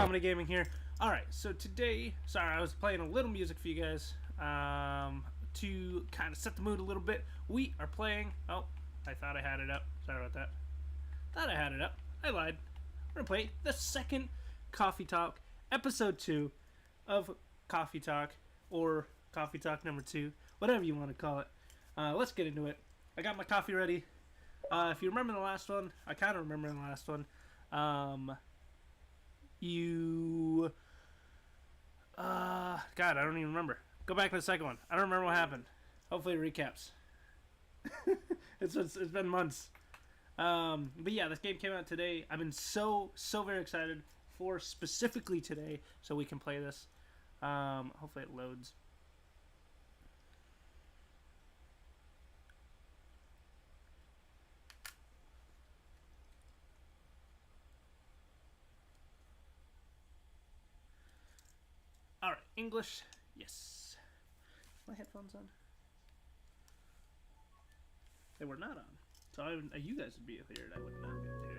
Comedy Gaming here. Alright, so today, sorry, I was playing a little music for you guys to kind of set the mood a little bit. We are playing, oh, I thought I had it up. Sorry about that. Thought I had it up. I lied. We're going to play the second Coffee Talk, episode 2 of Coffee Talk, or Coffee Talk number 2, whatever you want to call it. Let's get into it. I got my coffee ready. If you remember the last one, I kind of remember the last one. God, I don't even remember. Go back to the second one. I don't remember what happened. Hopefully it recaps. It's been months. But yeah, this game came out today. I've been so very excited for specifically today, so we can play this. Hopefully it loads. Alright, English, yes. My headphones on? They were not on. So you guys would be here, I would not be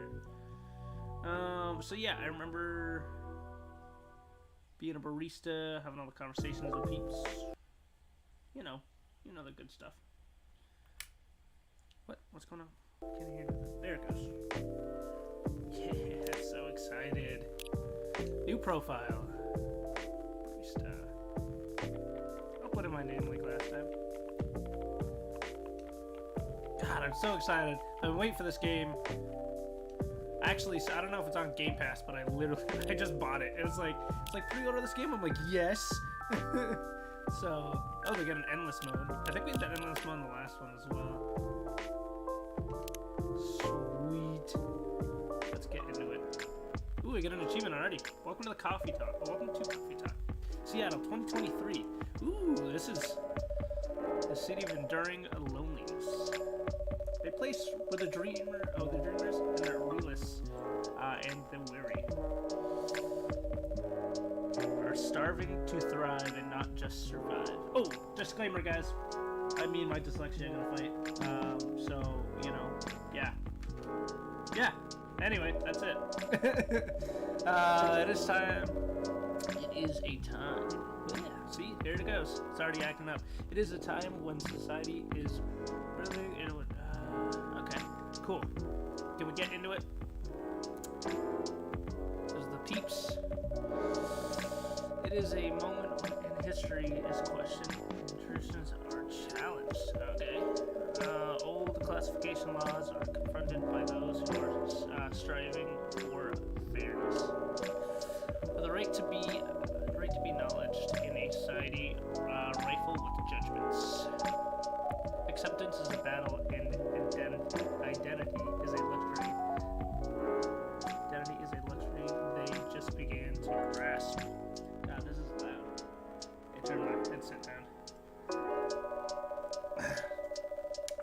here. So yeah, I remember being a barista, having all the conversations with peeps. You know the good stuff. What's going on? Can't hear nothing. There it goes. Yeah, so excited. New profile. I'll put in my name like last time. God, I'm so excited. I've been waiting for this game. Actually, so I don't know if it's on Game Pass, but I just bought it. It's like pre-order this game. I'm like, yes. So, oh, they got an endless mode. I think we had that endless mode in the last one as well. Sweet. Let's get into it. Ooh, we got an achievement already. Welcome to the Coffee Talk. Oh, welcome to Coffee Talk. Seattle, 2023. Ooh, this is the city of enduring loneliness. They place where the dreamers and the realists and the weary are starving to thrive and not just survive. Oh, disclaimer, guys. Me and my dyslexia are gonna fight. So, yeah. Anyway, that's it. It is time. It is a time. Yeah, see, there it goes. It's already acting up. It is a time when society is really in. Okay, cool. Can we get into it? There's the peeps. It is a moment when history is questioned and traditions are challenged. Okay. Old classification laws are confronted by those who are striving for fairness. For the right to be acknowledged in a society rifled with judgments. Acceptance is a battle, and identity is a luxury. Identity is a luxury they just began to grasp. God, this is loud. I turned my headset down.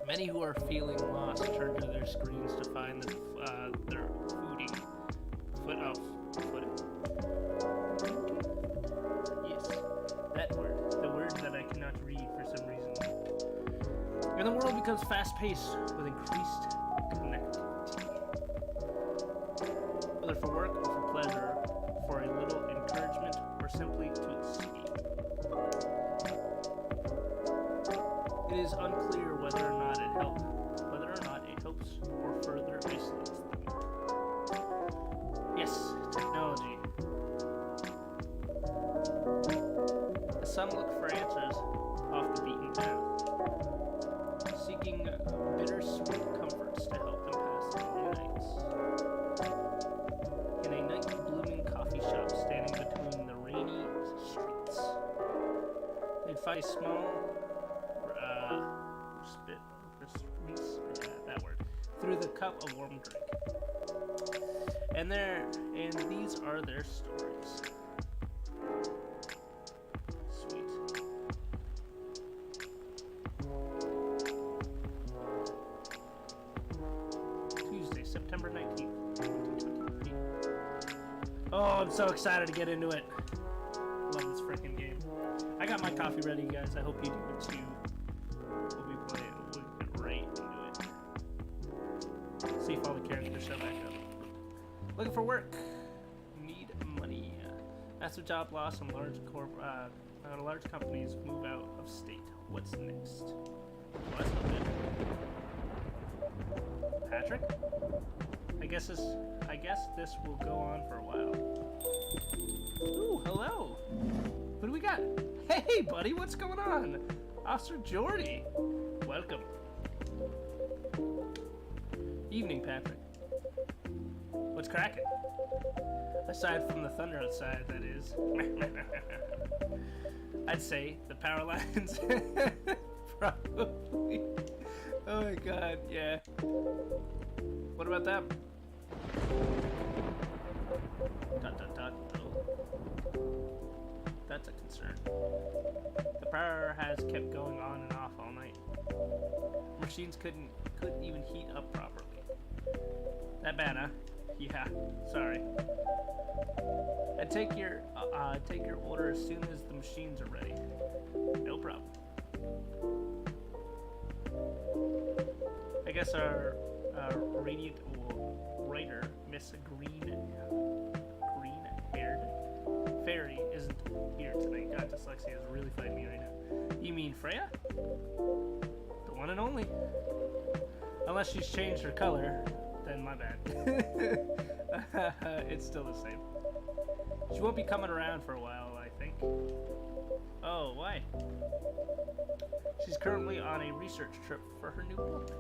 Many who are feeling lost turn to their screens to find their footing. Footing. Yes, that word. The word that I cannot read for some reason. And the world becomes fast-paced with increased connectivity. Whether for work or for pleasure, for a little encouragement, or simply to escape. It is unclear whether or not it helps or further isolates them. Yes, technology. Some look for answers off the beaten path, seeking bittersweet comforts to help them pass the lonely nights. In a night-blooming coffee shop standing between the rainy streets, they'd find a small through the cup of warm drink. And these are their stories. Sweet. Tuesday, September 19th, 2023. Oh, I'm so excited to get into it. Love this freaking game. I got my coffee ready, guys. I hope you do it too. We'll get right into it. See if all the characters show back up. Looking for work. Need money. Massive job loss and large companies move out of state. What's next? Well, that's not good. Patrick? I guess this will go on for a while. Ooh, hello. What do we got? Hey, buddy, what's going on? Officer Jordy. Welcome. Evening, Patrick. What's cracking? Aside from the thunder outside, that is. I'd say the power lines. Probably. Oh my god, yeah. What about them? Dot dot dot. Oh. That's a concern. The power has kept going on and off all night. Machines couldn't even heat up properly. That bad, huh? Yeah, sorry. And take your order as soon as the machines are ready. No problem. I guess our radiant writer, Miss Green-haired Fairy, isn't here tonight. God, dyslexia is really fighting me right now. You mean Freya? The one and only. Unless she's changed her color, then my bad. It's still the same. She won't be coming around for a while, I think. Oh, why? She's currently on a research trip for her new book.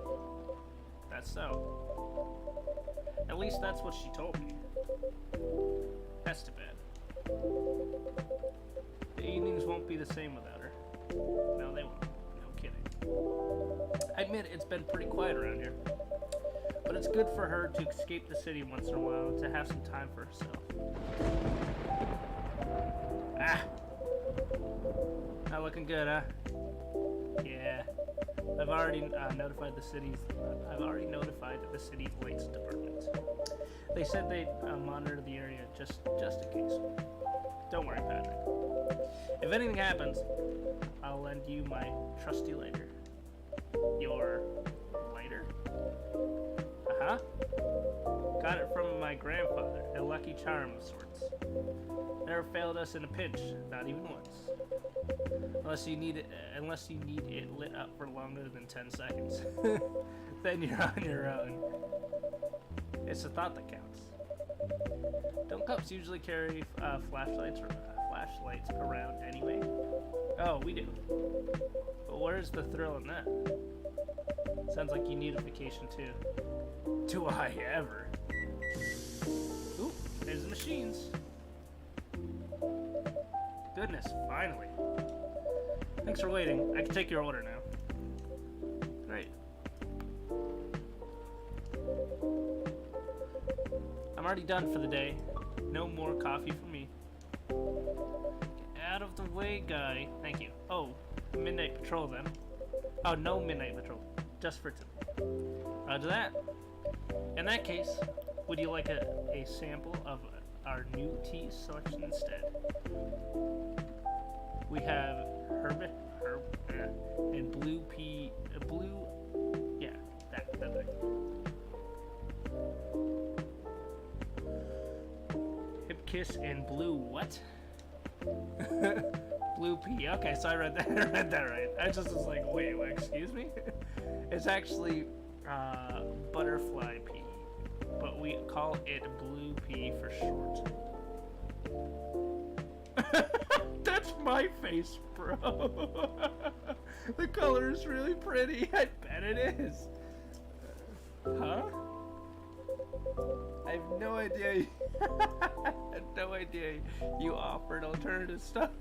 That's so. At least that's what she told me. That's too bad. The evenings won't be the same without her. No, they won't. No kidding. I admit it's been pretty quiet around here. But it's good for her to escape the city once in a while, to have some time for herself. Ah! Not looking good, huh? Yeah. I've already notified the city lights department. They said they'd monitor the area just in case. Don't worry, Patrick. If anything happens, I'll lend you my trusty lighter. Your lighter? Uh-huh. Got it from my grandfather, a lucky charm of sorts. Never failed us in a pinch, not even once. Unless you need it lit up for longer than 10 seconds. Then you're on your own. It's the thought that counts. Don't cops usually carry flashlights around anyway? Oh, we do. But where's the thrill in that? Sounds like you need a vacation too. Do I ever? Oop, there's the machines. Goodness, finally. Thanks for waiting. I can take your order now. Great. I'm already done for the day. No more coffee for me. Get out of the way, guy. Thank you. Oh, midnight patrol then. Oh, no midnight patrol. Just for tonight. Roger that. In that case, would you like a sample of our new tea selection instead? We have herb and blue, yeah, that thing. Hibiscus and blue what? Blue pea. Okay, so I read that right. I just was like, wait, what, excuse me? It's actually butterfly pea, but we call it blue pea for short. That's my face, bro. The color is really pretty. I bet it is. Huh? I have no idea. I had no idea you offered alternative stuff.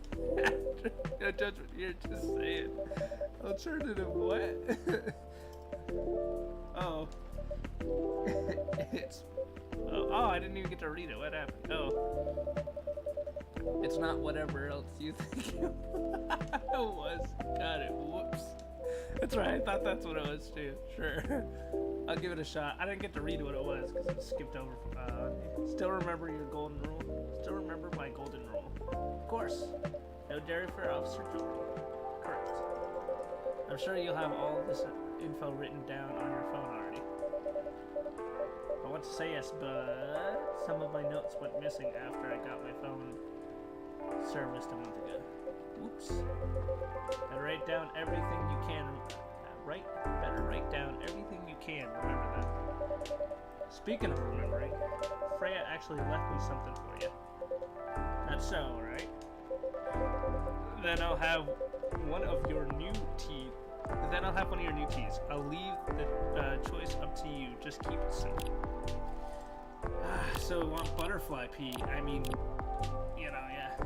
No judgment here, just saying. Alternative what? Oh. It's... Oh, I didn't even get to read it. What happened? Oh. It's not whatever else you think it was. Got it. Whoops. That's right. I thought that's what it was too. Sure. I'll give it a shot. I didn't get to read what it was because it skipped over. Still remember your golden rule? Still remember my golden rule? Of course. No dairy for Officer Jordan. Correct. I'm sure you'll have all of this info written down on your phone already. I want to say yes, but some of my notes went missing after I got my phone serviced a month ago. Oops. Better write down everything you can. Better write down everything you can. Remember that. Speaking of remembering, Freya actually left me something for you. That's so, right? Then I'll have one of your new teas. I'll leave the choice up to you. Just keep it simple. So we want butterfly pea. I mean, you know, yeah.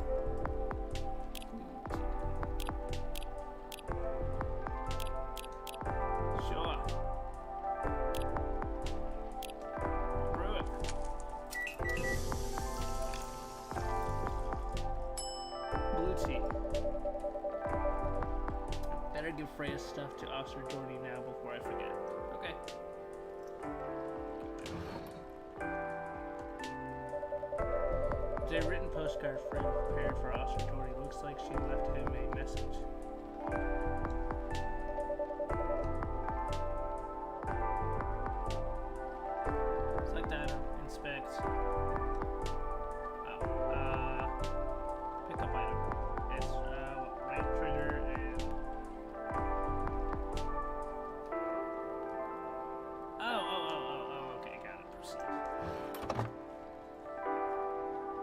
Sure. Brew it. Blue tea. Better give Freya's stuff to Officer Jordy now before I forget. Okay. A written postcard Freya prepared for Officer Jordy. Looks like she left him a message. Select item, inspect. Pick up item. It's right trigger and. Oh, okay, got it. Proceed.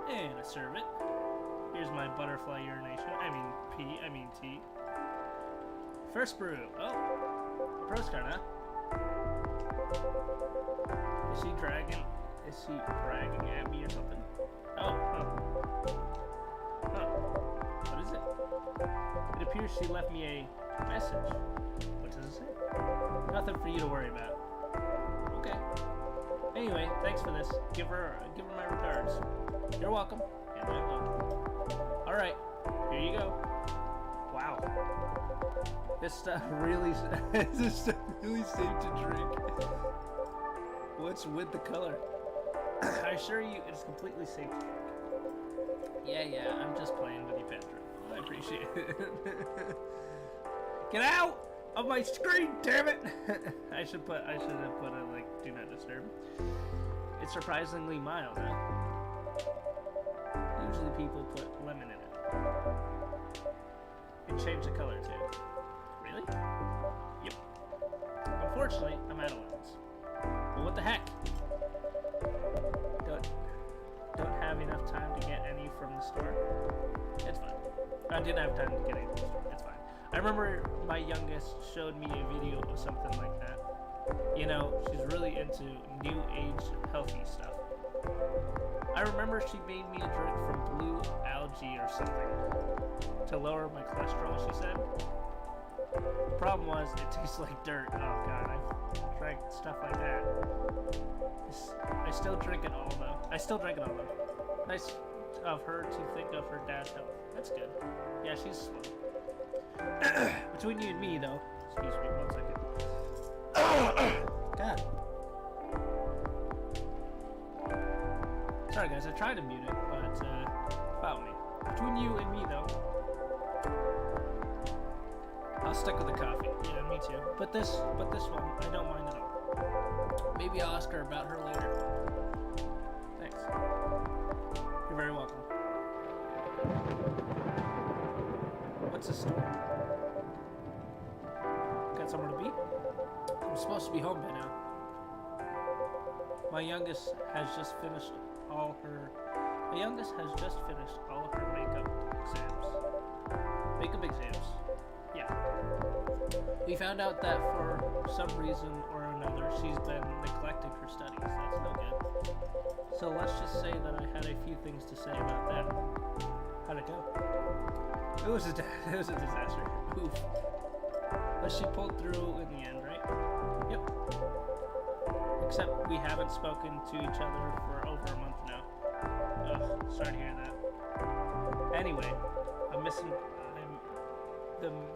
And I serve it. Here's my butterfly urination. Tea. First brew. Oh, a postcard, huh? Is she bragging at me or something? Oh, huh. What is it? It appears she left me a message. What does it say? Nothing for you to worry about. Okay. Anyway, thanks for this. Give her my regards. You're welcome. And I'm welcome. Alright, here you go. Wow. This stuff really safe to drink. What's with the color? I assure you it's completely safe to drink. Yeah, I'm just playing with you, Patrick. I appreciate it. Get out of my screen, damn it! I should have put a like do not disturb. It's surprisingly mild, huh? Usually people put lemon in it. And change the color too. Really? Yep. Unfortunately, I'm out of lemons. But what the heck? Don't have enough time to get any from the store? It's fine. I didn't have time to get any from the store. It's fine. I remember my youngest showed me a video of something like that. You know, she's really into new age healthy stuff. I remember she made me a drink from blue algae or something to lower my cholesterol, she said. The problem was it tastes like dirt. Oh god, I've drank stuff like that. I still drink it all though. Nice of her to think of her dad's health. That's good. Yeah, she's slow. Between you and me though, excuse me 1 second. God. Sorry guys, I tried to mute it, but about me. Between you and me though, I'll stick with the coffee. Yeah, me too. But this one, I don't mind at all. Maybe I'll ask her about her later. Thanks. You're very welcome. What's the story? Got somewhere to be? I'm supposed to be home by now. My youngest has just finished all her makeup exams. Yeah. We found out that for some reason or another, she's been neglecting her studies. That's no good. So let's just say that I had a few things to say about that. How'd it go? It was a disaster. Oof. But she pulled through in the end, right? Yep. Except we haven't spoken to each other for over a month now. Ugh, sorry to hear that. Anyway, the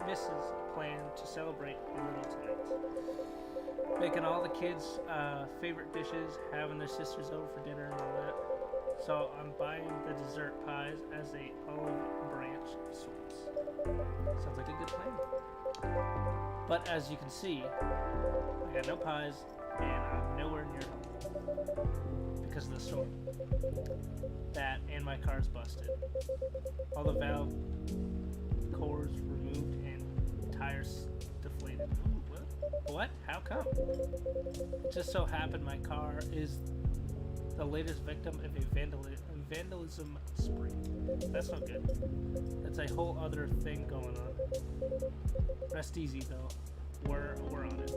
missus plan to celebrate a little tonight. Making all the kids' favorite dishes, having their sisters over for dinner and all that. So I'm buying the dessert pies as a olive branch of sorts. Sounds like a good plan. But as you can see, I got no pies and I'm nowhere near home. because of the storm. That and my car's busted. All the valve cores removed and tires deflated. What? How come? It just so happened my car is the latest victim of a vandalism spree. That's not good. That's a whole other thing going on. Rest easy though. We're on it.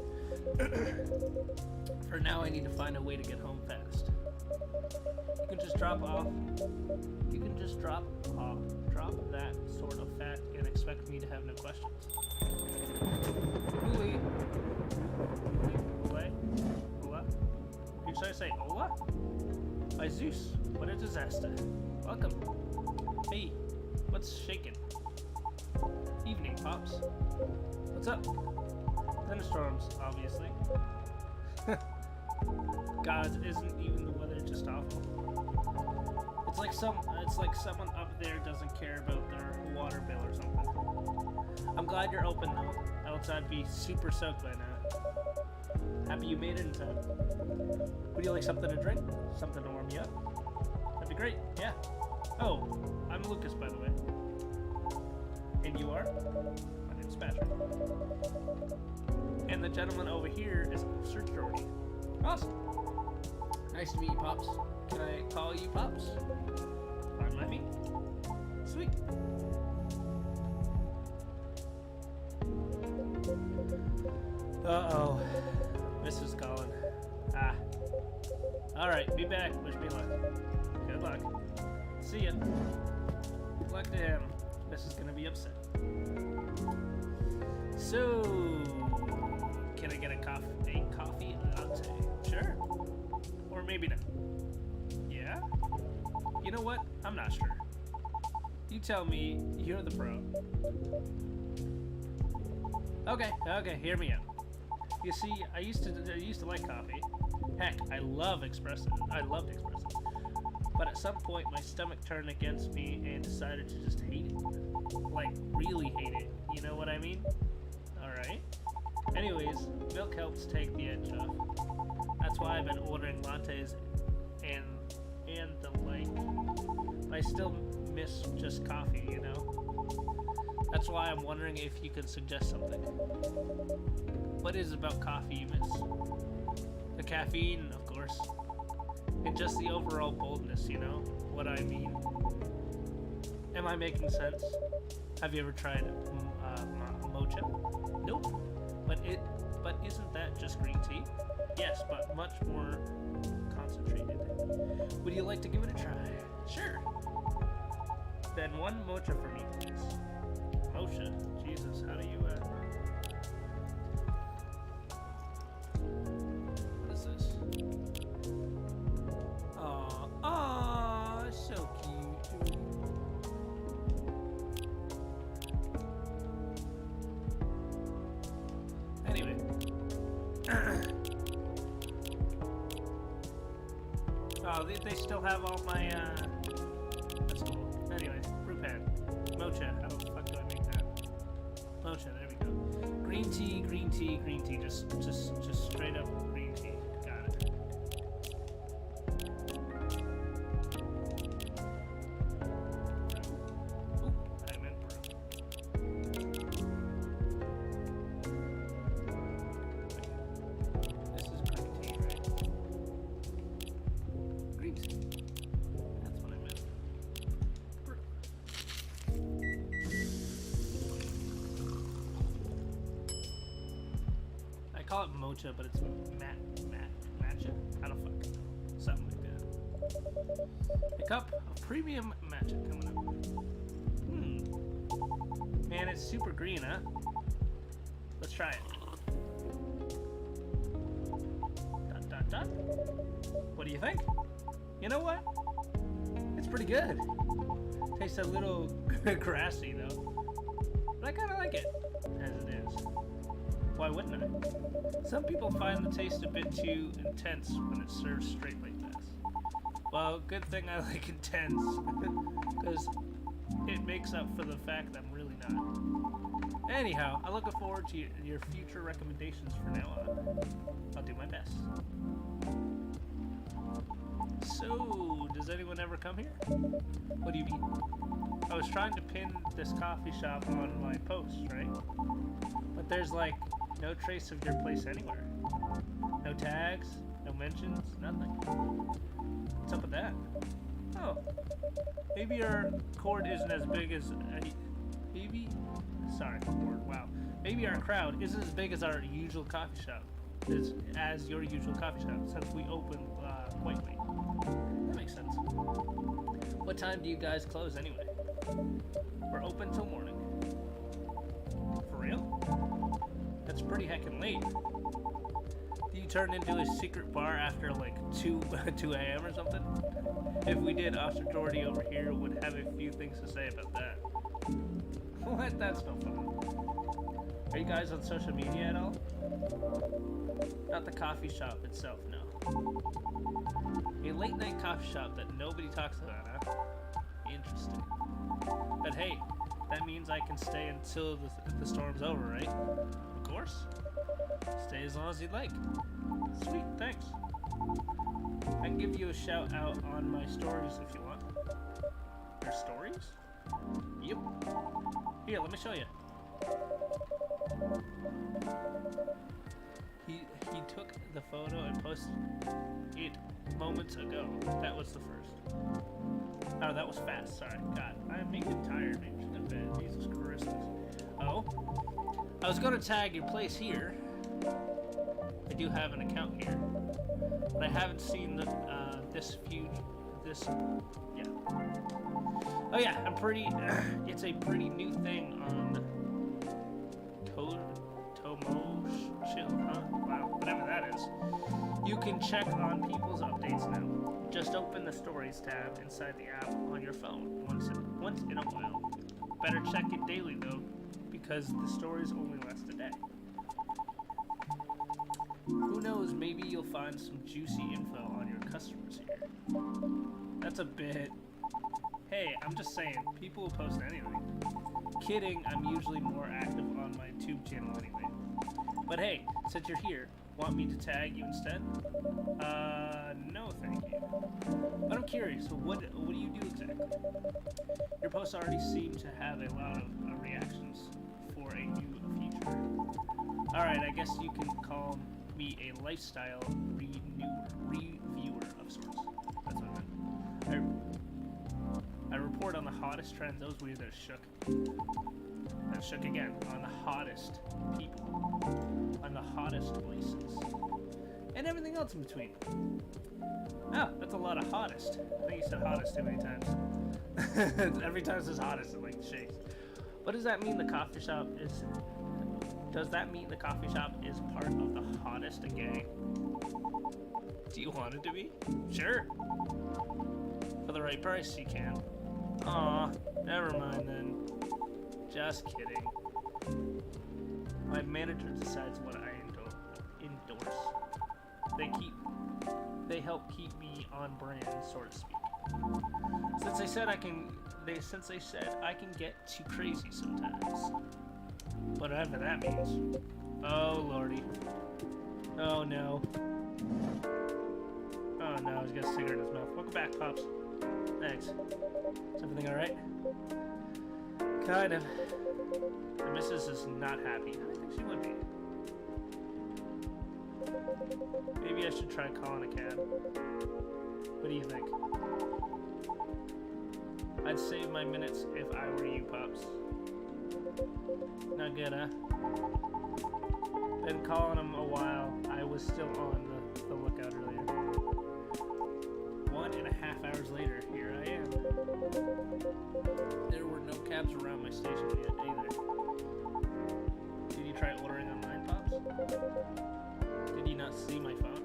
For now, I need to find a way to get home fast. You can just drop that sort of fact and expect me to have no questions. Hola? Should I say hola? By Zeus, what a disaster. Welcome. Hey, what's shaking? Evening, Pops. What's up? Thunderstorms, obviously. God, isn't even the weather just awful? It's like someone up there doesn't care about their water bill or something. I'm glad you're open though, else I'd be super soaked by now. Happy you made it in time. Would you like something to drink? Something to warm you up? That'd be great, yeah. Oh, I'm Lucas, by the way. And you are? My name's Patrick. And the gentleman over here is Sir George. Awesome. Nice to meet you, Pops. Can I call you Pops? Fine by me. Sweet. Uh-oh. Mrs. calling. Ah. Alright, be back. Wish me luck. Good luck. See ya. Good luck to him. Mrs. gonna be upset. So, can I get a coffee latte? Sure. Or maybe not. Yeah? You know what? I'm not sure. You tell me. You're the pro. Okay, hear me out. You see, I used to like coffee. Heck, I loved espresso. But at some point, my stomach turned against me and decided to just hate it. Like, really hate it. You know what I mean? Alright. Anyways, milk helps take the edge off. That's why I've been ordering lattes and the like. I still miss just coffee, you know? That's why I'm wondering if you could suggest something. What is it about coffee you miss? The caffeine, of course. And just the overall boldness, you know? What I mean. Am I making sense? Have you ever tried mocha? Nope. But isn't that just green tea? Yes, but much more concentrated. Would you like to give it a try? Sure. Then one mocha for me, please. Mocha? Jesus, how do you, What is this? Aw, so cute. Anyway. Oh, they still have all my, that's cool. Anyway, brew pad. Mocha. How the fuck do I make that? Mocha, there we go. Green tea, green tea, green tea. Just straight up green tea. Got it. Oop, I meant brew. This is green tea, right? Green tea. That's what I meant. Brew. I call it mocha, but it's matcha? I don't fucking know. Something like that. A cup of premium matcha coming up. Man, it's super green, huh? Let's try it. Dot. What do you think? You know what? It's pretty good. Tastes a little grassy, though. But I kind of like it, as it is. Why wouldn't I? Some people find the taste a bit too intense when it's served straight like this. Well, good thing I like intense, because it makes up for the fact that I'm really not. Anyhow, I'm looking forward to your future recommendations from now on. I'll do my best. So, does anyone ever come here? What do you mean? I was trying to pin this coffee shop on my post, right? But there's like no trace of your place anywhere. No tags, no mentions, nothing. What's up with that? Oh, maybe our cord isn't as big as maybe our crowd isn't as big as our usual coffee shop, as your usual coffee shop, since we open quite late. That makes sense. What time do you guys close anyway? We're open till morning. For real? That's pretty heckin' late. Do you turn into a secret bar after like 2 a.m. or something? If we did, Officer Doherty over here would have a few things to say about that. What? That's no fun. Are you guys on social media at all? Not the coffee shop itself, no. A late night coffee shop that nobody talks about, huh? Interesting. But hey, that means I can stay until the storm's over, right? Of course. Stay as long as you'd like. Sweet, thanks. I can give you a shout out on my stories if you want. Your stories? Yep. Here, let me show you. He took the photo and posted it moments ago. That was the first. Oh, that was fast. Sorry. God, I'm making tired. Maybe should have bed. Jesus Christmas. Oh, I was gonna tag your place here. I do have an account here, but I haven't seen the yeah. Oh yeah, I'm pretty. It's a pretty new thing on Tomo Chill, huh? Wow, whatever that is. You can check on people's updates now. Just open the Stories tab inside the app on your phone once in a while. Better check it daily though, because the stories only last a day. Who knows, maybe you'll find some juicy info on your customers here. That's a bit... Hey, I'm just saying, people will post anything. Kidding, I'm usually more active on my tube channel anyway. But hey, since you're here, want me to tag you instead? No thank you. But I'm curious, what do you do exactly? Your posts already seem to have a lot of reactions for a new feature. Alright, I guess you can call me a lifestyle reviewer of sorts. That's what I meant. I report on the hottest trends. That was weird that it shook. That shook again. On the hottest people. On the hottest places. And everything else in between. Oh, that's a lot of hottest. I think you said hottest too many times. Every time it says hottest, it like shakes. What does that mean the coffee shop is... Does that mean the coffee shop is part of the hottest gang? Do you want it to be? Sure. For the right price, you can. Aw, never mind then. Just kidding. My manager decides what I endorse. They help keep me on brand, so to speak. Since they said I can get too crazy sometimes. Whatever that means. Oh lordy. Oh no. Oh no, he's got a cigarette in his mouth. Welcome back, Pops. Thanks. Is everything alright? Kind of. The missus is not happy. I don't think she would be. Maybe I should try calling a cab. What do you think? I'd save my minutes if I were you, Pops. Not good, huh? Been calling him a while. I was still on the lookout earlier. 1.5 hours later, here I am. There were no cabs around my station yet either. Did you try ordering online, Pops? Did you not see my phone?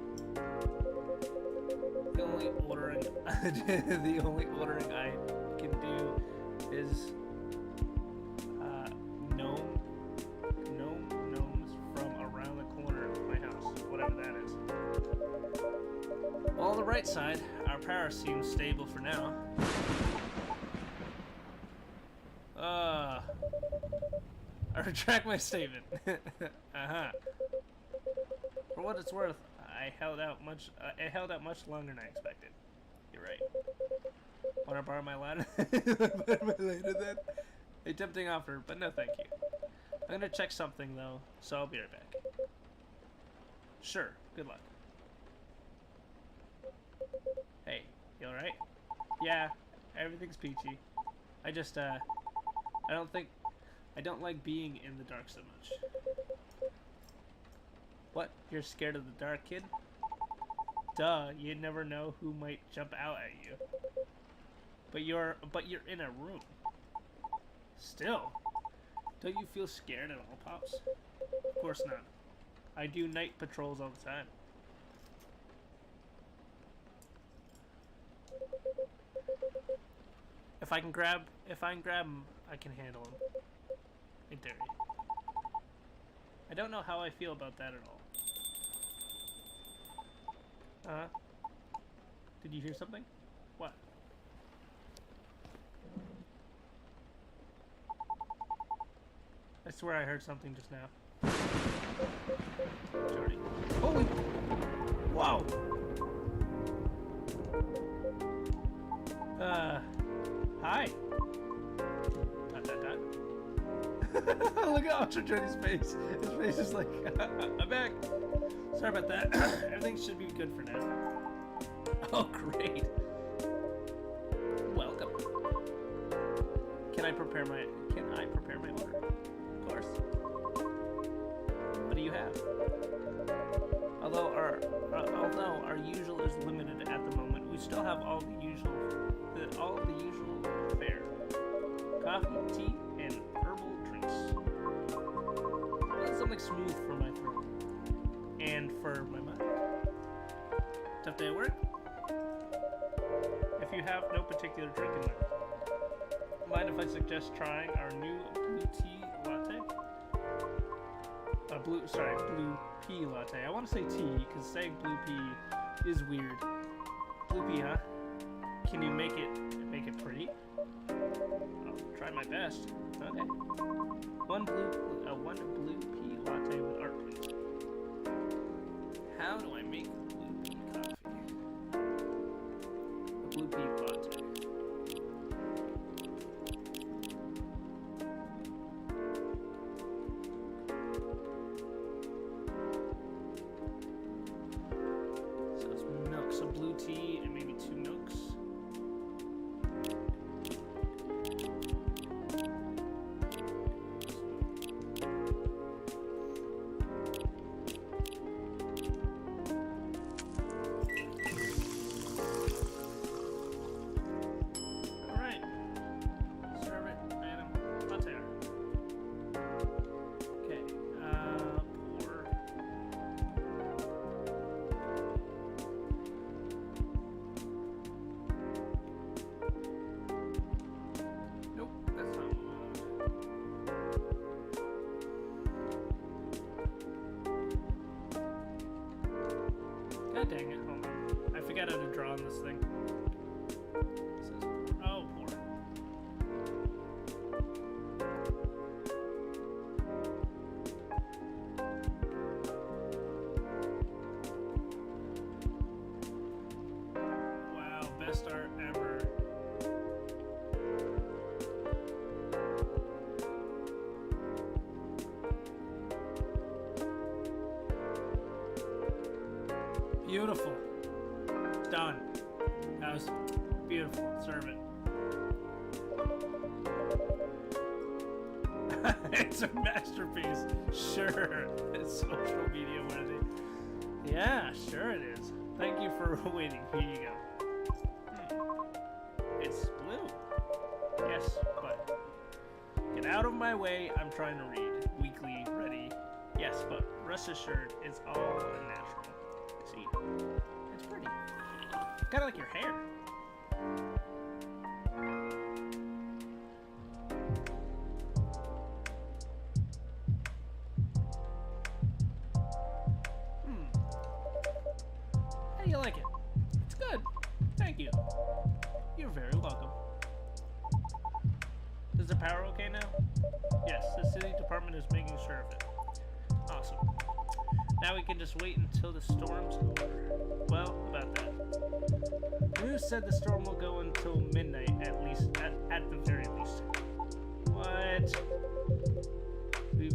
The only ordering I can do is gnomes from around the corner of my house, whatever that is. Well, on the right side, our power seems stable for now. I retract my statement. Uh-huh. For what it's worth, I held out much longer than I expected. right. Want to borrow my ladder? Borrow my ladder then? A tempting offer, but no thank you. I'm gonna check something though, so I'll be right back. Sure, good luck. Hey, you alright? Yeah, everything's peachy. I just, I don't like being in the dark so much. What? You're scared of the dark, kid? Duh, you never know who might jump out at you. But you're in a room. Still, don't you feel scared at all, Pops? Of course not. I do night patrols all the time. If I can grab him, I can handle him. In theory. I don't know how I feel about that at all. Did you hear something? What? I swear I heard something just now. Jordy. Holy! Whoa! Hi. Dot dot dot. Look at Ultra Jordy's face. His face is like, I'm back. Sorry about that. Everything should be good for now. Oh, great. Welcome. Can I prepare my order? Of course. What do you have? Although our usual is limited at the moment, we still have all the usual fare. Coffee, tea, and herbal drinks. I need something smooth for my throat. And for my mind. Tough day at work? If you have no particular drink in mind if I suggest trying our new blue tea latte? Blue pea latte. I want to say tea, because saying blue pea is weird. Blue pea, huh? Can you make it pretty? I'll try my best. Okay. One blue pea latte with art, please. How do I make blue pea coffee? A blue pea latte. So it's milk, so blue tea and maybe 2 milks. God dang it, hold on. I forgot how to draw on this thing. It says pour. Oh, pour. Wow, best art ever. Beautiful. Done. That was beautiful. Serve it. It's a masterpiece. Sure. It's social media worthy. Yeah, sure it is. Thank you for waiting. Here you go. It's blue. Yes, but get out of my way. I'm trying to read. Weekly ready. Yes, but rest assured, it's all natural. See, it's pretty. Kind of like your hair. How do you like it? It's good. Thank you. You're very welcome. Is the power okay now? Yes, the city department is making sure of it. Awesome. Now we can just wait until the storm's over. Well, about that. The news said the storm will go until midnight, at least, at the very least. What? We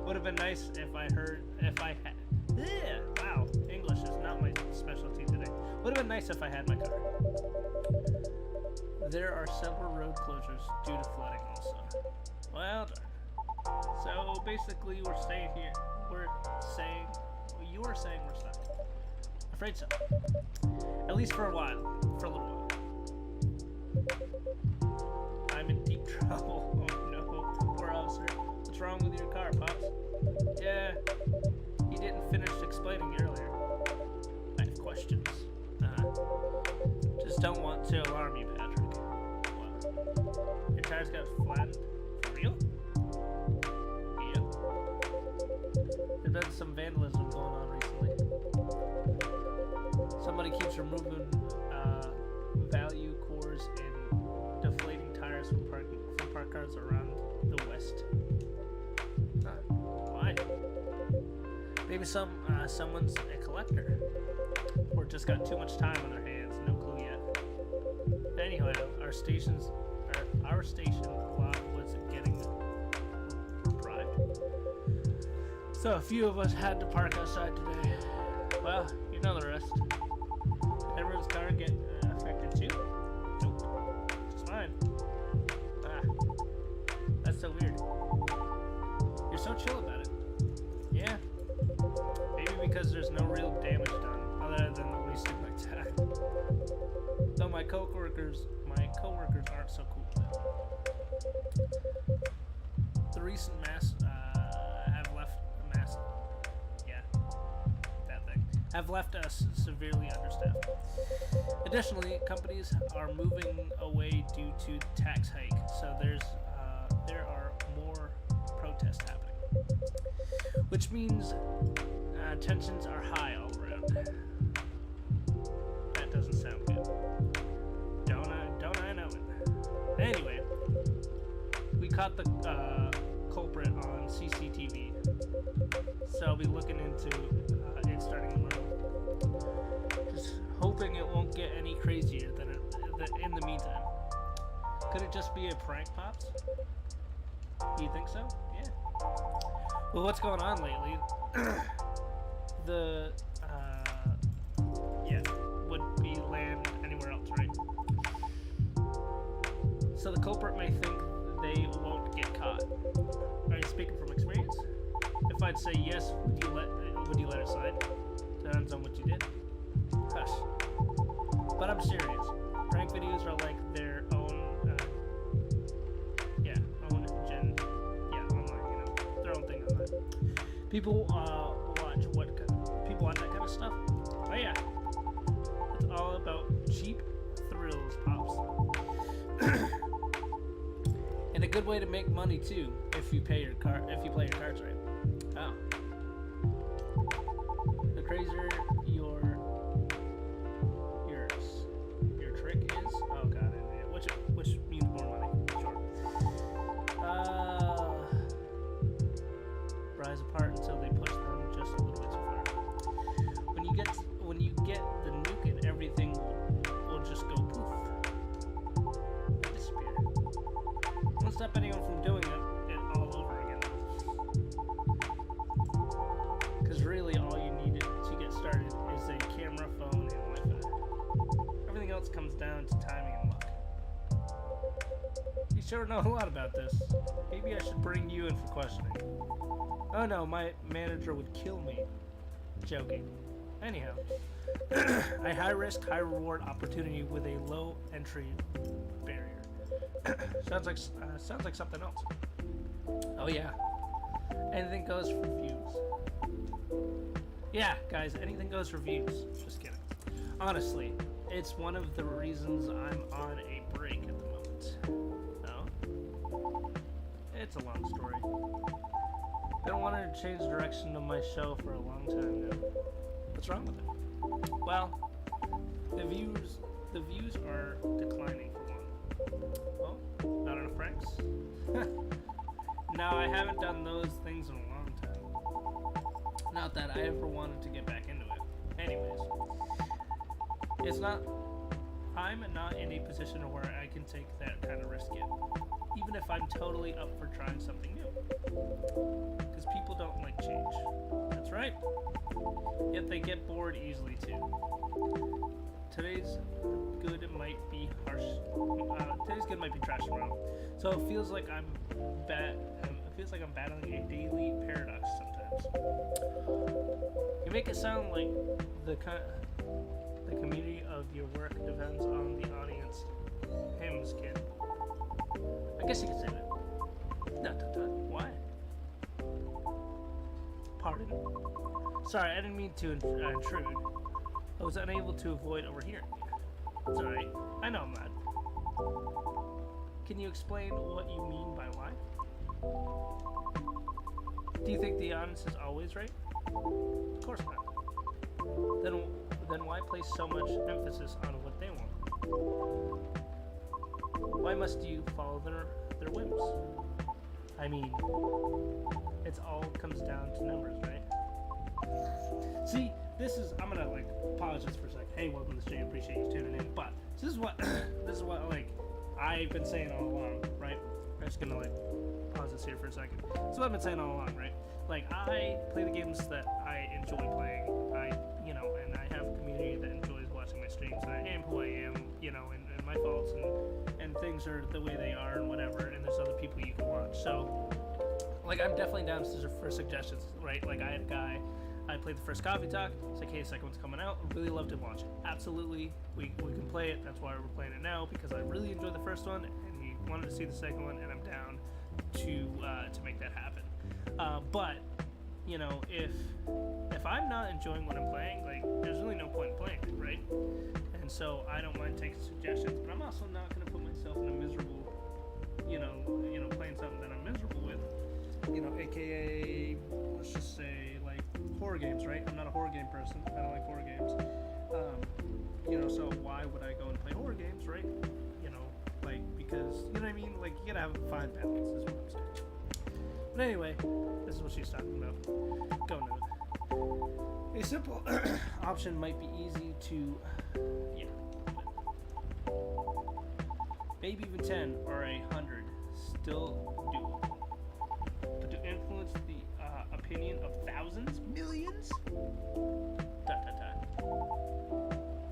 would have been nice if I had. Yeah, wow, English is not my specialty today. Would have been nice if I had my car. There are several road closures due to flooding also. Well done. So basically we're staying here. You were saying we're stuck. Afraid so. At least for a while. For a little while. I'm in deep trouble. Oh no. Poor officer. What's wrong with your car, Pops? Yeah. You didn't finish explaining earlier. I have questions. Just don't want to alarm you, Patrick. Wow. Your tires got flattened? For real? Yep. There's been some vandalism going on recently. Somebody keeps removing value cores and deflating tires from parked cars around the west. Why? Maybe someone's a collector, or just got too much time on their hands. No clue yet. Anyway, our station lot was getting bribed, so a few of us had to park outside today. Well, you know the rest. Did everyone's car get affected too? Nope, just mine. That's so weird. You're so chill about it. Yeah. Maybe because there's no real damage done, other than wasting my time. Though my coworkers aren't so cool with it. The recent have left us severely understaffed. Additionally, companies are moving away due to tax hike, so there are more protests happening, which means tensions are high all around. That doesn't sound good. Don't I know it? Anyway, we caught the culprit on CCTV, so I'll be looking into it starting tomorrow. Just hoping it won't get any crazier than in the meantime. Could it just be a prank, Pops? You think so? Yeah. Well, what's going on lately? Would be land anywhere else, right? So the culprit may think they won't get caught. Are you speaking from experience? If I'd say yes, would you let it slide? Depends on what you did. Hush. But I'm serious. Prank videos are like their own, online, their own thing online. People watch that kind of stuff. Oh yeah. It's all about cheap thrills, Pops. And a good way to make money too, if you play your cards right. Oh. The crazier your trick is. Oh god, which means more money. Sure. Rise apart until they push them just a little bit too far. When you get the nuke and everything will just go poof. Disappear. Don't stop anyone from doing it all over again. Because really all you need to get started is a camera, phone, and Wi-Fi. Everything else comes down to timing and luck. You sure know a lot about this. Maybe I should bring you in for questioning. Oh no, my manager would kill me. Joking. Anyhow, a high-risk, high-reward opportunity with a low entry barrier. sounds like something else. Oh yeah, anything goes for views. Yeah, guys, anything goes for views. Just kidding. Honestly, it's one of the reasons I'm on a break at the moment. No, it's a long story. Been wanting to change direction of my show for a long time now. What's wrong with it? Well, the views are declining for one. Well, not enough pranks? No, I haven't done those things in a long time. Not that I ever wanted to get back into it. Anyways, it's not. I'm not in a position where I can take that kind of risk yet, even if I'm totally up for trying something new. Because people don't like change. That's right. Yet they get bored easily too. Today's good might be harsh. Today's good might be trash tomorrow. So it feels like I'm battling a daily paradox sometimes. You make it sound like the community of your work depends on the audience. Hymns, kid. I guess you could say that. Why? Pardon? Sorry, I didn't mean to intrude. I was unable to avoid overhearing you. It's alright. I know I'm not. Can you explain what you mean by why? Do you think the audience is always right? Of course not. Then why place so much emphasis on what they want? Why must you follow their whims? I mean, it all comes down to numbers, right? See, I'm gonna like pause just for a second. Hey, welcome to the stream. Appreciate you tuning in. But this is what like I've been saying all along, right? I'm just gonna like pause this here for a second. So what I've been saying all along, right? Like I play the games that I enjoy playing. And I have a community that enjoys watching my streams. And I am who I am, and my faults and things are the way they are and whatever. And there's other people you can watch. So like I'm definitely down for suggestions, right? Like I had a guy. I played the first Coffee Talk. It's like, hey, the second one's coming out. I really love to watch it. Absolutely, we can play it. That's why we're playing it now, because I really enjoyed the first one, and we wanted to see the second one, and I'm down to make that happen. But if I'm not enjoying what I'm playing, like, there's really no point in playing it, right? And so I don't mind taking suggestions, but I'm also not going to put myself in a miserable, playing something that I'm miserable with, aka, let's just say, like, horror games, right? I'm not a horror game person. I don't like horror games. So why would I go and play horror games, right? Because, you know what I mean? Like, you gotta have a fine balance, is what I'm saying. But anyway, this is what she's talking about. Go into it. A simple option might be easy to, maybe even 10 or 100, still doable. But to influence the opinion of thousands, millions?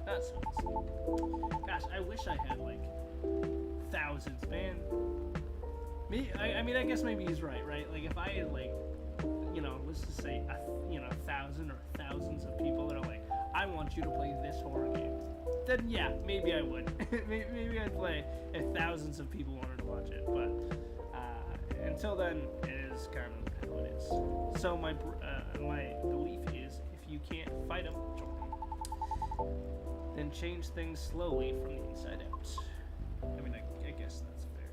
That's so insane. Gosh, I wish I had like thousands, man. I mean, I guess maybe he's right? Like if I had like, let's just say, 1,000 or thousands of people that are like, I want you to play this horror game. Then yeah, maybe I would. maybe I'd play if thousands of people wanted to watch it. But until then, it is kind of how it is. So my belief is, if you can't fight them, join them. Then change things slowly from the inside out. I mean, I guess that's fair.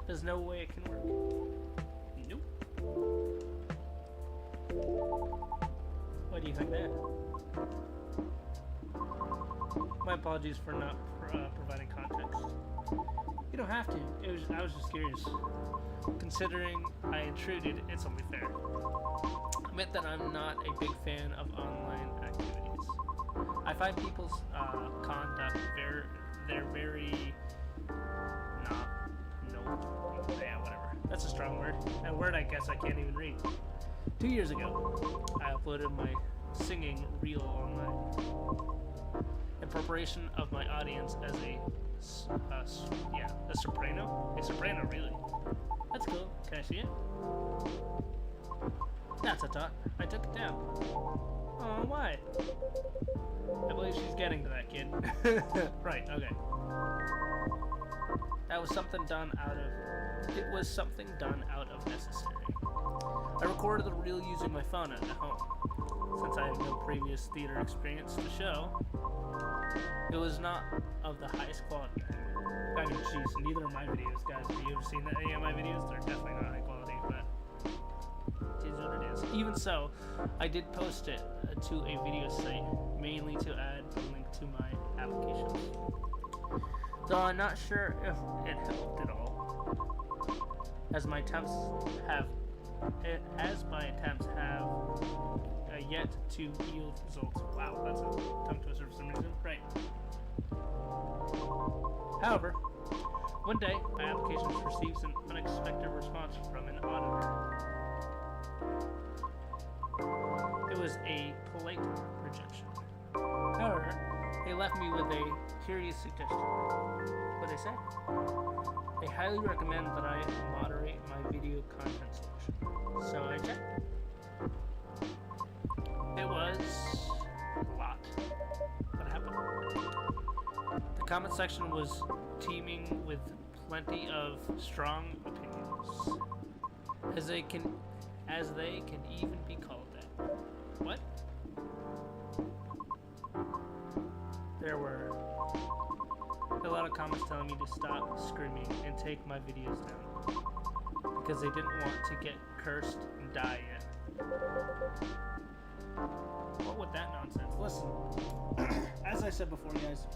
There's no way it can work. Nope. Why do you think that? My apologies for not providing context. You don't have to. I was just curious. Considering I intruded, it's only fair. Admit that I'm not a big fan of online activities. I find people's conduct very whatever. That's a strong word. A word I guess I can't even read. 2 years ago, I uploaded my singing reel online in preparation of my audience as a soprano. A soprano, really. That's cool. Can I see it? That's a thought. I took it down. Oh, why? I believe she's getting to that, kid. Right, okay. It was something done out of necessary. I recorded the reel using my phone at home. Since I have no previous theater experience to show, it was not of the highest quality. I mean, jeez, neither are my videos, guys. Have you ever seen any of my videos? They're definitely not high quality, but it is what it is. Even so, I did post it to a video site, mainly to add the link to my applications. though I'm not sure if it helped at all, as my attempts have yet to yield results. Wow, that's a tongue twister for some reason. Right. However, one day my application receives an unexpected response from an auditor. It was a polite rejection. However, they left me with a curious suggestion. What they say? They highly recommend that I moderate my video content selection. So I checked. It was a lot. What happened? The comment section was teeming with plenty of strong opinions, as they can even be called that. What? There were a lot of comments telling me to stop screaming and take my videos down because they didn't want to get cursed and die yet. What with that nonsense? Listen, as I said before, guys,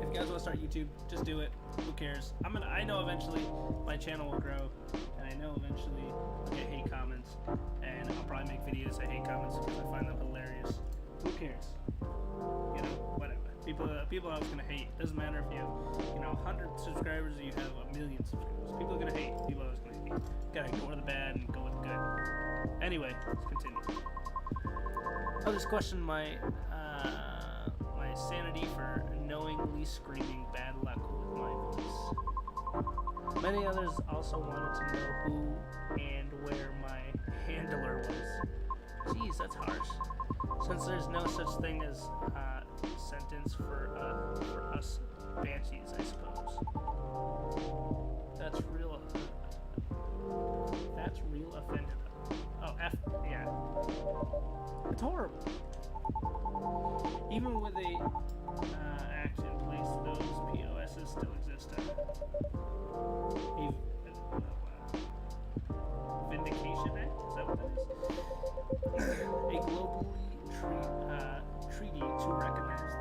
if you guys want to start YouTube, just do it. Who cares? I know eventually my channel will grow, and I know eventually I'll get hate comments, and I'll probably make videos that hate comments because I find them hilarious. Who cares? You know, whatever. People are always gonna hate. Doesn't matter if you have, 100 subscribers or you have 1 million subscribers. People are gonna hate. People are always gonna hate. Gotta ignore the bad and go with the good. Anyway, let's continue. I'll just question my sanity for knowingly screaming bad luck with my voice. Many others also wanted to know who and where my handler was. Jeez, that's harsh. Since there's no such thing as sentence for us banshees, I suppose. That's real offended. Oh, yeah. It's horrible. Even with a act in place, those POSs still exist. Vindication Act? Is that what that is? A globally treaty to recognize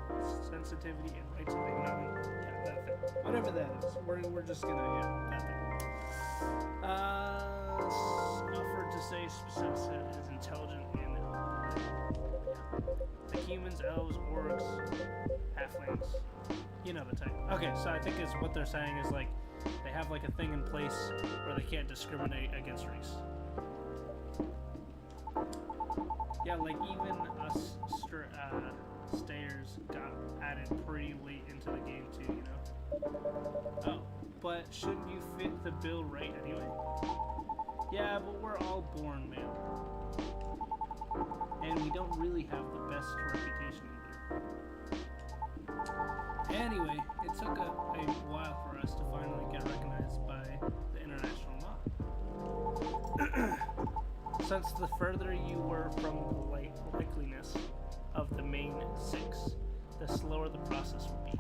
the sensitivity and rights of a that thing. Whatever that is. We're just gonna, that thing. Offered to say Specific is intelligent and like humans, elves, orcs, halflings. You know the type. Okay, so I think what they're saying is like they have like a thing in place where they can't discriminate against race. Yeah, like even us stayers got added pretty late into the game too, Oh, but shouldn't you fit the bill right anyway? Yeah, but we're all born male. And we don't really have the best reputation either. Anyway, it took a while for us to finally get recognized by the international law. Since the further you were from the likeliness of the main 6, the slower the process would be.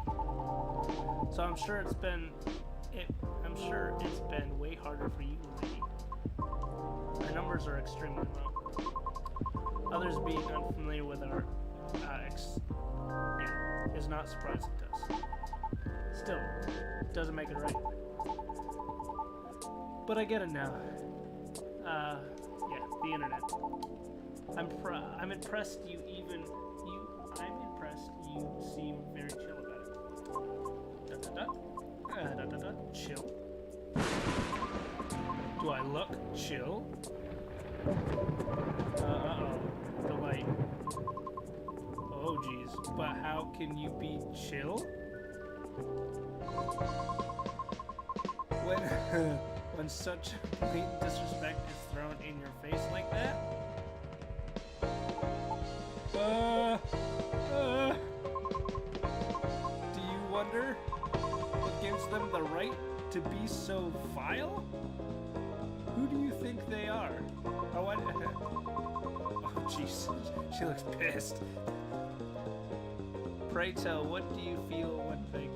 So I'm sure it's been way harder for you, lady. Our numbers are extremely low. Others being unfamiliar with our is not surprising to us. Still, it doesn't make it right. But I get it now. The internet. I'm impressed I'm impressed you seem very chill about it. Chill? Do I look chill? Uh-oh. The light. Oh, jeez. But how can you be chill? When such blatant disrespect is thrown in your face like that? Do you wonder what gives them the right to be so vile? Who do you think they are? Oh, jeez. She looks pissed. Pray tell, what do you feel when they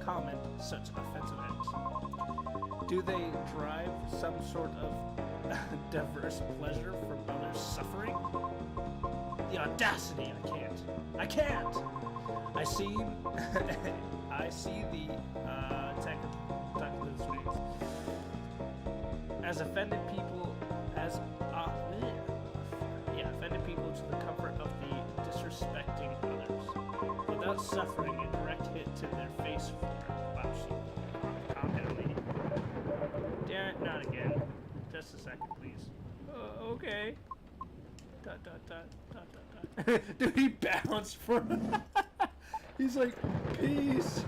comment such offensive acts? Do they derive some sort of diverse pleasure from others' suffering? The audacity! I can't! I see, I see the technical screens as offended people offended people to the comfort of the disrespecting others without suffering a direct hit to their face. Wow, calm down, lady. Damn it, not again. Just a second, please. Okay. Dot, dot, dot, dot, dot, dot. Dude, he bounced for. He's like, peace.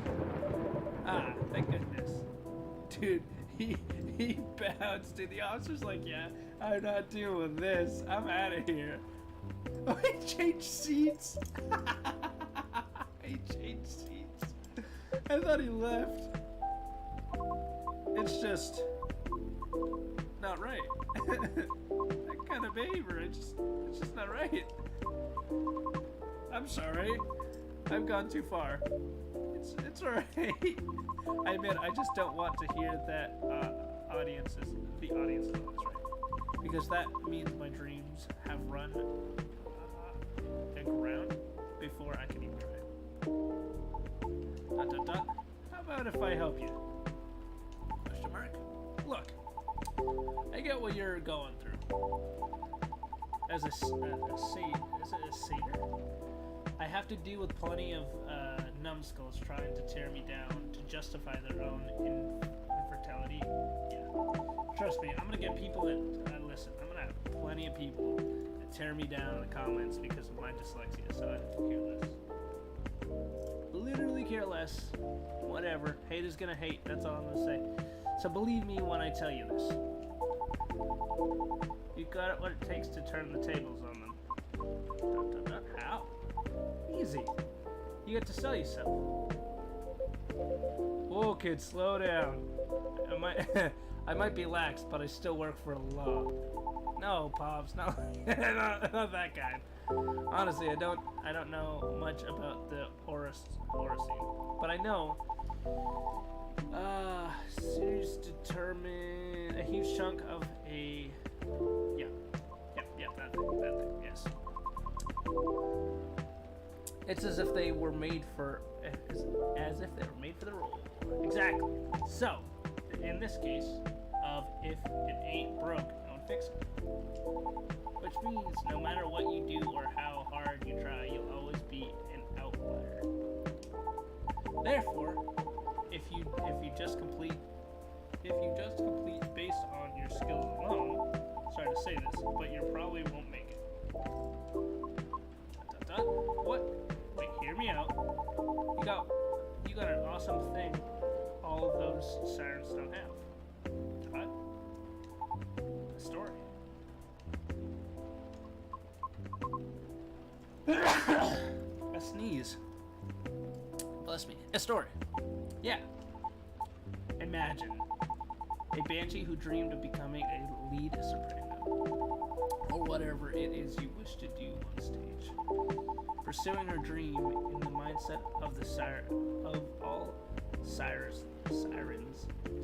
Ah, thank goodness. Dude, he bounced, dude. The officer's like, yeah, I'm not doing this. I'm out of here. Oh, he changed seats. He changed seats. I thought he left. It's just not right. That kind of behavior, it's just not right. I'm sorry. I've gone too far. It's alright. I admit, I just don't want to hear that the audience is on this, right? Because that means my dreams have run aground before I can even try. Dot, dot, dot. How about if I help you? Question mark. Look, I get what you're going through. As a satyr, I have to deal with plenty of numbskulls trying to tear me down to justify their own infertility. Yeah, trust me, I'm gonna get people that listen. I'm gonna have plenty of people that tear me down in the comments because of my dyslexia. So I don't care less. Literally care less. Whatever. Haters gonna hate. That's all I'm gonna say. So believe me when I tell you this. You got what it takes to turn the tables on them. Dun, dun, dun. How? Easy. You get to sell yourself. Whoa, kid, slow down. I might be lax, but I still work for the law. No, Pops, not that kind. Honestly, I don't know much about the horror scene, but I know. Series determine a huge chunk of a. That thing, yes. It's as if they were made for the role. Exactly. So, in this case, of if it ain't broke, don't fix it. Which means no matter what you do or how hard you try, you'll always be an outlier. Therefore, if you just complete based on your skills alone, sorry to say this, but you probably won't make it. What? Wait, hear me out. You got an awesome thing all of those sirens don't have. What? A story. A sneeze. Bless me. A story. Yeah. Imagine a banshee who dreamed of becoming a lead soprano, or whatever it is you wish to do on stage. Pursuing her dream in the mindset of all sirens,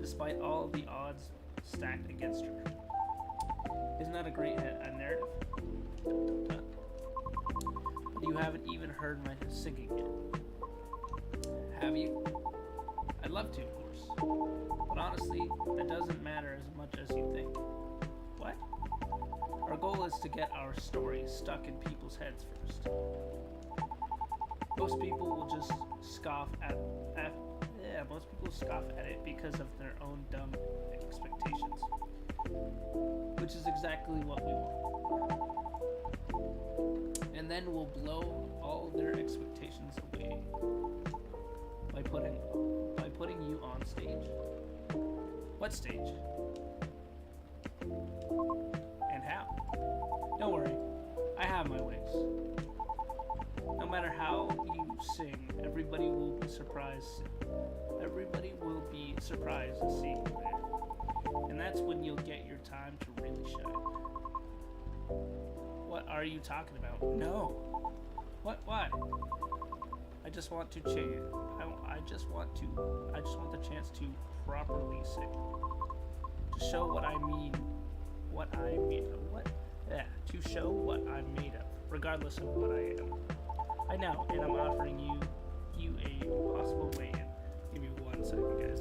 despite all the odds stacked against her. Isn't that a great narrative? But you haven't even heard my singing yet. Have you? I'd love to, of course. But honestly, that doesn't matter as much as you think. What? Our goal is to get our story stuck in people's heads first. Most people will just scoff at it because of their own dumb expectations. Which is exactly what we want. And then we'll blow all their expectations away by putting you on stage. What stage? And how? Don't worry, I have my ways. No matter how you sing, everybody will be surprised. Everybody will be surprised to see you there. And that's when you'll get your time to really shine. What are you talking about? No. What? Why? I just want to change. I just want the chance to properly sing. To show what I mean. To show what I'm made of, regardless of what I am. I know, and I'm offering you a possible way in. Give me 1 second, guys.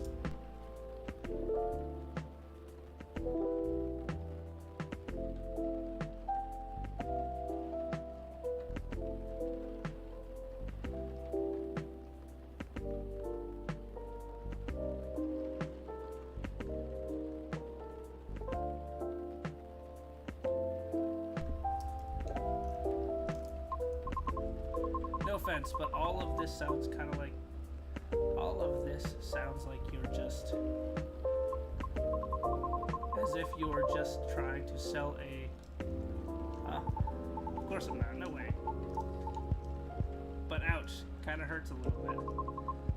No offense, but all of this sounds kind of like. All of this sounds like you're just. As if you're just trying to sell a. Of course I'm not, no way. But ouch, kind of hurts a little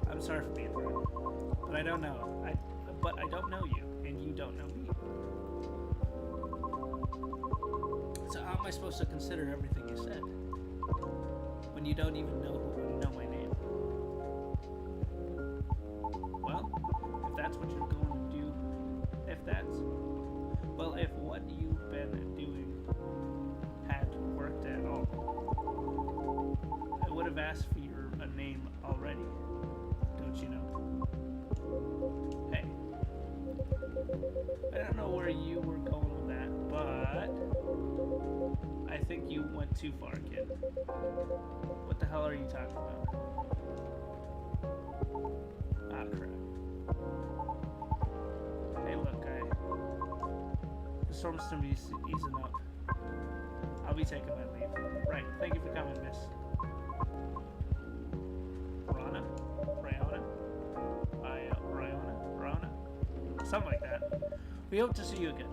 bit. I'm sorry for being rude. But I don't know. But I don't know you, and you don't know me. So how am I supposed to consider everything you said? When you don't even know my name. Well, if that's what you're going to do, if what you've been doing had worked at all, I would have asked for a name already, don't you know? Hey, I don't know where you were going with that, but I think you went too far, kid. What the hell are you talking about? Ah, crap. Hey, look, the storm's gonna be easing up. I'll be taking my leave. Right, thank you for coming, miss. Rana? Rana? Something like that. We hope to see you again.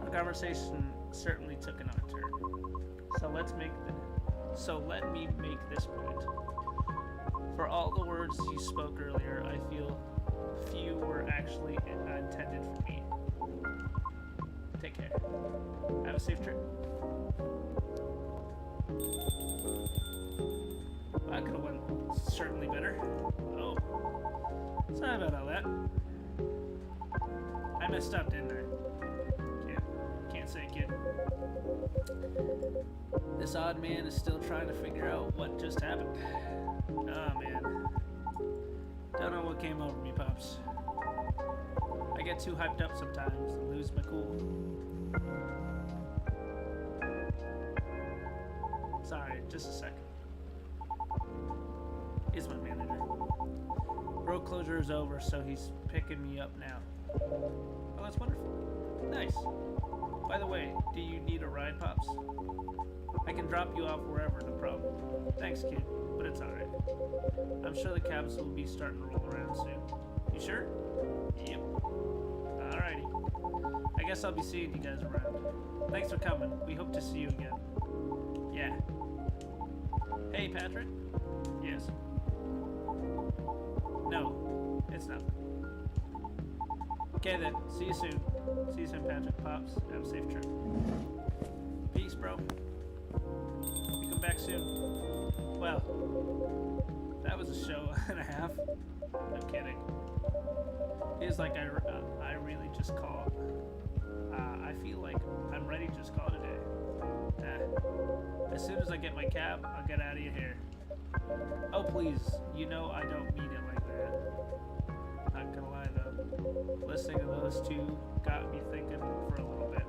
Our conversation certainly took an odd turn. So let me make this point. For all the words you spoke earlier, I feel few were actually intended for me. Take care. Have a safe trip. I could have went certainly better. Oh. Sorry about all that. I messed up, didn't I? Can't say, kid. This odd man is still trying to figure out what just happened. Oh, man. Don't know what came over me, Pops. I get too hyped up sometimes and lose my cool. Sorry, just a second. He's my manager. Road closure is over, so he's picking me up now. Oh, that's wonderful. Nice. By the way, do you need a ride, Pops? I can drop you off wherever, no problem. Thanks, kid, but it's alright. I'm sure the cabs will be starting to roll around soon. You sure? Yep. Alrighty. I guess I'll be seeing you guys around. Thanks for coming. We hope to see you again. Yeah. Hey, Patrick? Yes? No, it's nothing. Okay then, see you soon. See you soon, Patrick. Pops, have a safe trip. Peace, bro. Hope you come back soon. Well, that was a show and a half. No kidding. Feels like I really just called. I feel like I'm ready to just call it a day. As soon as I get my cab, I'll get out of your hair. Oh, please. You know I don't mean it like that. Not gonna lie, though. Listening to those two got me thinking for a little bit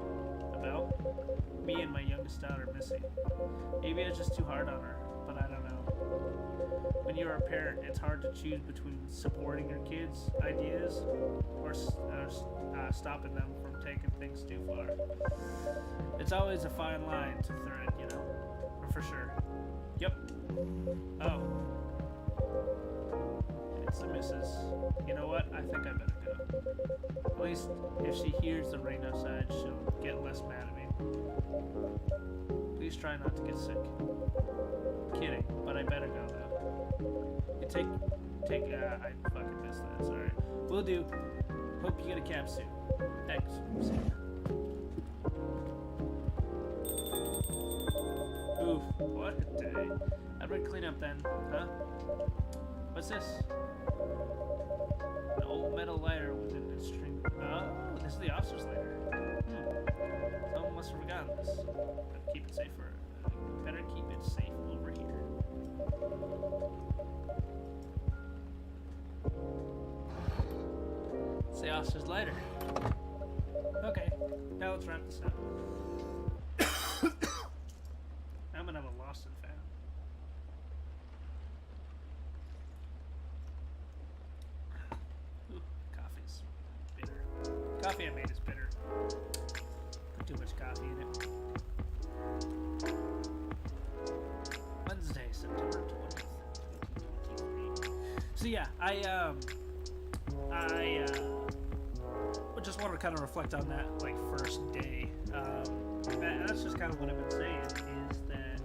about me and my youngest daughter, Missy. Maybe I was just too hard on her, but I don't know. When you're a parent, it's hard to choose between supporting your kids' ideas or stopping them from taking things too far. It's always a fine line to thread, you know, for sure. Yep. Oh. It's the missus. You know what? I think I better go. At least if she hears the rain outside, she'll get less mad at me. Please try not to get sick. Kidding, but I better go though. I fucking missed that. Sorry. Will do. Hope you get a cab soon. Thanks. See ya. Oof, what a day. I'd better clean up then, huh? What's this? An old metal lighter with a string. Oh, this is the the officers later. Someone must have forgotten this. Better keep it safe over here. It's the officers later. Okay, now let's wrap this up. I'm gonna have a lost and found. Ooh, coffee's bitter. Coffee I made is bitter. Put too much coffee in it. Wednesday, September 20th, 2023. So yeah, I just want to kind of reflect on that like first day. And that's just kind of what I've been saying is that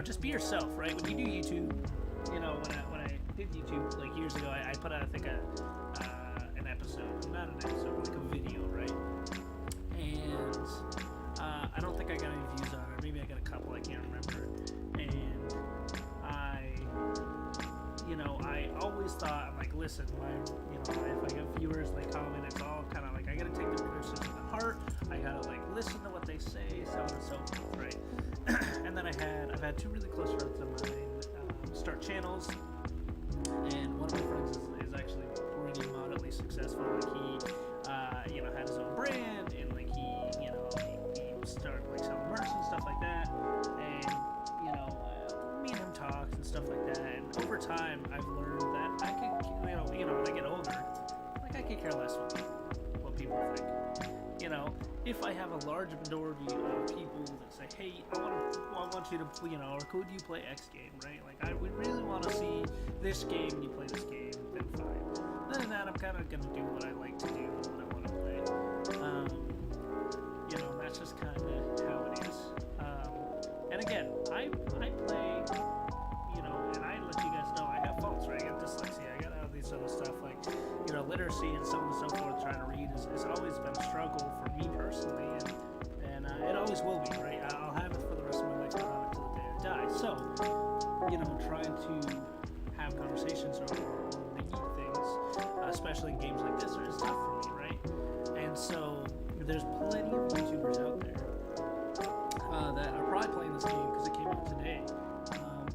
just be yourself, right? When you do YouTube, when I did YouTube like years ago, I put out I think an episode, not an episode, like a video, right? And I don't think I got any views on it. Maybe I got a couple. I can't remember. And I always thought, I'm like, listen, if I get viewers, like comment, it's all kind of like I gotta take the criticism to heart. I gotta like listen to what they say, so on and so forth, right? And then I've had two really close friends of mine start channels, and one of my friends is actually pretty moderately successful. Like he, had his own brand, and like he started like selling merch and stuff like that, and me and him talked and stuff like that. And over time, I've learned that I could, when I get older, like I could care less what people think. If I have a large majority of people that say, hey, I want you to, or could you play X game, right? Like, we really want to see this game, and you play this game, then fine. Other than that, I'm kind of going to do what I like to do and what I want to play. That's just kind of how it is. And again, I play, and I let you guys know I have faults, right? I got dyslexia, I got all these other stuff, like, literacy and so on and so forth, trying to read has always been a struggle for me personally, and it always will be, right? I'll have it for the rest of my life, I'll have it till the day I die. So, trying to have conversations or read things, especially in games like this, is tough for me, right? And so, there's plenty of YouTubers out there that are probably playing this game because it came out today,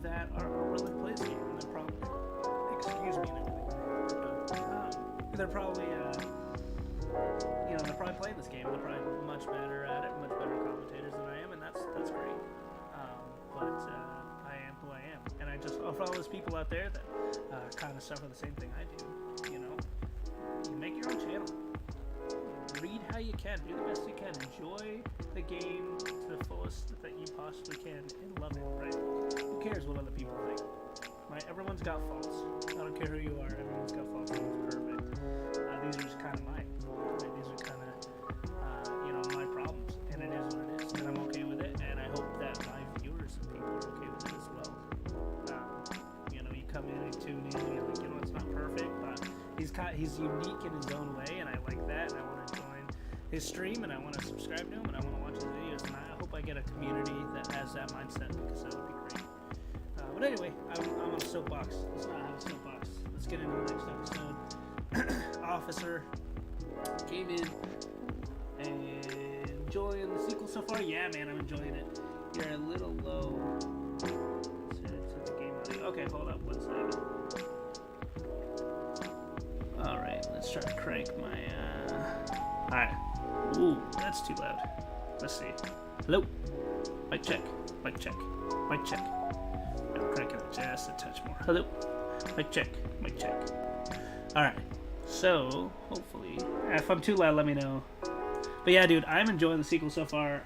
that are really playing this game, and they're probably, they're probably, they're probably playing this game, and they're probably much better at it, much better commentators than I am, and that's great. But I am who I am, and I just, for all those people out there that kind of suffer the same thing I do, you make your own channel. Read how you can, do the best you can, enjoy the game to the fullest that you possibly can, and love it, right? Who cares what other people think? Right? Everyone's got faults. I don't care who you are, everyone's got faults, no one's perfect. These are just kind of mine. Right? These are kind of, my problems, and it is what it is, and I'm okay with it, and I hope that my viewers and people are okay with it as well. You come in and tune in, and you're like, it's not perfect, but he's unique in his own way, and I like that, and I want to join his stream, and I want to subscribe to him, and I want to watch his videos, and I hope I get a community that has that mindset, because that would be great. But anyway, I'm on a soapbox. Let's not have a soapbox. Let's get into the next episode. Officer came in and enjoying the sequel so far. Yeah, man, I'm enjoying it. You're a little low to the game audio. Okay, hold up 1 second. Alright, let's try to crank my Alright. Ooh, that's too loud. Let's see. Hello? Mic check. Mic check. Mic check. I'm cranking it just a touch more. Hello? Mic check. Mic check. Alright. So, hopefully, if I'm too loud, let me know. But yeah, dude, I'm enjoying the sequel so far.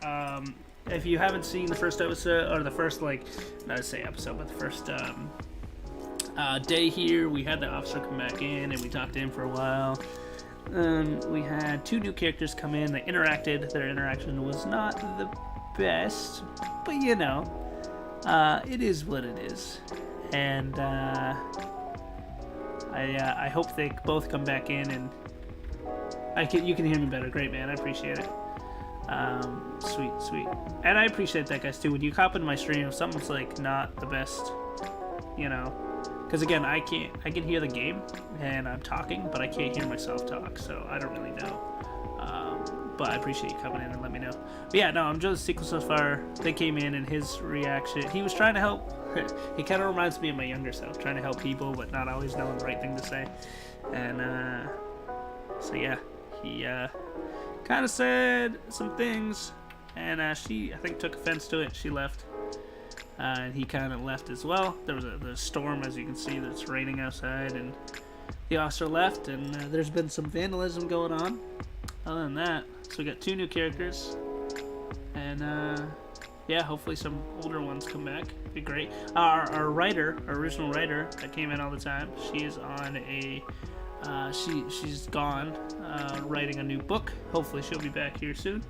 If you haven't seen the first episode, or the first, not to say episode, but the first day here, we had the officer come back in, and we talked to him for a while. We had 2 new characters come in. They interacted. Their interaction was not the best, but it is what it is. And I hope they both come back in, and you can hear me better. Great, man. I appreciate it. Sweet. And I appreciate that, guys, too. When you hop into my stream, if something's like not the best, Because again, I can hear the game and I'm talking, but I can't hear myself talk, so I don't really know. But I appreciate you coming in and let me know. But yeah, no, I'm just sequel so far. They came in and his reaction, he was trying to help. He kind of reminds me of my younger self, trying to help people, but not always knowing the right thing to say. And so yeah, he kind of said some things, and she, I think, took offense to it. She left. And he kind of left as well. There was a storm, as you can see, that's raining outside, and the officer left, and there's been some vandalism going on. Other than that, so we got 2 new characters, and yeah, hopefully some older ones come back. It'd be great. Our original writer that came in all the time, she is on a she's gone writing a new book. Hopefully she'll be back here soon.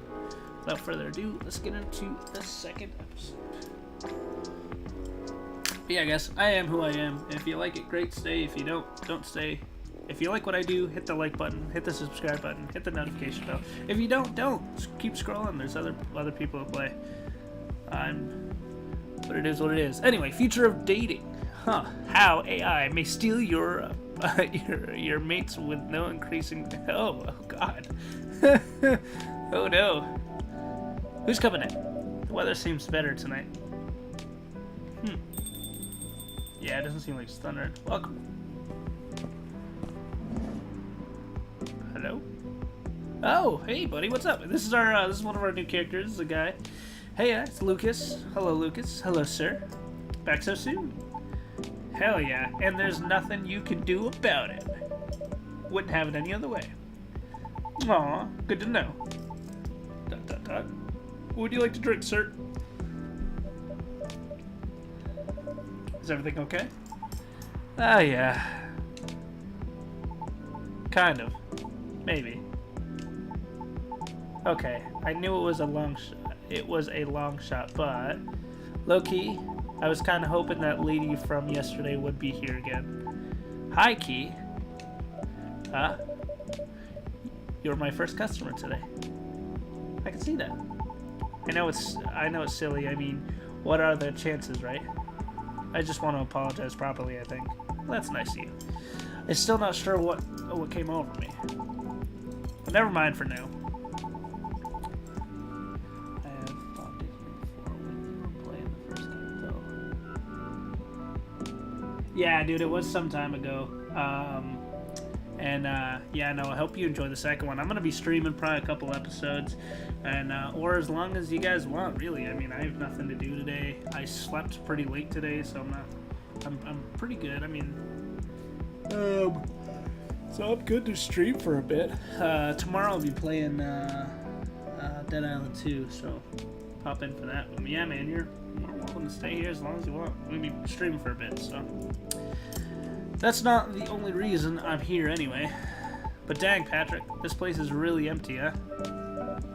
Without further ado, let's get into the second episode. But yeah, guys, I am who I am. If you like it, great, stay. If you don't stay. If you like what I do, hit the like button, hit the subscribe button, hit the notification bell. If you don't. Just keep scrolling. There's other people who play. But it is what it is. Anyway, future of dating. How AI may steal your mates with no increasing. Oh God. Oh no. Who's coming in? The weather seems better tonight. Yeah, it doesn't seem like it's thundering. Welcome. Hello? Oh, hey buddy, what's up? This is one of our new characters, this is a guy. Hey, it's Lucas. Hello, Lucas. Hello, sir. Back so soon? Hell yeah, and there's nothing you can do about it. Wouldn't have it any other way. Aw, good to know. ... What would you like to drink, sir? Is everything okay? Ah, yeah. Kind of. Maybe. Okay, I knew it was a long shot, but low-key, I was kind of hoping that lady from yesterday would be here again. Hi, Key. Huh? You're my first customer today. I can see that. I know it's silly. I mean, what are the chances, right? I just want to apologize properly, I think. Well, that's nice of you. I'm still not sure what came over me. But never mind for now. I have talked to you before when you were playing the first game, though. Yeah, dude, it was some time ago. Yeah, no, I hope you enjoy the second one. I'm going to be streaming probably a couple episodes, and or as long as you guys want, really. I mean, I have nothing to do today. I slept pretty late today, so I'm pretty good. I mean, so I'm good to stream for a bit. Tomorrow I'll be playing Dead Island 2, so pop in for that. But yeah, man, you're more welcome to stay here as long as you want. We'll be streaming for a bit, so that's not the only reason I'm here anyway. But dang, Patrick, this place is really empty, huh?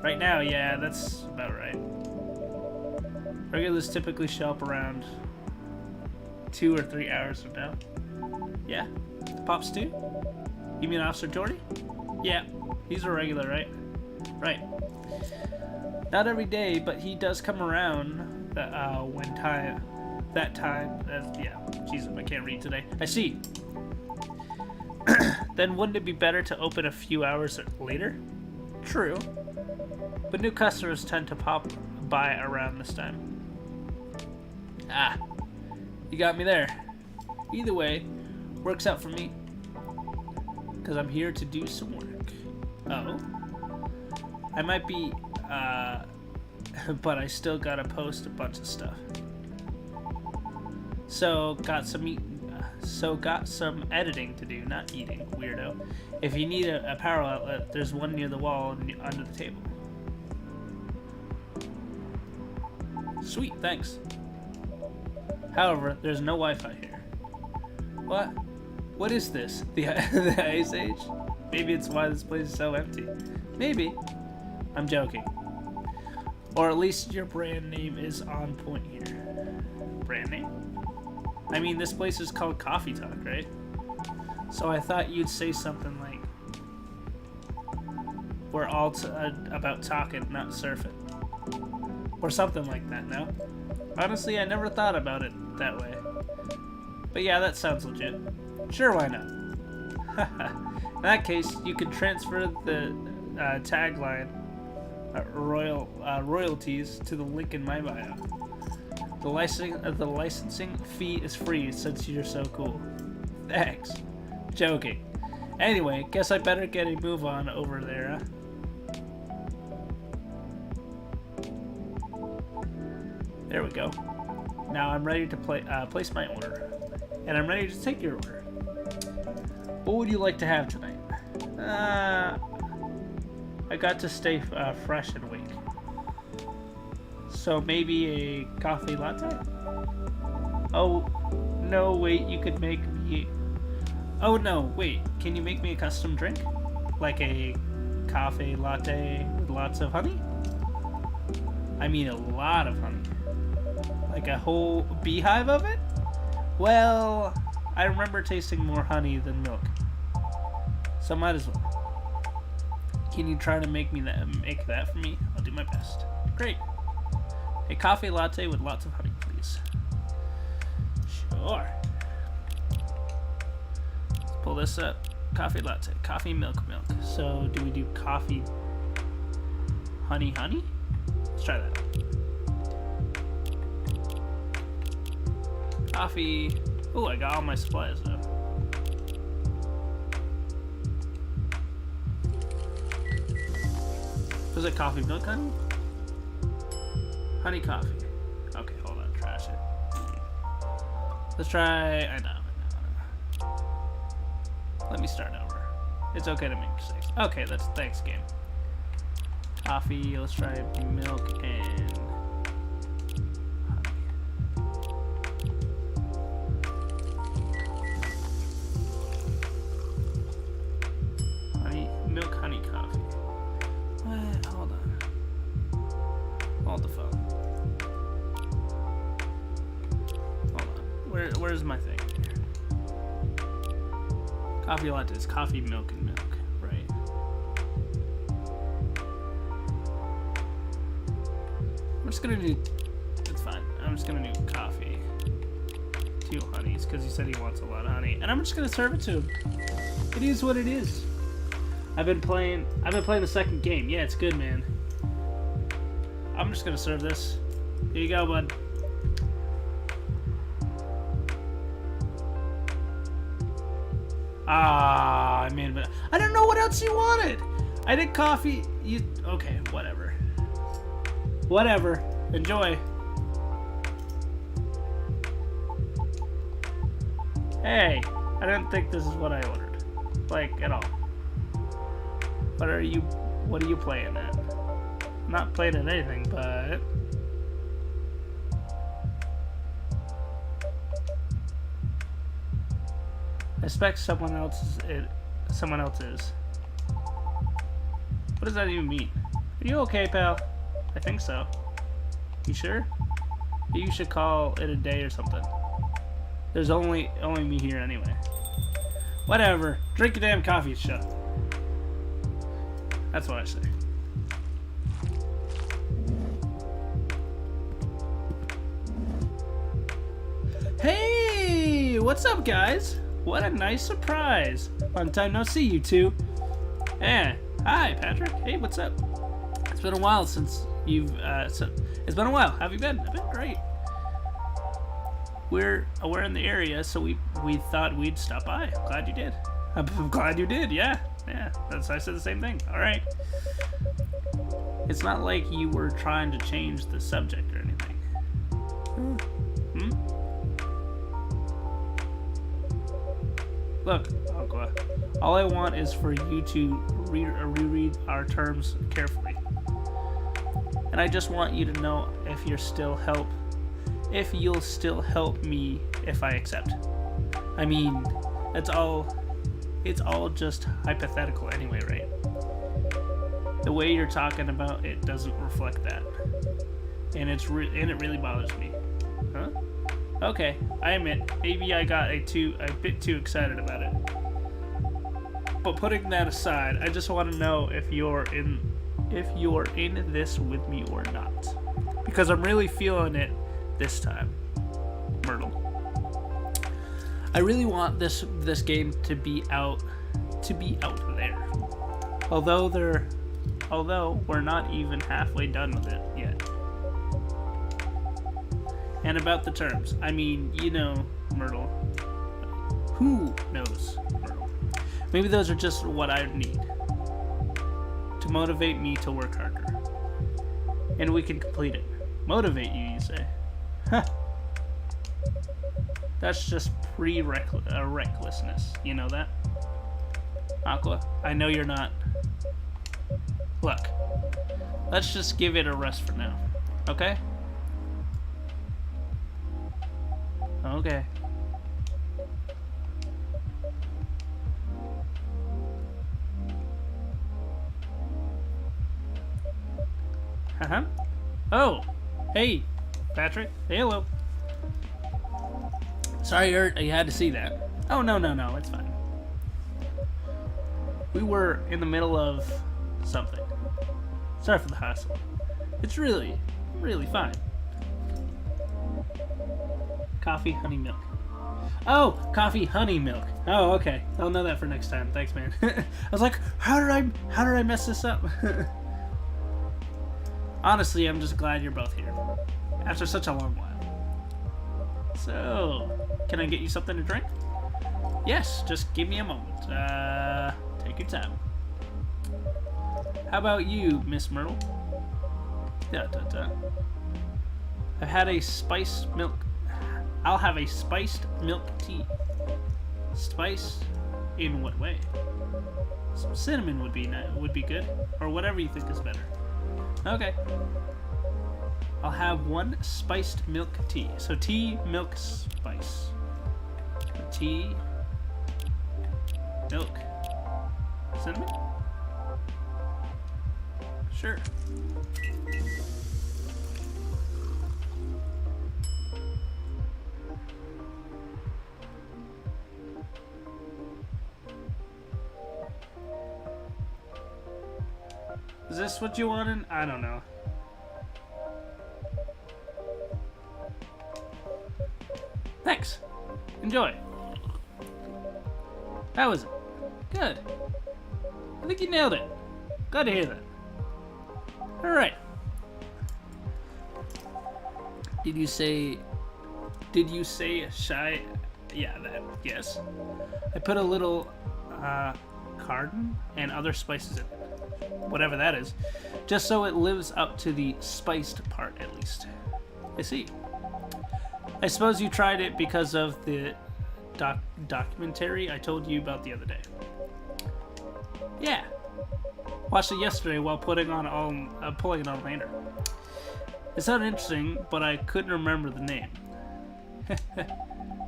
Right now, yeah, that's about right. Regulars typically show up around 2 or 3 hours from now. Yeah? Pops too? You mean Officer Jordy? Yeah, he's a regular, right? Right. Not every day, but he does come around yeah, Jesus, I can't read today. I see. Then wouldn't it be better to open a few hours later? True. But new customers tend to pop by around this time. Ah, you got me there. Either way, works out for me. Because I'm here to do some work. Oh? I might be, but I still gotta post a bunch of stuff. So got some editing to do, not eating, weirdo. If you need a power outlet, there's one near the wall under the table. Sweet, thanks. However, there's no Wi-Fi here. What? What is this? The Ice Age? Maybe it's why this place is so empty. Maybe. I'm joking. Or at least your brand name is on point here. Brand name? I mean, this place is called Coffee Talk, right? So I thought you'd say something like, we're all about talking, not surfing. Or something like that, no? Honestly, I never thought about it that way. But yeah, that sounds legit. Sure, why not? In that case, you can transfer the tagline royalties to the link in my bio. The licensing fee is free since you're so cool. Thanks. Joking. Anyway, guess I better get a move on over there, huh? There we go. Now I'm ready to place my order. And I'm ready to take your order. What would you like to have tonight? I got to stay fresh and awake. So maybe a coffee latte? Oh, no, wait, you could make me... Oh, no, wait, can you make me a custom drink? Like a coffee latte with lots of honey? I mean a lot of honey. Like a whole beehive of it? Well, I remember tasting more honey than milk. So might as well. Can you try to make that for me? I'll do my best. Great. A coffee latte with lots of honey, please. Sure. Let's pull this up. Coffee latte. Coffee, milk. So do we do coffee, honey? Let's try that. Coffee. Oh, I got all my supplies though. Was it coffee, milk, honey? Honey, coffee. Okay, hold on, trash it. Let's try. I know. Let me start over. It's okay to make mistakes. Okay, thanks, game. Coffee. Let's try milk and honey. Milk, honey, coffee. Hold on. Hold the phone. Hold on. Where's my thing here? Coffee lattes, coffee, milk, and milk. Right. I'm just gonna do... It's fine. I'm just gonna do coffee. 2 honeys, because he said he wants a lot of honey. And I'm just gonna serve it to him. It is what it is. I've been playing the second game. Yeah, it's good, man. I'm just gonna serve this. Here you go, bud. I made it. I don't know what else you wanted. I did coffee. Okay, whatever. Whatever. Enjoy. Hey, I didn't think this is what I ordered. Like, at all. What are you playing at? I'm not playing at anything, but... I expect someone else is. What does that even mean? Are you okay, pal? I think so. You sure? You should call it a day or something. There's only me here anyway. Whatever. Drink your damn coffee, shut up. That's what I say. Hey! What's up, guys? What a nice surprise. Long time no see, you two. Eh. Hi, Patrick. Hey, what's up? It's been a while since you've... it's been a while. How have you been? I've been great. We're in the area, so we thought we'd stop by. I'm glad you did. I'm glad you did, yeah. Yeah, I said the same thing. All right. It's not like you were trying to change the subject or anything. Look, Aqua, all I want is for you to reread our terms carefully. And I just want you to know if you'll still help me if I accept. I mean, it's all just hypothetical anyway, right? The way you're talking about it doesn't reflect that. And it really bothers me. Huh? Okay, I admit, maybe I got a bit too excited about it. But putting that aside, I just want to know if you're in this with me or not. Because I'm really feeling it this time. Myrtle. I really want this game to be out there. Although we're not even halfway done with it yet. And about the terms, I mean, you know, Myrtle. Who knows Myrtle? Maybe those are just what I need to motivate me to work harder. And we can complete it. Motivate you, you say? Huh. That's just recklessness. You know that? Aqua, I know you're not. Look, let's just give it a rest for now. Okay? Okay. Uh-huh. Oh! Hey, Patrick. Hey, hello. Sorry you had to see that. Oh, no, it's fine. We were in the middle of something. Sorry for the hassle. It's really fine. Coffee, honey, milk. Oh, coffee, honey, milk. Oh, okay. I'll know that for next time. Thanks, man. I was like, how did I mess this up? Honestly, I'm just glad you're both here. After such a long while. So, can I get you something to drink? Yes, just give me a moment. Take your time. How about you, Miss Myrtle? I've had a spiced milk. I'll have a spiced milk tea. Spice? In what way? Some cinnamon would be good, or whatever you think is better. Okay. I'll have one spiced milk tea. So tea, milk, spice. Tea, milk, cinnamon? Sure. Is this what you wanted? I don't know. Thanks. Enjoy. How was it? Good. I think you nailed it. Glad to hear that. Alright. Did you say shy? Yeah, that. Yes. I put a little cardamom and other spices in it. Whatever that is. Just so it lives up to the spiced part, at least. I see. I suppose you tried it because of the documentary I told you about the other day. Yeah. Watched it yesterday while pulling it on later. It sounded interesting, but I couldn't remember the name.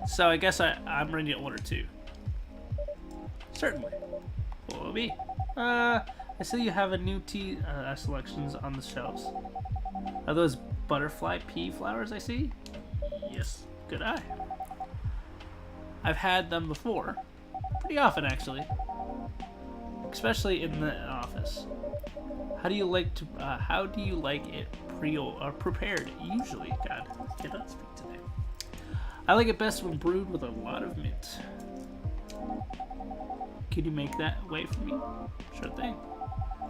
So I guess I'm ready to order too. Certainly. What will it be? I see you have a new tea selections on the shelves. Are those butterfly pea flowers I see? Yes, good eye. I've had them before. Pretty often, actually. Especially in the office. How do you like it prepared? Usually, God, I cannot speak today. I like it best when brewed with a lot of mint. Could you make that way for me? Sure thing.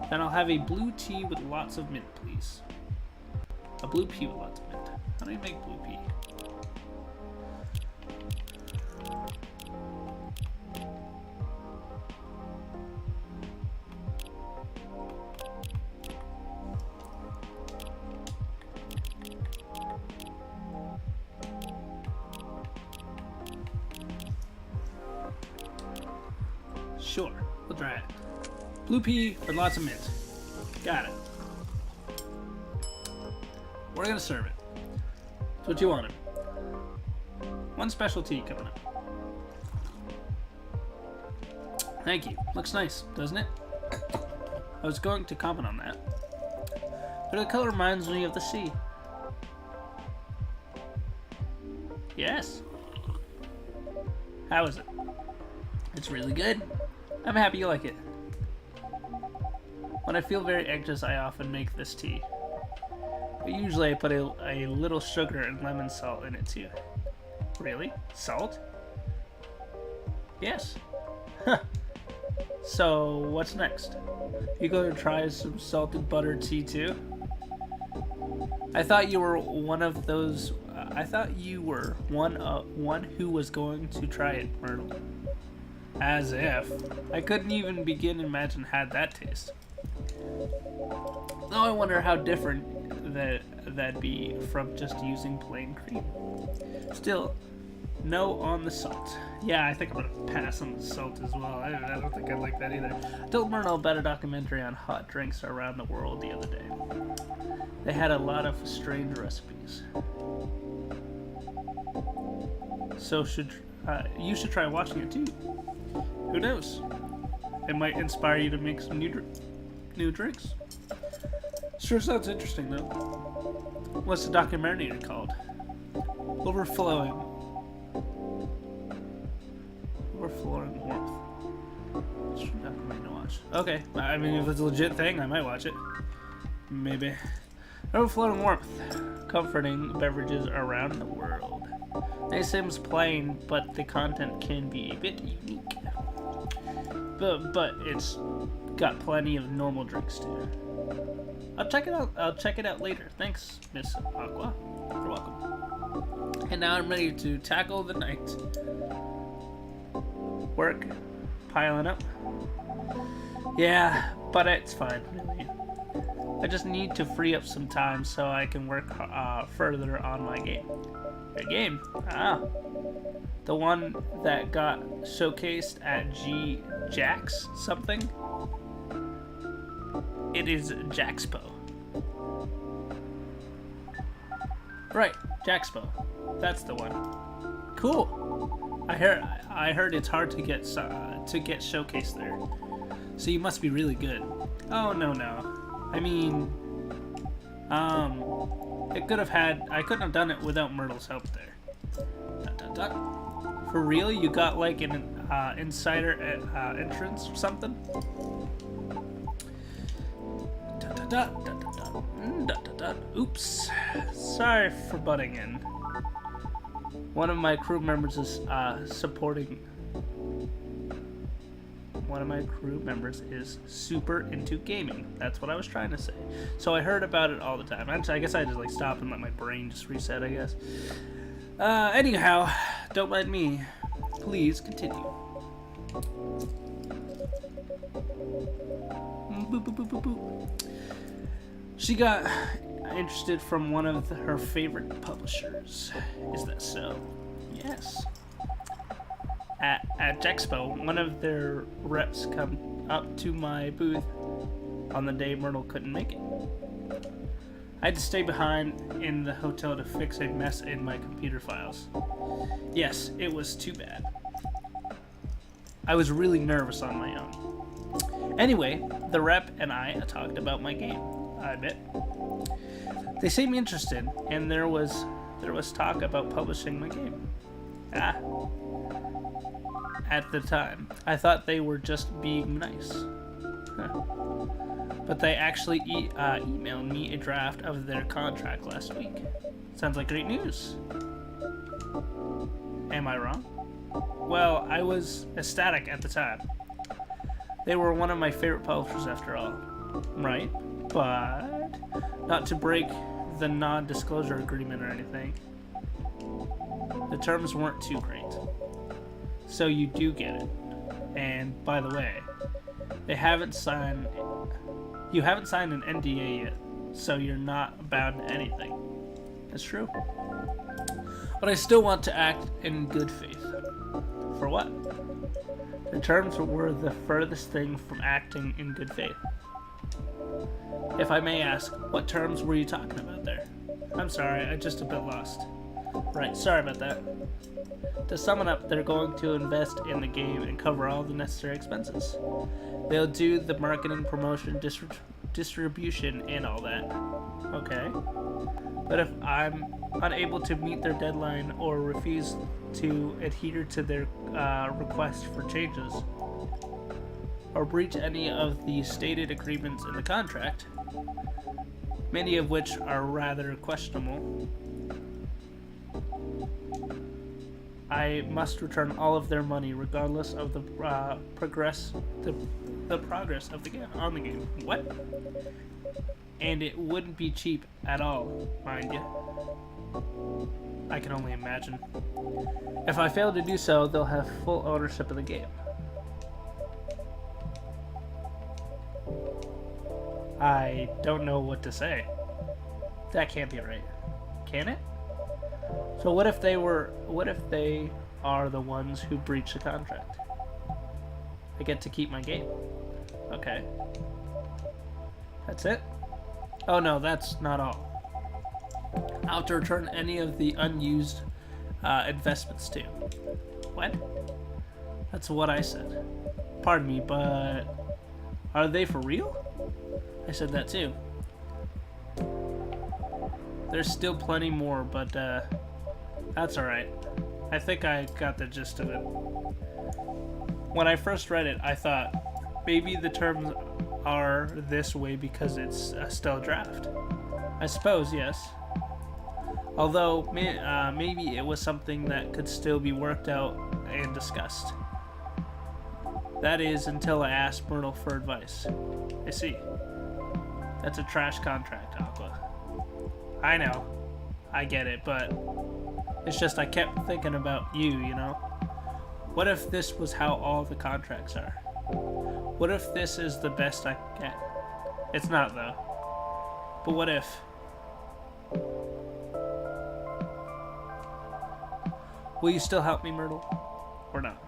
Then I'll have a blue tea with lots of mint, please. A blue pea with lots of mint. How do you make blue pea? Sure, we'll try it. Blue pea with lots of mint. Got it. We're gonna serve it. That's what you wanted. One special tea coming up. Thank you. Looks nice, doesn't it? I was going to comment on that. But the color reminds me of the sea. Yes. How is it? It's really good. I'm happy you like it. When I feel very anxious, I often make this tea. But usually I put a little sugar and lemon salt in it too. Really? Salt? Yes. Huh. So, what's next? You going to try some salted butter tea too? I thought you were one of those. I thought you were one who was going to try it, Myrtle. As if I couldn't even begin to imagine had that taste. Now I wonder how different that'd be from just using plain cream. Still, no on the salt. Yeah, I think I'm gonna pass on the salt as well. I don't think I like that either. I told Myrtle about a documentary on hot drinks around the world the other day. They had a lot of strange recipes. So you should try watching it too. Who knows? It might inspire you to make some new drinks. Sure sounds interesting though. What's the documentary called? Overflowing warmth. It's a documentary to watch. Okay, I mean if it's a legit thing, I might watch it. Maybe. Overflowing warmth. Comforting beverages around the world. It seems plain, but the content can be a bit unique. But it's got plenty of normal drinks too. I'll check it out. I'll check it out later. Thanks, Miss Aqua. You're welcome. And now I'm ready to tackle the night. Work piling up. Yeah, but it's fine, really. I just need to free up some time so I can work further on my game. Your game? Ah. The one that got showcased at Jax something? It is Jaxpo. Right, Jaxpo. That's the one. Cool. I heard it's hard to get showcased there. So you must be really good. Oh no. I mean, I couldn't have done it without Myrtle's help there. For real? You got like an insider entrance or something? Oops. Sorry for butting in. One of my crew members is super into gaming. That's what I was trying to say. So I heard about it all the time. Actually, I guess I just like stop and let my brain just reset, I guess. Anyhow, don't mind me. Please continue. Boop, boop, boop, boop, boop. She got interested from one of her favorite publishers. Is that so? Yes. At Jexpo, one of their reps come up to my booth on the day Myrtle couldn't make it. I had to stay behind in the hotel to fix a mess in my computer files. Yes, it was too bad. I was really nervous on my own. Anyway, the rep and I talked about my game, I bet. They seemed interested, and there was talk about publishing my game. At the time, I thought they were just being nice. But they actually emailed me a draft of their contract last week. Sounds like great news. Am I wrong? Well, I was ecstatic at the time. They were one of my favorite publishers after all. Right? But not to break the non-disclosure agreement or anything. The terms weren't too great. So you do get it. And by the way, you haven't signed an NDA yet, so you're not bound to anything. That's true. But I still want to act in good faith. For what? The terms were the furthest thing from acting in good faith. If I may ask, what terms were you talking about there? I'm sorry, I'm just a bit lost. Right, sorry about that. To sum it up, they're going to invest in the game and cover all the necessary expenses. They'll do the marketing, promotion, distribution, and all that. Okay. But if I'm unable to meet their deadline or refuse to adhere to their request for changes, or breach any of the stated agreements in the contract, many of which are rather questionable, I must return all of their money regardless of the progress of the game on the game. What? And it wouldn't be cheap at all, mind you. I can only imagine. If I fail to do so, they'll have full ownership of the game. I don't know what to say. That can't be right. Can it? So what if they are the ones who breach the contract? I get to keep my game. Okay. That's it? Oh no, that's not all. I'll have to return any of the unused investments too. What? That's what I said. Pardon me, but are they for real? I said that too. There's still plenty more, but that's alright. I think I got the gist of it. When I first read it, I thought maybe the terms are this way because it's still a draft. I suppose, yes. Although, maybe it was something that could still be worked out and discussed. That is, until I asked Myrtle for advice. I see. That's a trash contract, Aqua. I know. I get it, but it's just I kept thinking about you, you know? What if this was how all the contracts are? What if this is the best I can get? It's not, though. But what if? Will you still help me, Myrtle? Or not?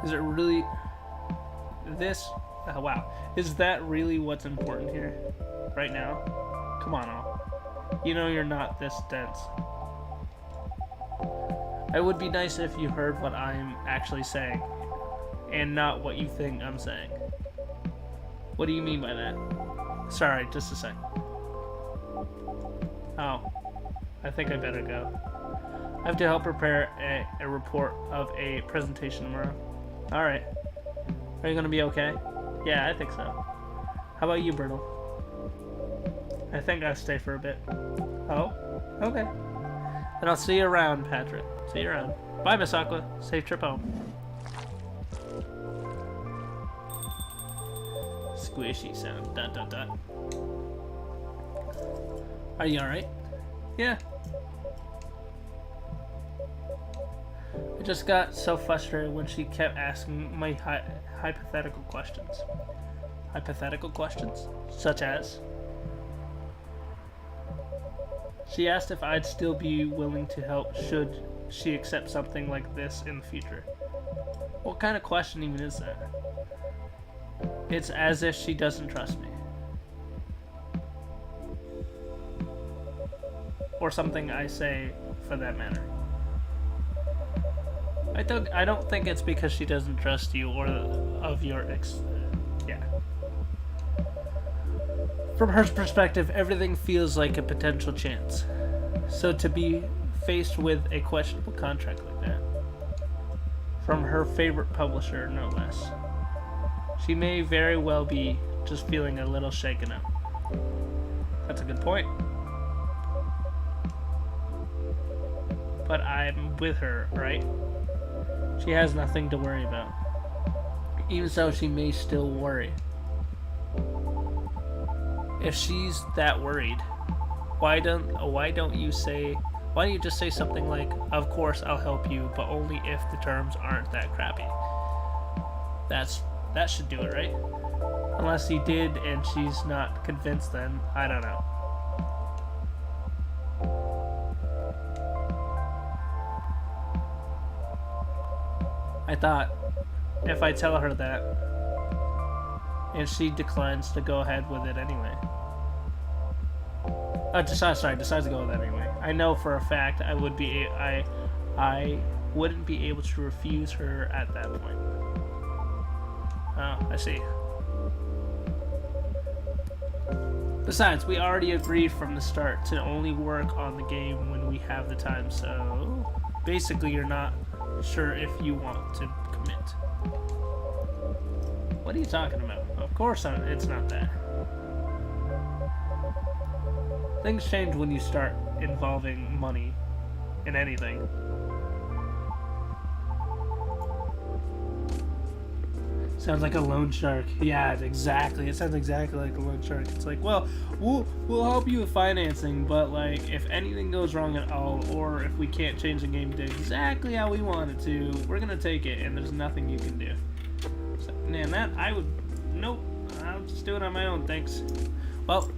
Is it really... this? Wow. Is that really what's important here? Right now? Come on, Al. You know you're not this dense. It would be nice if you heard what I'm actually saying, and not what you think I'm saying. What do you mean by that? Sorry, just a sec. Oh, I think I better go. I have to help prepare a report of a presentation tomorrow. Alright. Are you gonna be okay? Yeah, I think so. How about you, Bertle? I think I'll stay for a bit. Oh? Okay. Then I'll see you around, Patrick. See you around. Bye, Miss Aqua. Safe trip home. Squishy sound. Dot, dot, dot. Are you alright? Yeah. I just got so frustrated when she kept asking my hypothetical questions. Hypothetical questions? Such as? She asked if I'd still be willing to help should she accept something like this in the future. What kind of question even is that? It's as if she doesn't trust me. Or something I say for that matter. I don't think it's because she doesn't trust you or of your yeah. From her perspective, everything feels like a potential chance. So to be faced with a questionable contract like that, from her favorite publisher, no less, she may very well be just feeling a little shaken up. That's a good point. But I'm with her, right? She has nothing to worry about. Even so, she may still worry. If she's that worried, why don't you just say something like, "Of course I'll help you, but only if the terms aren't that crappy." That should do it, right? Unless he did and she's not convinced, then I don't know. I thought, if I tell her that, and she declines to go ahead with it anyway. Decides to go with it anyway. I know for a fact I wouldn't be able to refuse her at that point. Oh, I see. Besides, we already agreed from the start to only work on the game when we have the time, so basically you're not sure if you want to commit. What are you talking about? Of course it's not that. Things change when you start involving money in anything. Sounds like a loan shark. Yeah, exactly. It sounds exactly like a loan shark. It's like, well, we'll help you with financing, but like if anything goes wrong at all, or if we can't change the game to exactly how we want it to, we're gonna take it, and there's nothing you can do. So, man, that I would. Nope. I'll just do it on my own. Thanks. Well,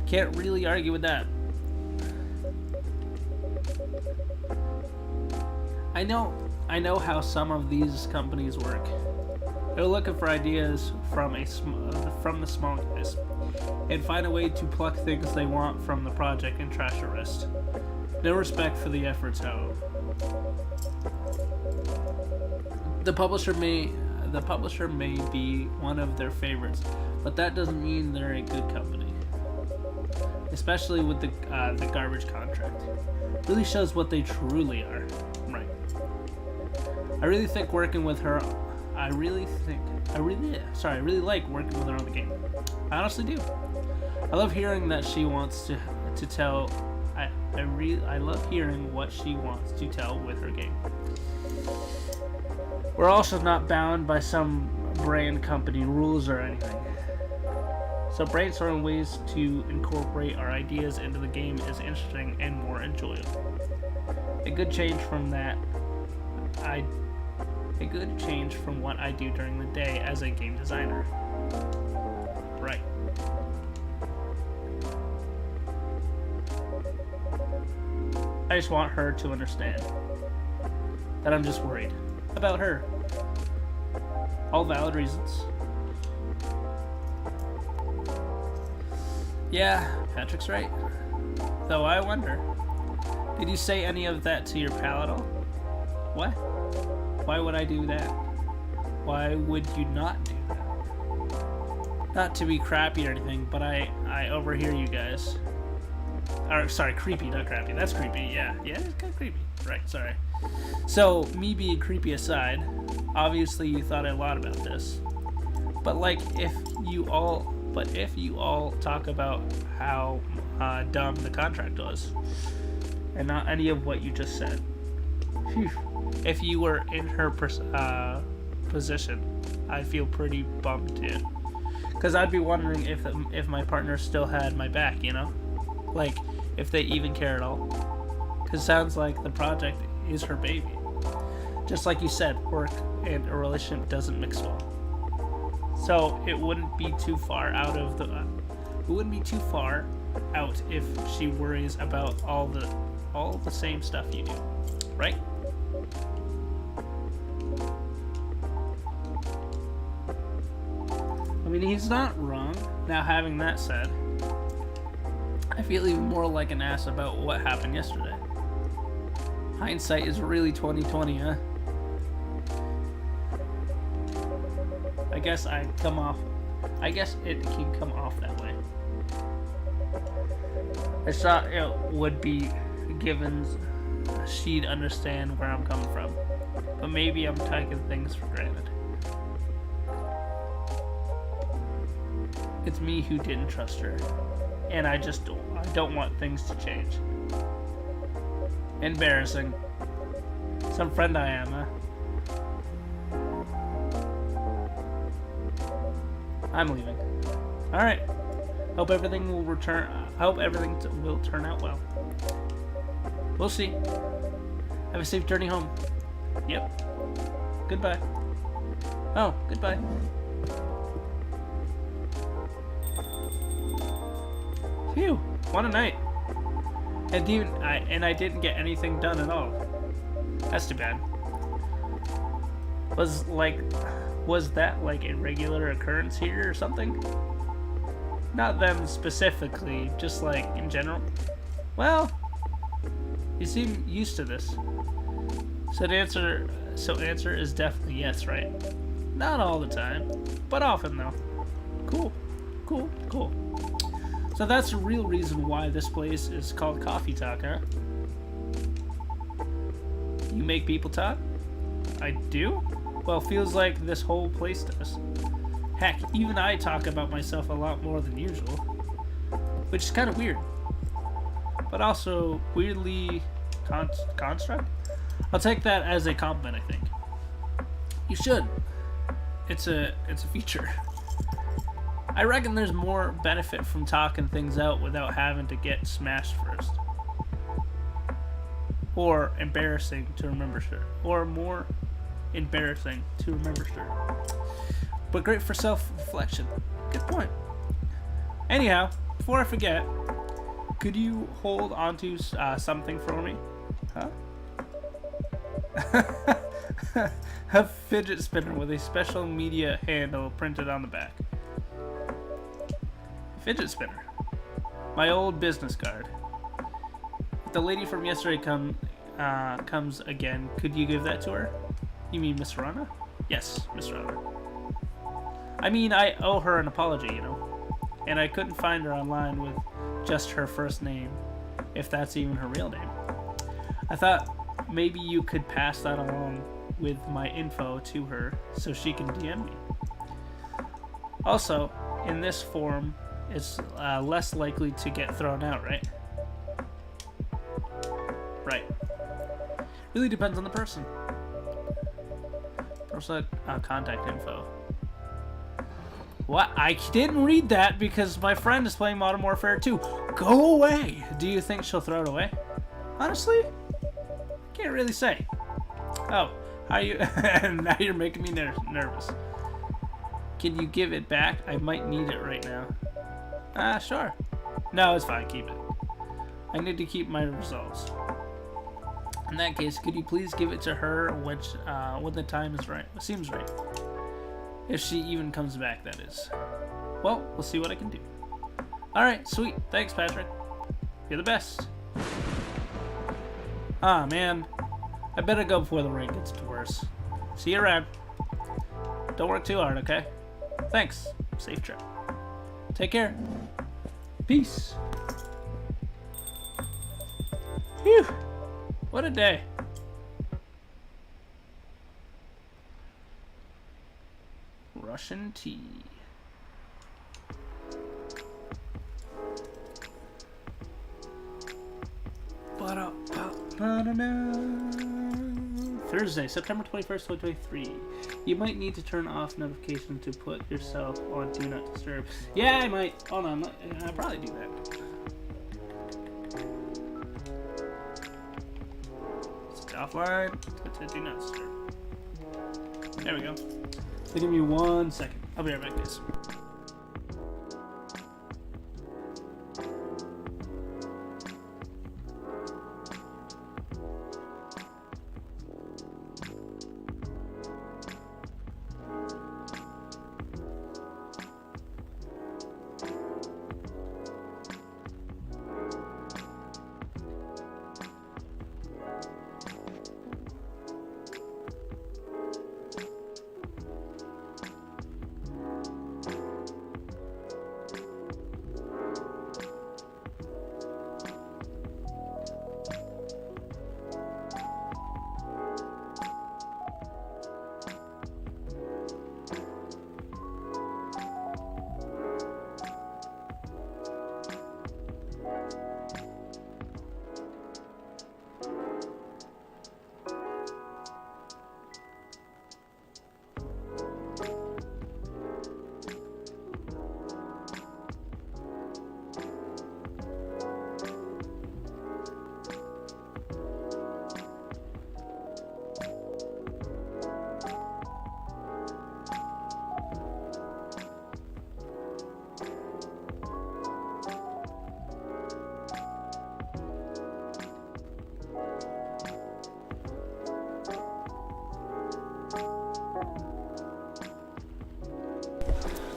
can't really argue with that. I know how some of these companies work. They're looking for ideas from the small guys, and find a way to pluck things they want from the project and trash the rest. No respect for the efforts, however. The publisher may be one of their favorites, but that doesn't mean they're a good company. Especially with the garbage contract, really shows what they truly are. Right. I really like working with her on the game. I honestly do. I love hearing that she wants to tell. I love hearing what she wants to tell with her game. We're also not bound by some brand company rules or anything. So brainstorming ways to incorporate our ideas into the game is interesting and more enjoyable. A good change from what I do during the day as a game designer. Right. I just want her to understand that I'm just worried about her. All valid reasons. Yeah, Patrick's right. Though I wonder, did you say any of that to your pal at all? What? Why would I do that? Why would you not do that? Not to be crappy or anything, but I overhear you guys. Or, sorry, creepy, not crappy. That's creepy, yeah. Yeah, it's kind of creepy. Right, sorry. So, me being creepy aside, obviously you thought a lot about this. But like, if you all talk about how dumb the contract was, and not any of what you just said, whew, if you were in her position, I'd feel pretty bummed too. Because I'd be wondering if my partner still had my back, you know? Like, if they even care at all. Because it sounds like the project is her baby. Just like you said, work and a relationship doesn't mix well. So it wouldn't be too far out if she worries about all the same stuff you do, right? I mean, he's not wrong. Now, having that said, I feel even more like an ass about what happened yesterday. Hindsight is really 20/20, huh? I guess it can come off that way. I thought it would be given she'd understand where I'm coming from. But maybe I'm taking things for granted. It's me who didn't trust her. And I don't want things to change. Embarrassing. Some friend I am, huh? I'm leaving. Alright. Hope everything will turn out well. We'll see. Have a safe journey home. Yep. Goodbye. Oh, goodbye. Phew, what a night. And I didn't get anything done at all. That's too bad. Was that like a regular occurrence here or something? Not them specifically, just like in general. Well, you seem used to this. So answer is definitely yes, right? Not all the time, but often though. Cool. So that's the real reason why this place is called Coffee Talk, huh? You make people talk? I do? Well, feels like this whole place does. Heck, even I talk about myself a lot more than usual. Which is kind of weird. But also weirdly construct? I'll take that as a compliment, I think. You should. It's a feature. I reckon there's more benefit from talking things out without having to get smashed first. Or embarrassing to remember sure. Or more embarrassing to remember sure. But great for self-reflection. Good point. Anyhow, before I forget, could you hold onto something for me? Huh? A fidget spinner with a special media handle printed on the back. Fidget spinner. My old business card. If the lady from yesterday comes again, could you give that to her? You mean Miss Rana? Yes, Miss Rana. I mean, I owe her an apology, you know. And I couldn't find her online with just her first name, if that's even her real name. I thought maybe you could pass that along with my info to her so she can DM me. Also, in this form, it's less likely to get thrown out, right? Right. Really depends on the person. Personal contact info. What? I didn't read that because my friend is playing Modern Warfare 2. Go away! Do you think she'll throw it away? Honestly? Can't really say. Oh, how you... now you're making me nervous. Can you give it back? I might need it right now. Sure. No, it's fine. Keep it. I need to keep my results. In that case, could you please give it to her when the time is right? Seems right. If she even comes back, that is. Well, we'll see what I can do. Alright, sweet. Thanks, Patrick. You're the best. Ah, man. I better go before the rain gets worse. See you around. Don't work too hard, okay? Thanks. Safe trip. Take care. Peace. Phew. What a day. Russian tea. Thursday, September 21st, 2023. You might need to turn off notifications to put yourself on Do Not Disturb. Yeah, I might. Hold on. I'll probably do that. It's offline. Do Not Disturb. There we go. So give me 1 second. I'll be right back, guys.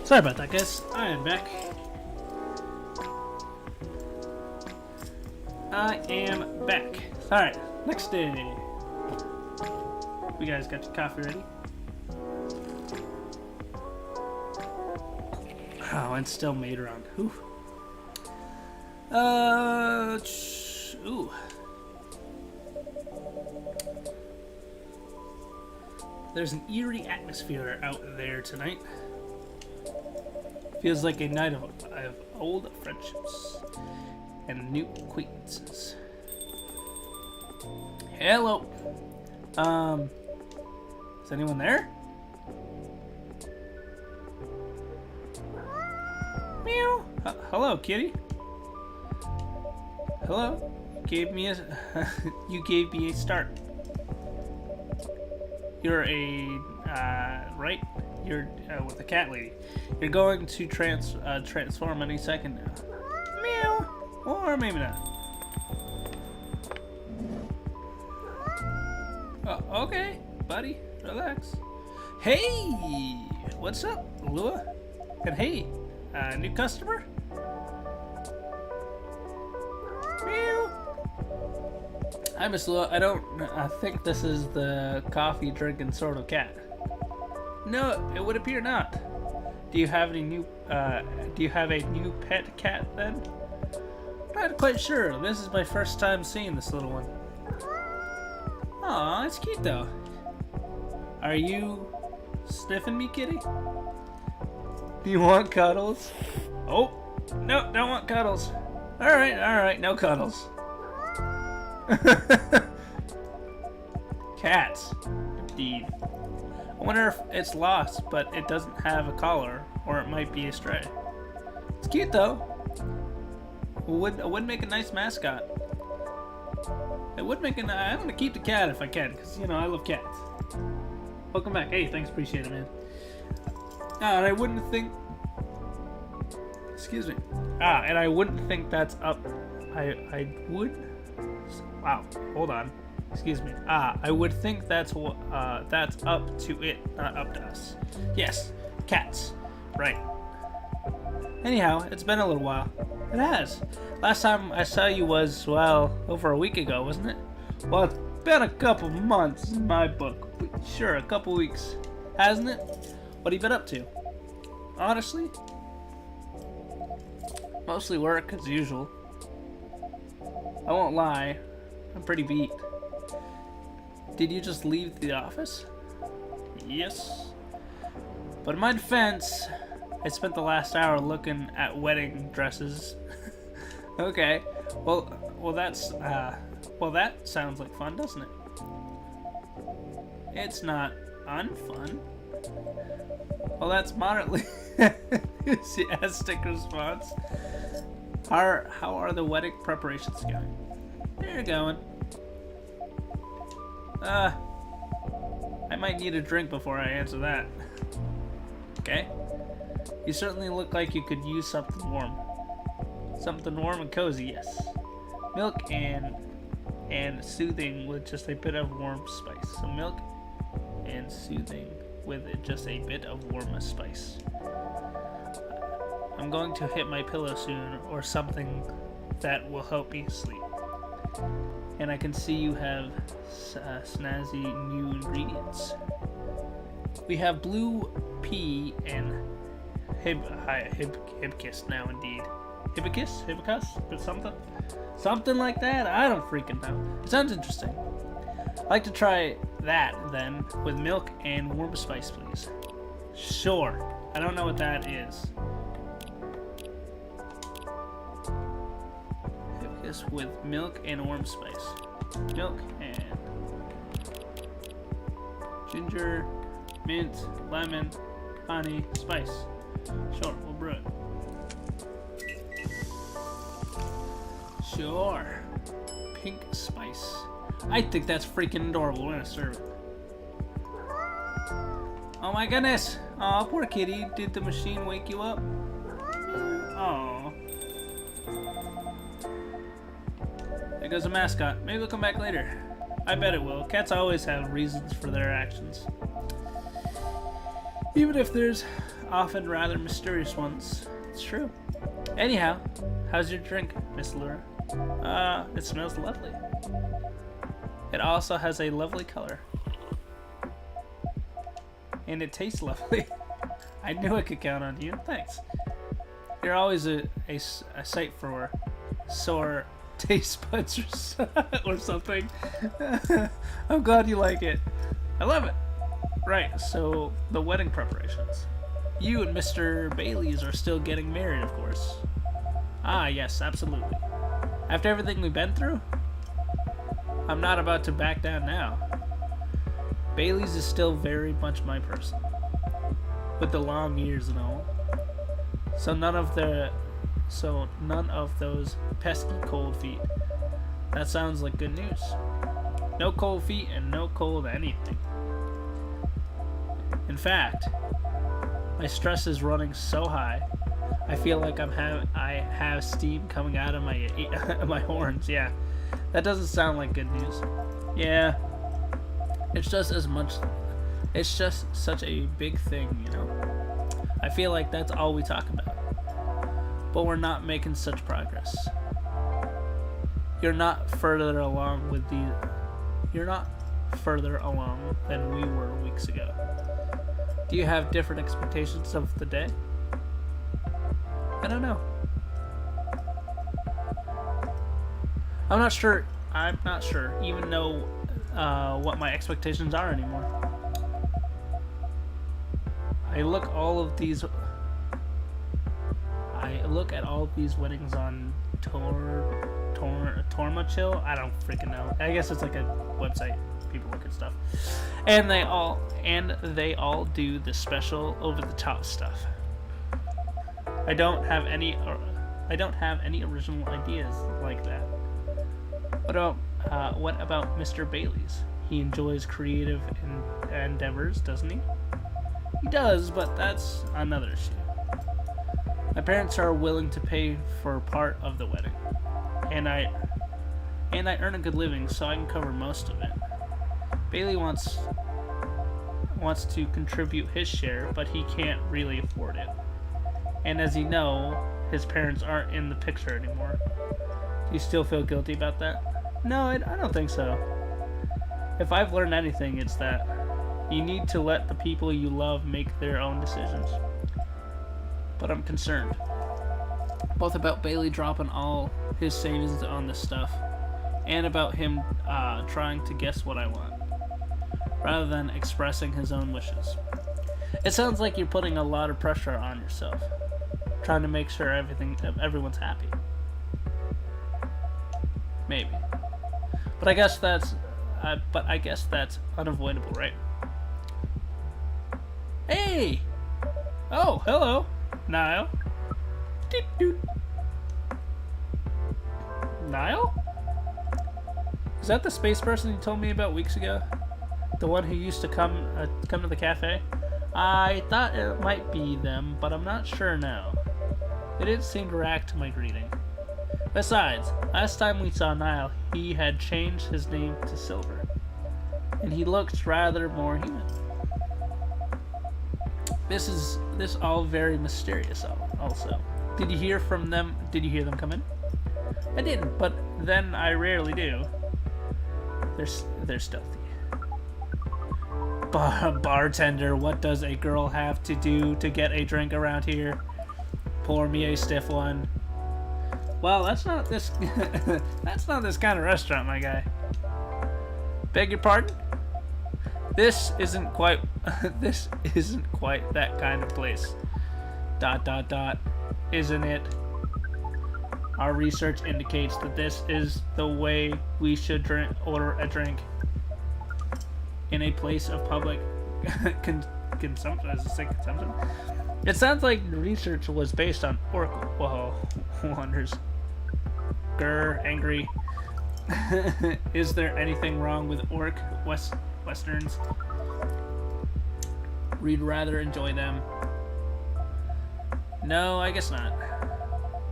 Sorry about that, guys. I am back. I am back. Alright, next day. You guys got your coffee ready? Oh, and still made around. Ooh. Ooh. There's an eerie atmosphere out there tonight. Feels like a night of old friendships and new acquaintances. Hello. Is anyone there? Meow. Hello, kitty. Hello. You gave me a start. You're a right. You're with the cat lady. You're going to transform any second now. Meow. Or maybe not. Okay, buddy. Relax. Hey, what's up, Lua? And hey, new customer? Meow. Hi, Miss Lua. I think this is the coffee drinking sort of cat. No, it would appear not. Do you have any new? Do you have a new pet cat then? Not quite sure. This is my first time seeing this little one. Aw, it's cute though. Are you sniffing me, kitty? Do you want cuddles? Oh, no, don't want cuddles. All right, no cuddles. Cats, indeed. I wonder if it's lost, but it doesn't have a collar, or it might be a stray. It's cute though. It would make a nice mascot. It would make a. I'm gonna keep the cat if I can, because you know I love cats. Welcome back. Hey, thanks, appreciate it, man. And I wouldn't think. Excuse me. And I wouldn't think that's up. I would. Wow. Hold on. Excuse me. I would think that's up to it, not up to us. Yes, cats. Right. Anyhow, it's been a little while. It has. Last time I saw you was, well, over a week ago, wasn't it? Well, it's been a couple months in my book. Sure, a couple weeks. Hasn't it? What have you been up to? Honestly? Mostly work, as usual. I won't lie. I'm pretty beat. Did you just leave the office? Yes. But in my defense, I spent the last hour looking at wedding dresses. Okay. Well, that's that sounds like fun, doesn't it? It's not unfun. Well, that's moderately enthusiastic response. How are the wedding preparations going? They're going. I might need a drink before I answer that. Okay. You certainly look like you could use something warm. Something warm and cozy, yes. Milk and soothing with just a bit of warm spice. So milk and soothing with just a bit of warm spice. I'm going to hit my pillow soon, or something that will help me sleep. And I can see you have snazzy new ingredients. We have blue pea and hibiscus now, indeed. Hibiscus? Something like that? I don't freaking know. It sounds interesting. I'd like to try that, then, with milk and warm spice, please. Sure. I don't know what that is. Hibiscus with milk and warm spice. Milk and ginger, mint, lemon, honey, spice. Sure, we'll brew it. Sure. Pink spice. I think that's freaking adorable. We're gonna serve it. Oh my goodness! Aw, poor kitty. Did the machine wake you up? Aw. There goes a mascot. Maybe we'll come back later. I bet it will. Cats always have reasons for their actions. Even if there's often rather mysterious ones. It's true. Anyhow, how's your drink, Miss Laura? It smells lovely. It also has a lovely color. And it tastes lovely. I knew I could count on you. Thanks. You're always a sight for sore taste buds or something. I'm glad you like it. I love it. Right, so the wedding preparations. You and Mr. Bailey's are still getting married, of course. Ah, yes, absolutely. After everything we've been through? I'm not about to back down now. Bailey's is still very much my person, with the long years and all. So none of those pesky cold feet. That sounds like good news. No cold feet and no cold anything. In fact, my stress is running so high, I feel like I have steam coming out of my my horns. Yeah, that doesn't sound like good news. Yeah, it's just such a big thing, you know. I feel like that's all we talk about, but we're not making such progress. You're not further along than we were weeks ago. Do you have different expectations of the day? I don't know. I'm not sure even know what my expectations are anymore. I look at all of these weddings on Tormachill. I don't freaking know. I guess it's like a website. People look at stuff, and they all do the special over-the-top stuff. I don't have any original ideas like that. What about Mr. Bailey's? He enjoys creative endeavors, doesn't he? He does, but that's another issue. My parents are willing to pay for part of the wedding, and I earn a good living, so I can cover most of it. Bailey wants to contribute his share, but he can't really afford it. And as you know, his parents aren't in the picture anymore. Do you still feel guilty about that? No, I don't think so. If I've learned anything, it's that you need to let the people you love make their own decisions. But I'm concerned, both about Bailey dropping all his savings on this stuff, and about him trying to guess what I want, rather than expressing his own wishes. It sounds like you're putting a lot of pressure on yourself, trying to make sure everyone's happy. Maybe, but I guess that's unavoidable, right? Hey! Oh, hello, Niall. Doot. Niall? Is that the space person you told me about weeks ago? The one who used to come to the cafe? I thought it might be them, but I'm not sure now. They didn't seem to react to my greeting. Besides, last time we saw Niall, he had changed his name to Silver, and he looked rather more human. This all very mysterious. Also, did you hear from them? Did you hear them come in? I didn't, but then I rarely do. They're stealthy. Bartender, what does a girl have to do to get a drink around here? Pour me a stiff one. Well, that's not this. That's not this kind of restaurant, my guy. Beg your pardon? This isn't quite. This isn't quite that kind of place. ... Isn't it? Our research indicates that this is the way we should order a drink in a place of public consumption. As I say, consumption. It sounds like the research was based on Oracle. Whoa, wonders. Grr, angry. Is there anything wrong with Westerns? We'd rather enjoy them. No, I guess not.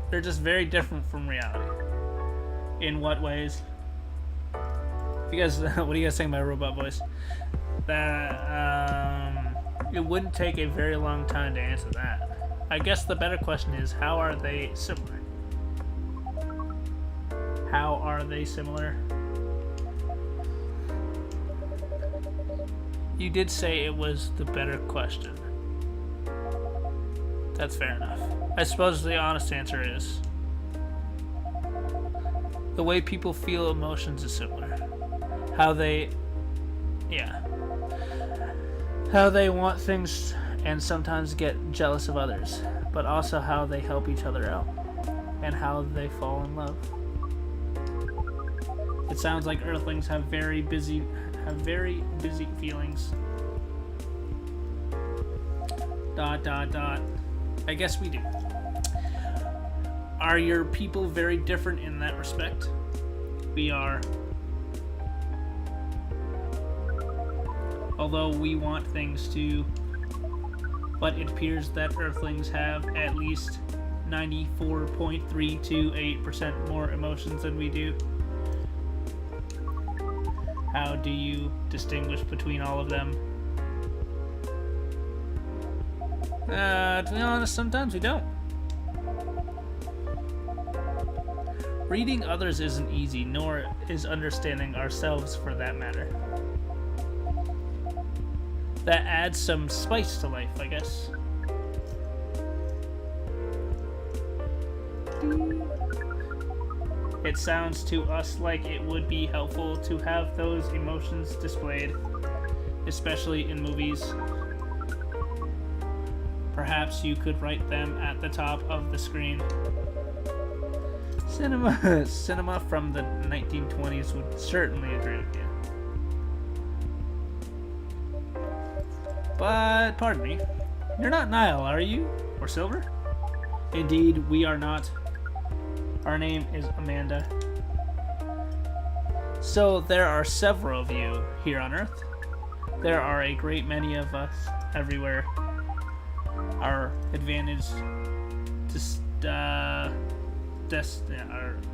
They're just very different from reality. In what ways? What do you guys think my robot voice? It wouldn't take a very long time to answer that. I guess the better question is, how are they similar? How are they similar? You did say it was the better question. That's fair enough. I suppose the honest answer is the way people feel emotions is similar. How they want things and sometimes get jealous of others, but also how they help each other out and how they fall in love. It sounds like Earthlings have very busy feelings. ... I guess we do. Are your people very different in that respect? We are. Although we want things to, but it appears that Earthlings have at least 94.328% more emotions than we do. How do you distinguish between all of them? To be honest, sometimes we don't. Reading others isn't easy, nor is understanding ourselves for that matter. That adds some spice to life, I guess. It sounds to us like it would be helpful to have those emotions displayed, especially in movies. Perhaps you could write them at the top of the screen. Cinema from the 1920s would certainly agree with you. But, pardon me, you're not Niall, are you? Or Silver? Indeed, we are not. Our name is Amanda. So, there are several of you here on Earth. There are a great many of us everywhere. Our advantage, our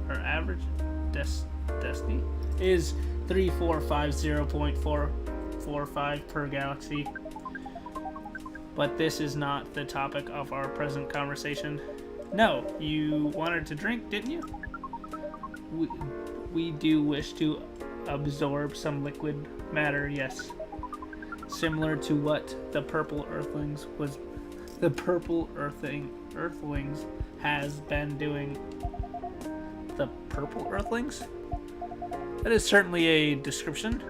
average destiny is 3450.445 per galaxy. But this is not the topic of our present conversation. No, you wanted to drink, didn't you? We do wish to absorb some liquid matter, yes. Similar to what the purple Earthlings has been doing. The purple Earthlings? That is certainly a description.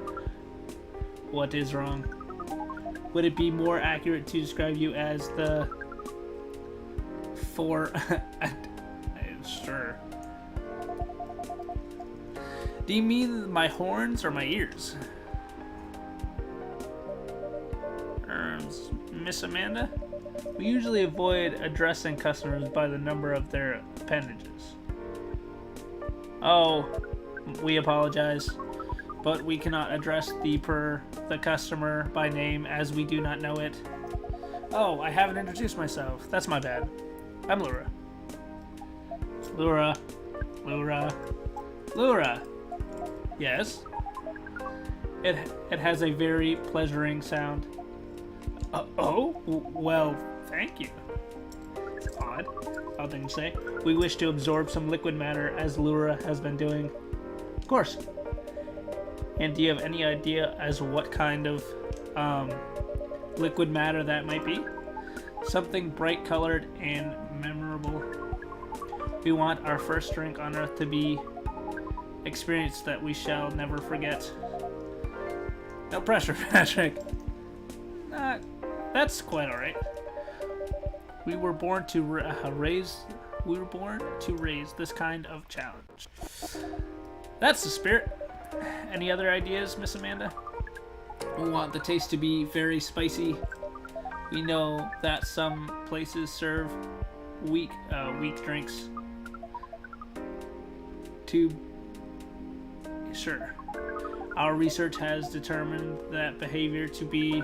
What is wrong? Would it be more accurate to describe you as the four? Sure. Do you mean my horns or my ears? Miss Amanda? We usually avoid addressing customers by the number of their appendages. Oh, we apologize, but we cannot address the customer by name as we do not know it. Oh, I haven't introduced myself. That's my bad. I'm Lura. Lura. Yes? It has a very pleasuring sound. Well, thank you. It's odd thing to say. We wish to absorb some liquid matter as Lura has been doing. Of course. And do you have any idea as what kind of liquid matter that might be? Something bright colored and memorable. We want our first drink on Earth to be experience that we shall never forget. No pressure, Patrick. That's quite all right. We were born to raise this kind of challenge. That's the spirit. Any other ideas, Miss Amanda? We want the taste to be very spicy. We know that some places serve weak drinks. Sure. Our research has determined that behavior to be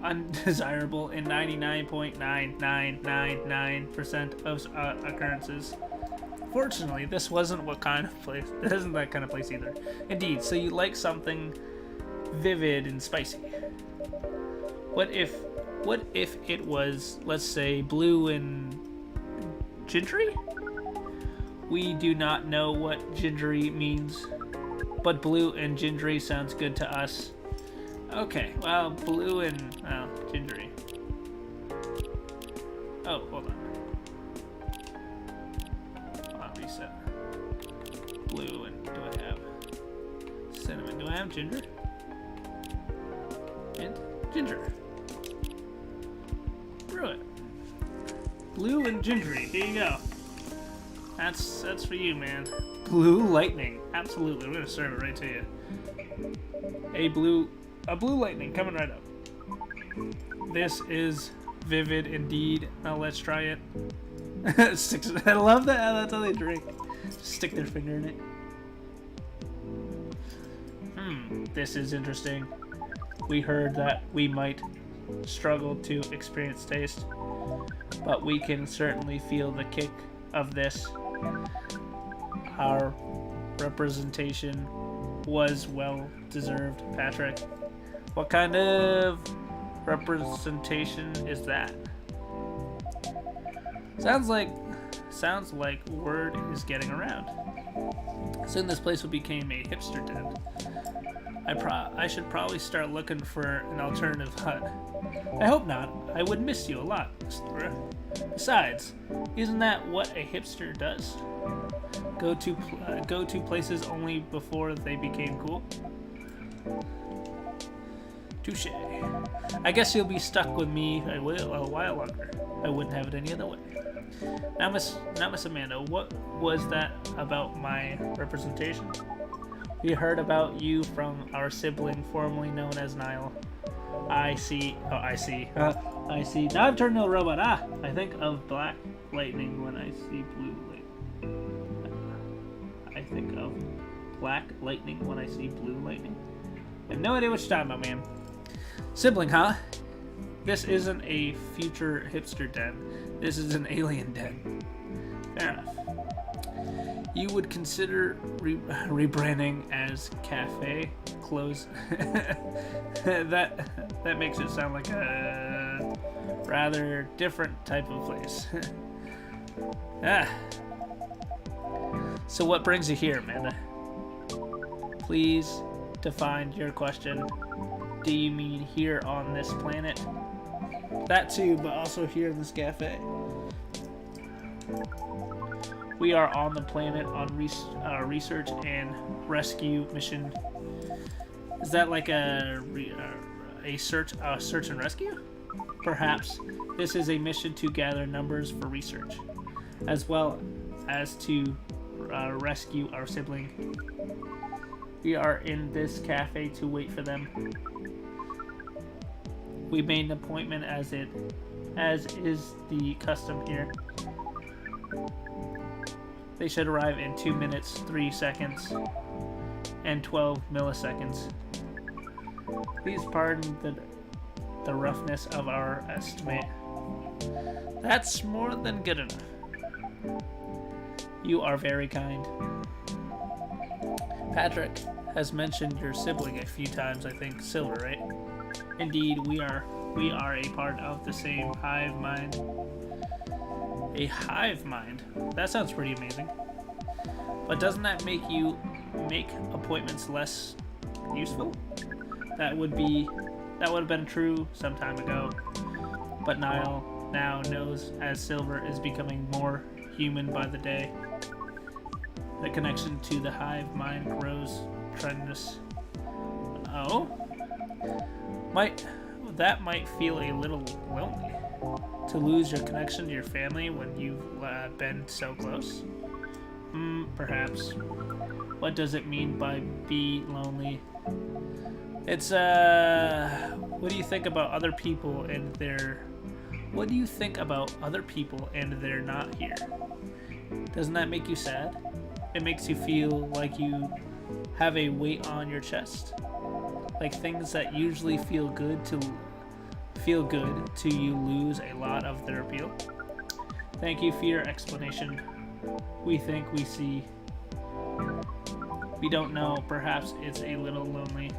undesirable in 99.9999% of occurrences. Fortunately, this wasn't that kind of place either. Indeed, so you like something vivid and spicy. What if it was, let's say, blue and gingery? We do not know what gingery means, but blue and gingery sounds good to us. Okay, well, blue and gingery. Oh, hold on. I'll reset. Blue and do I have cinnamon? Do I have ginger? And ginger. Brew it. Blue and gingery. Here you go. That's for you, man. Blue lightning. Absolutely, we're gonna serve it right to you. A blue lightning coming right up. This is vivid indeed. Now let's try it. I love that. That's how they drink. Just stick their finger in it. This is interesting. We heard that we might struggle to experience taste, but we can certainly feel the kick of this. Our representation was well deserved, Patrick. What kind of representation is that? Sounds like word is getting around. Soon this place will become a hipster den. I should probably start looking for an alternative hut. I hope not. I would miss you a lot, Laura. Besides, isn't that what a hipster does? Go to places only before they became cool? Touche. I guess you'll be stuck with me a while longer. I wouldn't have it any other way. Now, Miss Amanda, what was that about my representation? We heard about you from our sibling formerly known as Niall. I see. I see. Now I've turned into a robot. I think of black lightning when I see blue lightning. I think of black lightning when I see blue lightning. I have no idea what you're talking about, man. Sibling, huh? This isn't a future hipster den. This is an alien den. Fair enough. You would consider rebranding as cafe close. that makes it sound like a rather different type of place. So what brings you here, Amanda? Please define your question. Do you mean here on this planet? That too, but also here in this cafe. We are on the planet on research and rescue mission. Is that like a search and rescue? Perhaps this is a mission to gather numbers for research, as well as to rescue our sibling. We are in this cafe to wait for them. We made an appointment as is the custom here. They should arrive in 2 minutes, 3 seconds, and 12 milliseconds. Please pardon the roughness of our estimate. That's more than good enough. You are very kind. Patrick has mentioned your sibling a few times, I think. Silver, right? Indeed, we are a part of the same hive mind. A hive mind? That sounds pretty amazing. But doesn't that make appointments less useful? That would have been true some time ago. But Niall now knows as Silver is becoming more human by the day. The connection to the hive mind grows tremendous. Oh? That might feel a little lonely. To lose your connection to your family when you've been so close? Perhaps. What does it mean by be lonely? It's, what do you think about other people and they're not here? Doesn't that make you sad? It makes you feel like you have a weight on your chest. Like things that usually feel good to you lose a lot of their appeal. Thank you for your explanation. We think we see. We don't know. Perhaps it's a little lonely.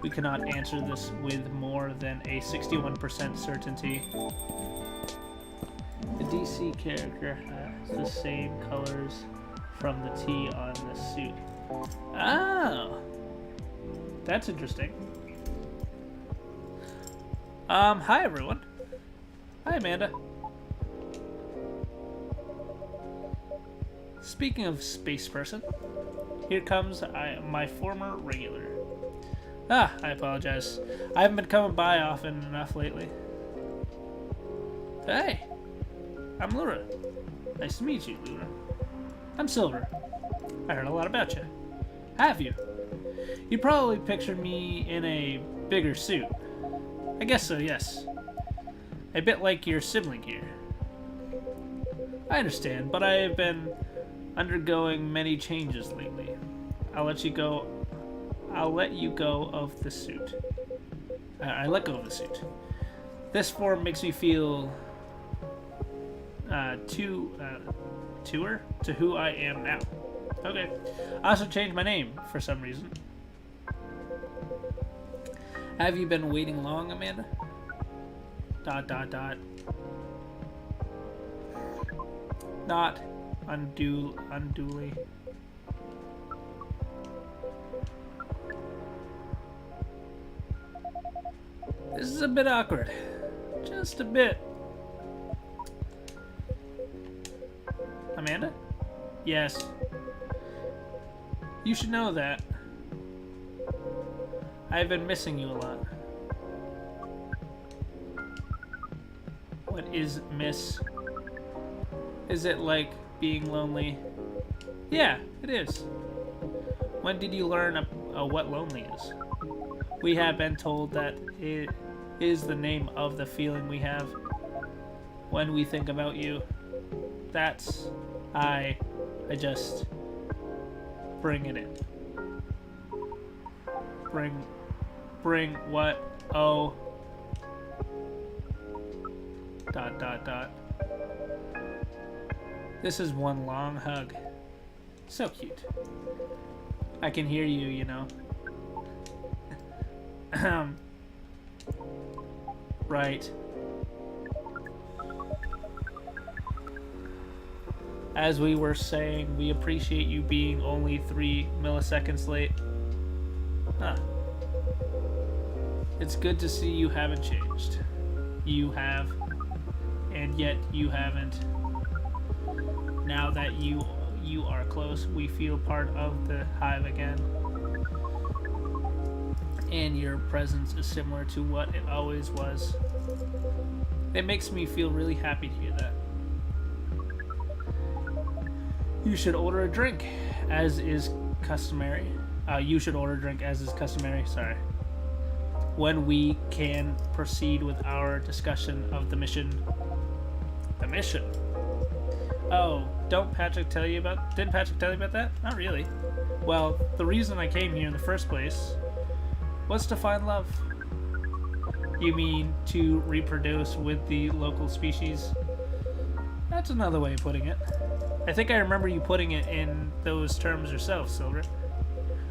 We cannot answer this with more than a 61% certainty. The DC character has the same colors from the T on the suit. Oh! That's interesting. Hi everyone. Hi Amanda. Speaking of space person, here comes my former regular. I apologize. I haven't been coming by often enough lately. Hey, I'm Laura. Nice to meet you, Luna. I'm Silver. I heard a lot about you. Have you? You probably pictured me in a bigger suit. I guess so, yes. A bit like your sibling here. I understand, but I have been undergoing many changes lately. I'll let you go of the suit. I let go of the suit. This form makes me feel truer to who I am now. Okay. I also changed my name for some reason. Have you been waiting long, Amanda? ... Not unduly. This is a bit awkward. Just a bit. Amanda? Yes. You should know that. I've been missing you a lot. What is miss? Is it like being lonely? Yeah, it is. When did you learn what lonely is? We have been told that it is the name of the feeling we have when we think about you. That's... I just... bring it in. Bring what? Oh... ... This is one long hug. So cute. I can hear you, you know. Right. As we were saying, we appreciate you being only 3 milliseconds late. Huh. It's good to see you haven't changed. You have, and yet you haven't. Now that you are close, we feel part of the hive again. And your presence is similar to what it always was. It makes me feel really happy to hear that. You should order a drink, as is customary. Sorry. When we can proceed with our discussion of the mission. The mission? Oh, didn't Patrick tell you about that? Not really. Well, the reason I came here in the first place was to find love. You mean to reproduce with the local species? That's another way of putting it. I think I remember you putting it in those terms yourself, Silver.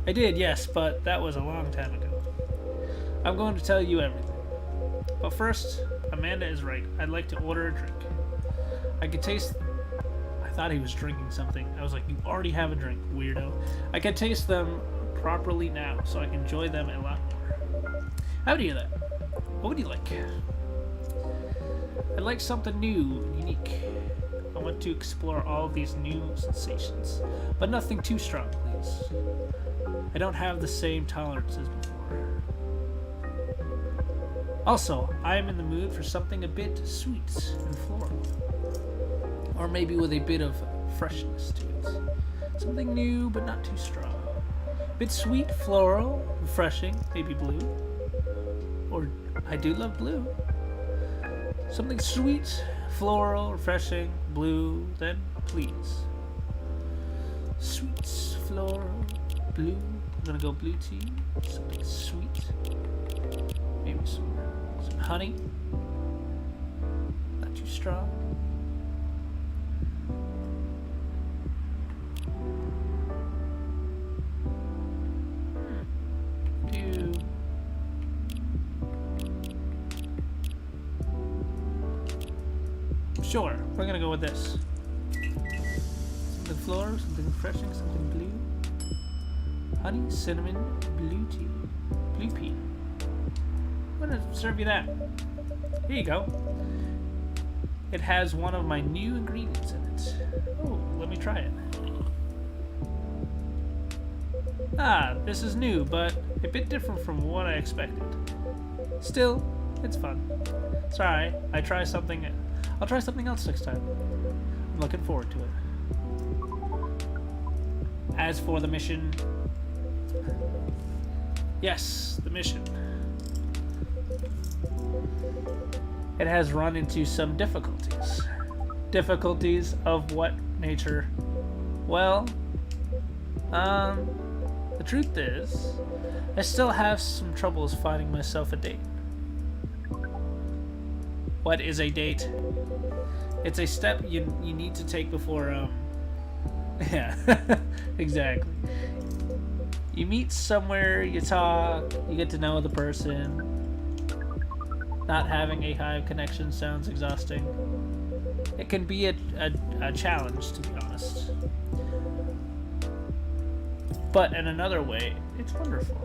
I did, yes, but that was a long time ago. I'm going to tell you everything. But first, Amanda is right. I'd like to order a drink. I could taste... I thought he was drinking something. I was like, you already have a drink, weirdo. I can taste them properly now, so I can enjoy them a lot more. How do you do that? What would you like? I'd like something new and unique. I want to explore all of these new sensations, but nothing too strong, please. I don't have the same tolerance as before. Also, I am in the mood for something a bit sweet and floral. Or maybe with a bit of freshness to it. Something new, but not too strong. A bit sweet, floral, refreshing, maybe blue. Or, I do love blue. Something sweet, floral, refreshing, blue, then please. Sweet, floral, blue. I'm gonna go blue tea. Something sweet. Maybe some honey. Not too strong. Sure, we're gonna go with this. Something floral, something refreshing, something blue. Honey, cinnamon, blue tea, blue pea. I'm gonna serve you that. Here you go. It has one of my new ingredients in it. Oh, let me try it. Ah, this is new, but a bit different from what I expected. Still, it's fun. Sorry, I'll try something else next time. I'm looking forward to it. As for the mission, yes, the mission. It has run into some difficulties. Difficulties of what nature? Well, the truth is, I still have some troubles finding myself a date. What is a date? It's a step you need to take before, yeah, exactly. You meet somewhere, you talk, you get to know the person. Not having a hive connection sounds exhausting. It can be a challenge, to be honest. But in another way, it's wonderful.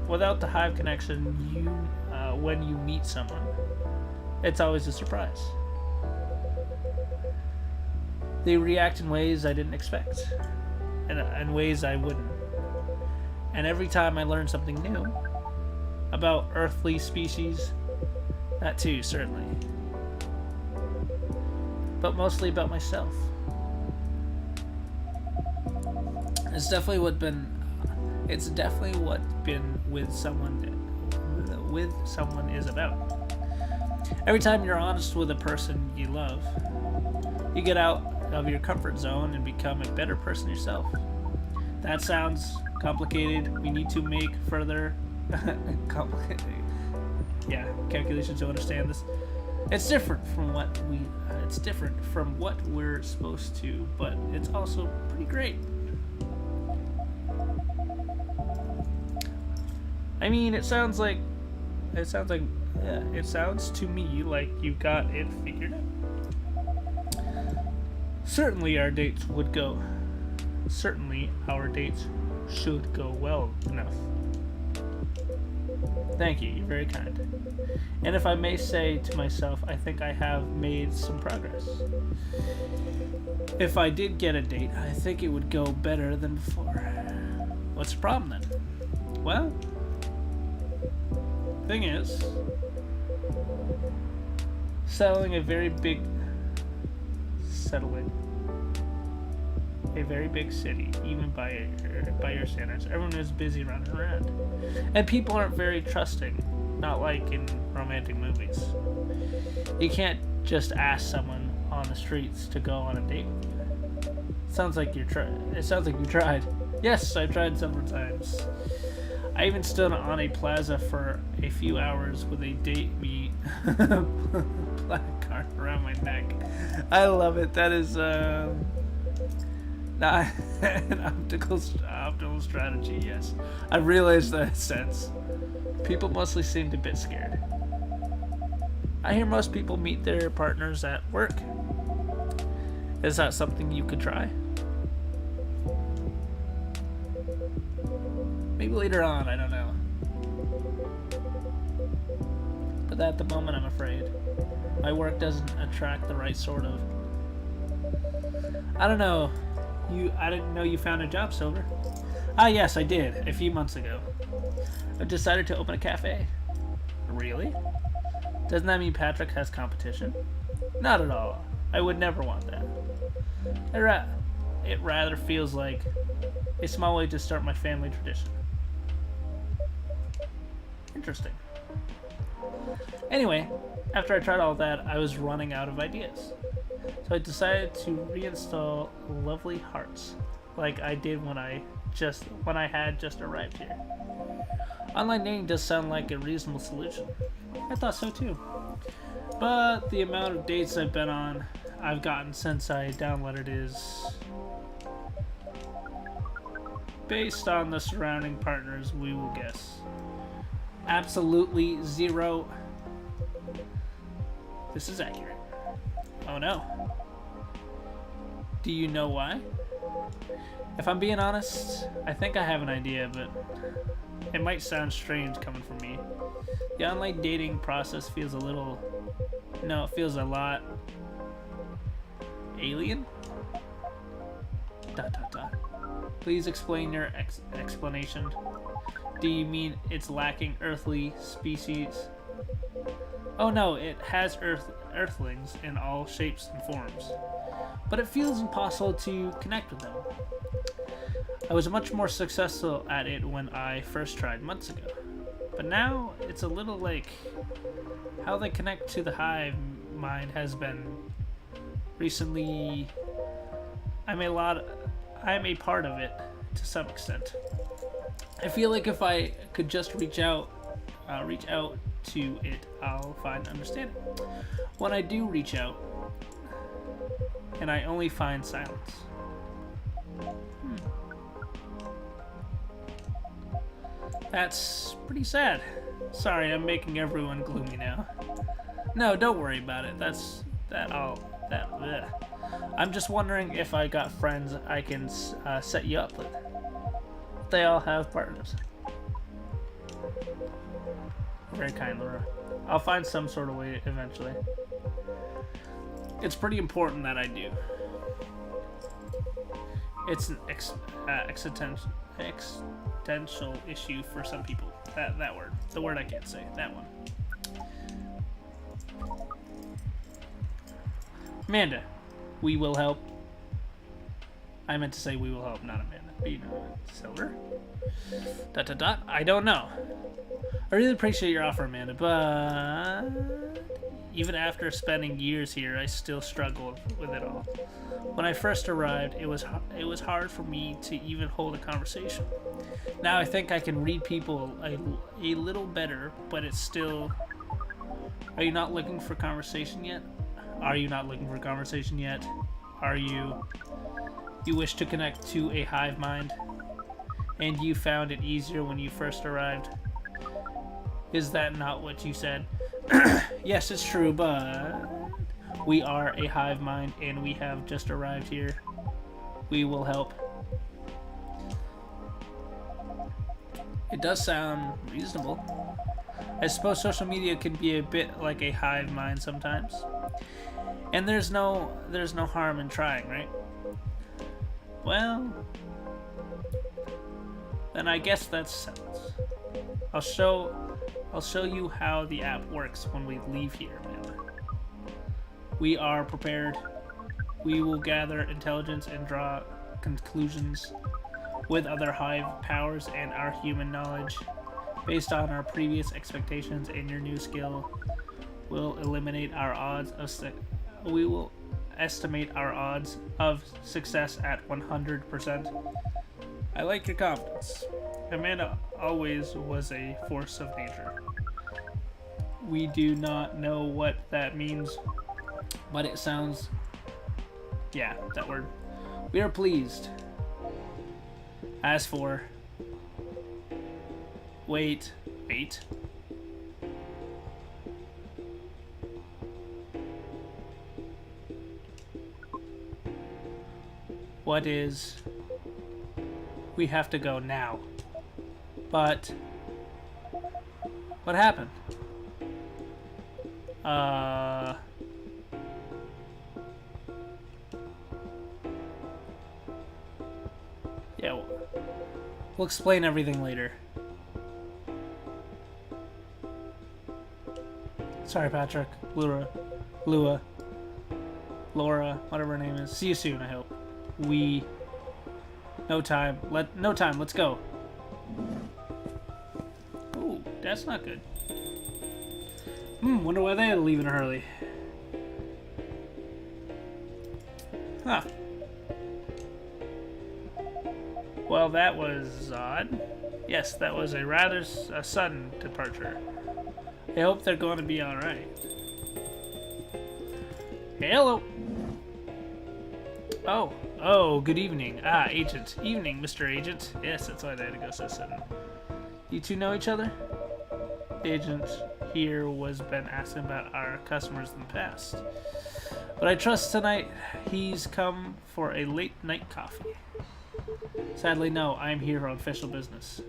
Without the hive connection, when you meet someone, it's always a surprise. They react in ways I didn't expect, and in ways I wouldn't. And every time I learn something new about earthly species, that too, certainly. But mostly about myself. It's definitely what been with someone is about. Every time you're honest with a person you love, you get out of your comfort zone and become a better person yourself. That sounds complicated. We need to make further complicated, calculations to understand this. It's different from what we're supposed to, but it's also pretty great. I mean, it sounds to me like you've got it figured out. Certainly our dates should go well enough. Thank you, you're very kind. And if I may say to myself, I think I have made some progress. If I did get a date, I think it would go better than before. What's the problem then? Well, thing is, settling a very big city, even by your standards. Everyone is busy running around, and people aren't very trusting. Not like in romantic movies. You can't just ask someone on the streets to go on a date with you. It sounds like you tried. Yes, I've tried several times. I even stood on a plaza for a few hours with a date me placard around my neck. I love it. That is not an optimal strategy. Yes, I realized that sense. People mostly seemed a bit scared. I hear most people meet their partners at work. Is that something you could try? Maybe later on, I don't know. But at the moment, I'm afraid. My work doesn't attract the right sort of... I don't know. I didn't know you found a job, Silver. Ah, yes, I did, a few months ago. I've decided to open a cafe. Really? Doesn't that mean Patrick has competition? Not at all. I would never want that. It rather feels like a small way to start my family tradition. Interesting. Anyway, after I tried all that, I was running out of ideas. So I decided to reinstall lovely hearts, like I did when I had just arrived here. Online dating does sound like a reasonable solution. I thought so too. But the amount of dates I've gotten since I downloaded is based on the surrounding partners, we will guess. Absolutely zero. This is accurate. Oh no. Do you know why? If I'm being honest, I think I have an idea, but it might sound strange coming from me. The online dating process feels it feels a lot alien? ... Please explain your explanation. Do you mean it's lacking earthly species? Oh no, it has earthlings in all shapes and forms. but it feels impossible to connect with them. I was much more successful at it when I first tried months ago, but now it's a little like how they connect to the hive mind has been recently. I'm a part of it to some extent. I feel like if I could just reach out to it, I'll find understanding. When I do reach out, and I only find silence. That's pretty sad. Sorry, I'm making everyone gloomy now. No, don't worry about it. Bleh. I'm just wondering if I got friends I can set you up with. They all have partners. Very kind, Laura. I'll find some sort of way eventually. It's pretty important that I do. It's an existential issue for some people. That word. The word I can't say. That one. Amanda, we will help. I meant to say we will help, not Amanda. But you know, Silver. ... I don't know. I really appreciate your offer, Amanda, but even after spending years here, I still struggle with it all. When I first arrived, it was hard for me to even hold a conversation. Now I think I can read people a little better, but it's still... Are you not looking for conversation yet? Are you not looking for conversation yet? Are you... You wish to connect to a hive mind? And you found it easier when you first arrived? Is that not what you said? Yes, it's true, but we are a hive mind and we have just arrived here. We will help. It does sound reasonable. I suppose social media can be a bit like a hive mind sometimes. And there's no harm in trying, right? Well, then I guess that's sense. I'll show you how the app works when we leave here, Amanda. We are prepared. We will gather intelligence and draw conclusions with other hive powers and our human knowledge. Based on our previous expectations and your new skill, we'll eliminate our odds of we will estimate our odds of success at 100%. I like your confidence. Amanda always was a force of nature. We do not know what that means, but it sounds... Yeah, that word. We are pleased. As for... Wait. What is... We have to go now. But... What happened? Yeah, we'll explain everything later. Sorry, Patrick. Lua, Laura, whatever her name is. See you soon, I hope. No time. Let's go. Ooh, that's not good. Wonder why they're leaving early. Huh. Well, that was odd. Yes, that was a rather sudden departure. I hope they're going to be alright. Hello! Oh, good evening. Ah, Agent. Evening, Mr. Agent. Yes, that's why they had to go so sudden. You two know each other? The agent here was been asking about our customers in the past. But I trust tonight he's come for a late night coffee. Sadly, no, I'm here on official business.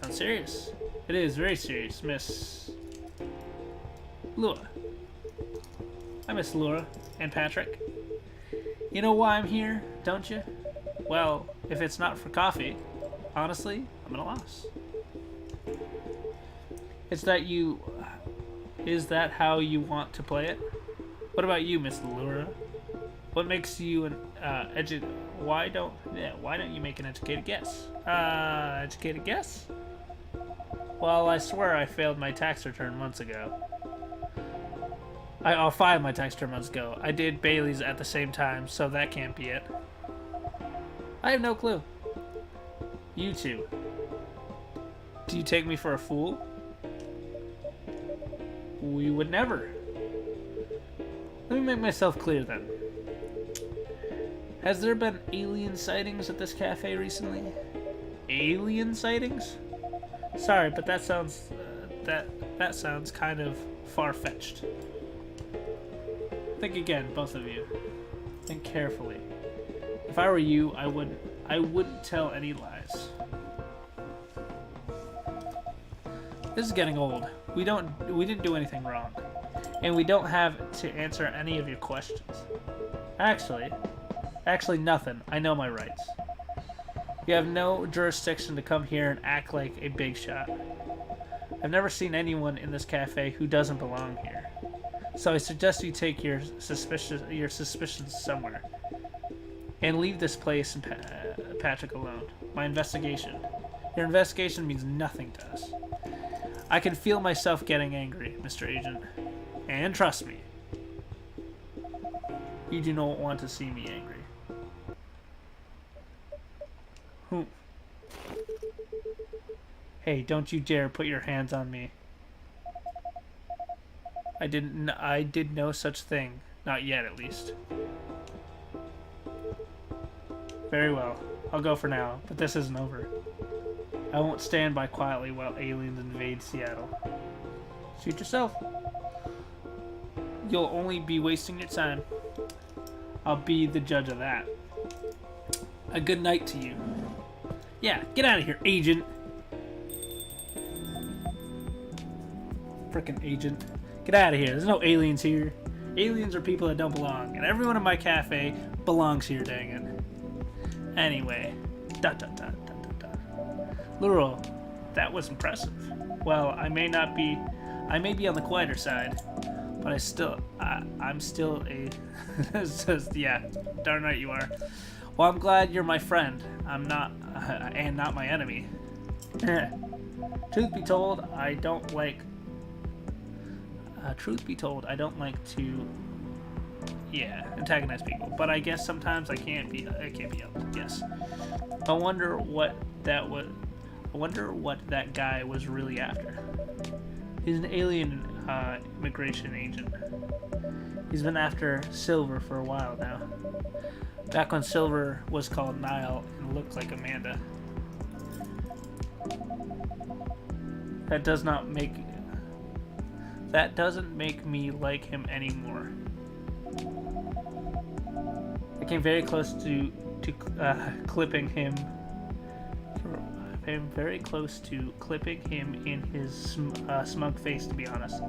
Sounds serious. It is very serious, Miss Lua. Hi, Miss Laura and Patrick. You know why I'm here, don't you? Well, if it's not for coffee, honestly, I'm at a loss. Is that how you want to play it? What about you, Miss Laura? What makes you an why don't you make an educated guess? Educated guess? Well, I swear I failed my tax return months ago. I filed my tax return months ago. I did Bailey's at the same time, so that can't be it. I have no clue. You two. Do you take me for a fool? We would never. Let me make myself clear then. Has there been alien sightings at this cafe recently? Alien sightings? Sorry, but that sounds that sounds kind of far-fetched. Think again, both of you. Think carefully. If I were you, I wouldn't tell any lies. This is getting old. We didn't do anything wrong, and we don't have to answer any of your questions. Actually nothing. I know my rights. You have no jurisdiction to come here and act like a big shot. I've never seen anyone in this cafe who doesn't belong here. So I suggest you take your suspicions somewhere. And leave this place and Patrick alone. My investigation. Your investigation means nothing to us. I can feel myself getting angry, Mr. Agent. And trust me, you do not want to see me angry. Hey, don't you dare put your hands on me. I did no such thing. Not yet, at least. Very well. I'll go for now, but this isn't over. I won't stand by quietly while aliens invade Seattle. Suit yourself. You'll only be wasting your time. I'll be the judge of that. A good night to you. Yeah, get out of here, agent. Frickin' agent. Get out of here. There's no aliens here. Aliens are people that don't belong, and everyone in my cafe belongs here, dang it. Anyway. Laurel, that was impressive. Well, I may be on the quieter side, but I'm still a yeah, darn right you are. Well, I'm glad you're my friend. I'm not, and not my enemy. Truth be told, I don't like to, antagonize people. But I guess sometimes I can't be helped. Yes. I wonder what that guy was really after. He's an alien immigration agent. He's been after Silver for a while now. Back when Silver was called Nile and looked like Amanda. That doesn't make me like him anymore. I came very close to clipping him. I'm very close to clipping him in his smug face, to be honest.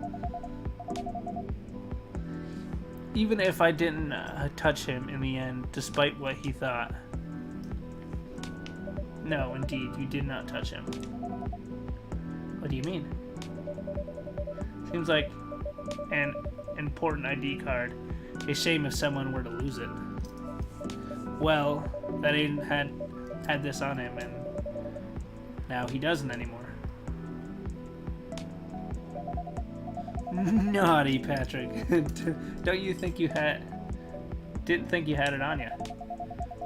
Even if I didn't touch him in the end, despite what he thought. No, indeed, you did not touch him. What do you mean? Seems like an important ID card. A shame if someone were to lose it. Well, that Aiden had this on him, and now he doesn't anymore. Naughty Patrick. Don't you think didn't think you had it on you?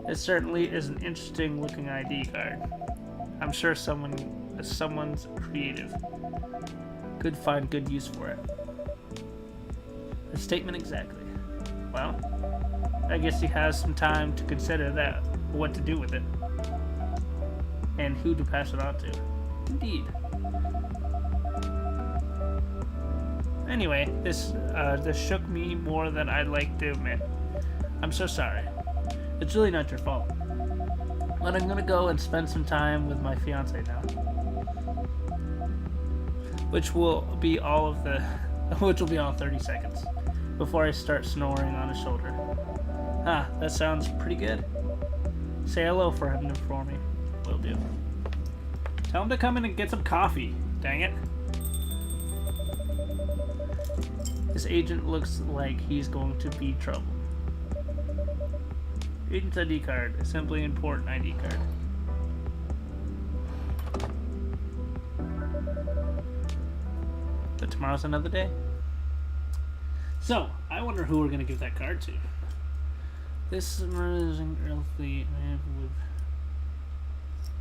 It certainly is an interesting looking ID card. I'm sure someone's creative could find good use for it. The statement exactly. Well, I guess he has some time to consider that, what to do with it. And who to pass it on to. Indeed. Anyway, this shook me more than I'd like to admit. I'm so sorry. It's really not your fault. But I'm gonna go and spend some time with my fiance now. Which will be all 30 seconds before I start snoring on his shoulder. Ah, that sounds pretty good. Say hello for him for me. Will do. Tell him to come in and get some coffee. Dang it. This agent looks like he's going to be trouble. Agent ID card. Simply import an ID card. But tomorrow's another day. So, I wonder who we're going to give that card to. This is earthly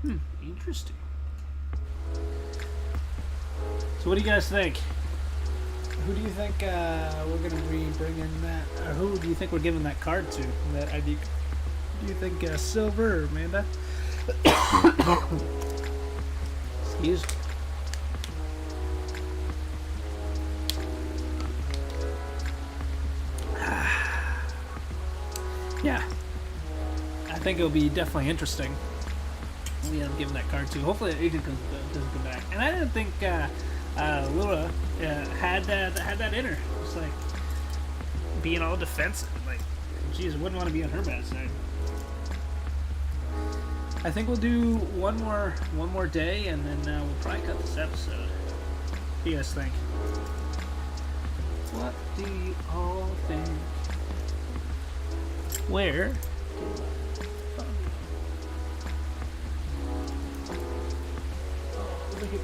with... interesting. So what do you guys think? Who do you think we're going to be bringing that? Or who do you think we're giving that card to? That ID? Do you think Silver or Amanda? Excuse me. Yeah. I think it'll be definitely interesting. We end up giving that card to. Hopefully the agent doesn't come back. And I didn't think Lula had that in her. Just like being all defensive. Like, geez, wouldn't want to be on her bad side. I think we'll do one more day, and then we'll probably cut this episode. What do you guys think? What do you all think? Where? Over here.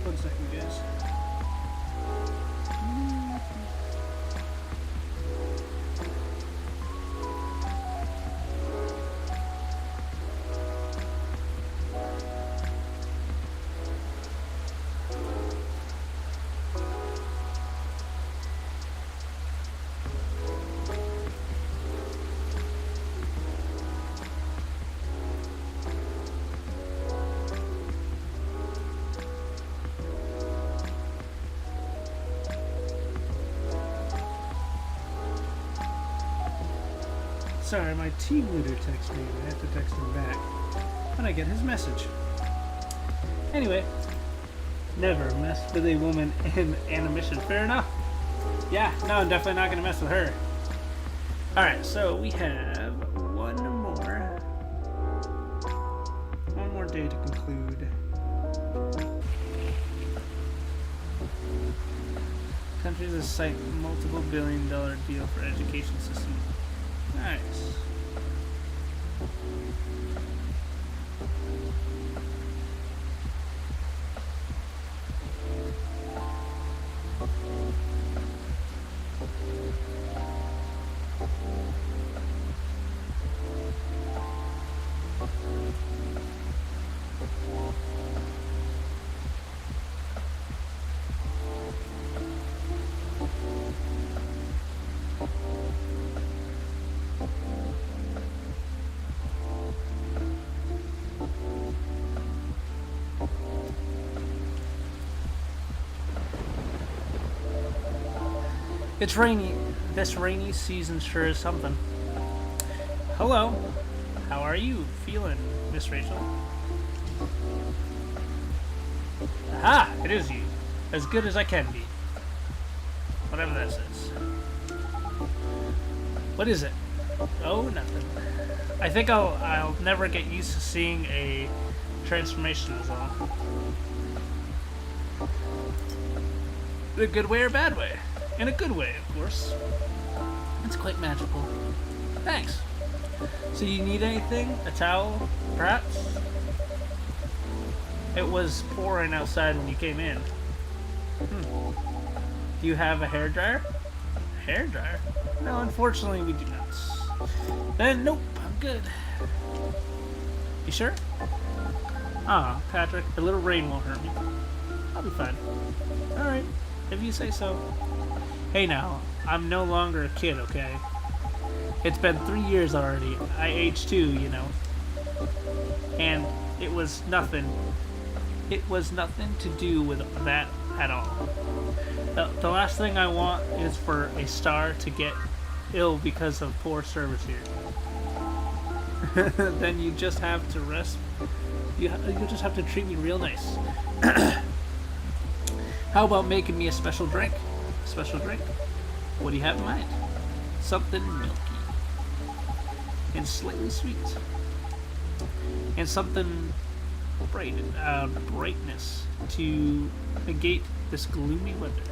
One second, guys. Sorry, my team leader texted me. I have to text him back when I get his message. Anyway, never mess with a woman in a mission. Fair enough. Yeah, no, I'm definitely not going to mess with her. Alright, so we have one more day to conclude. Countries that cite multiple billion-dollar deal for education system. Nice. It's rainy. This rainy season sure is something. Hello. How are you feeling, Miss Rachel? Aha! It is you. As good as I can be. Whatever that says. What is it? Oh, nothing. I think I'll never get used to seeing a transformation is all. In a good way or bad way? In a good way, of course. It's quite magical. Thanks. So you need anything? A towel, perhaps? It was pouring outside when you came in. Do you have a hairdryer? A hairdryer? No, unfortunately we do not. Then, nope, I'm good. You sure? Ah, Patrick, a little rain won't hurt me. I'll be fine. Alright, if you say so. Hey now, I'm no longer a kid, okay? It's been 3 years already. I aged too, you know. And it was nothing. It was nothing to do with that at all. The last thing I want is for a star to get ill because of poor service here. Then you just have to rest. You just have to treat me real nice. How about making me a special drink? Special drink? What do you have in mind? Something milky. And slightly sweet. And something brightness to negate this gloomy weather.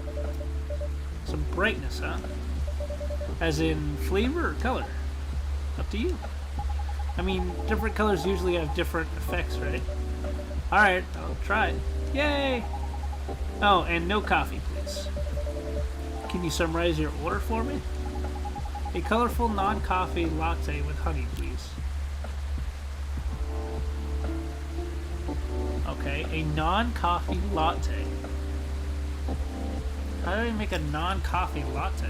Some brightness, huh? As in flavor or color? Up to you. I mean, different colors usually have different effects, right? Alright, I'll try it. Yay! Oh, and no coffee, please. Can you summarize your order for me? A colorful non-coffee latte with honey, please. Okay, a non-coffee latte. How do I make a non-coffee latte?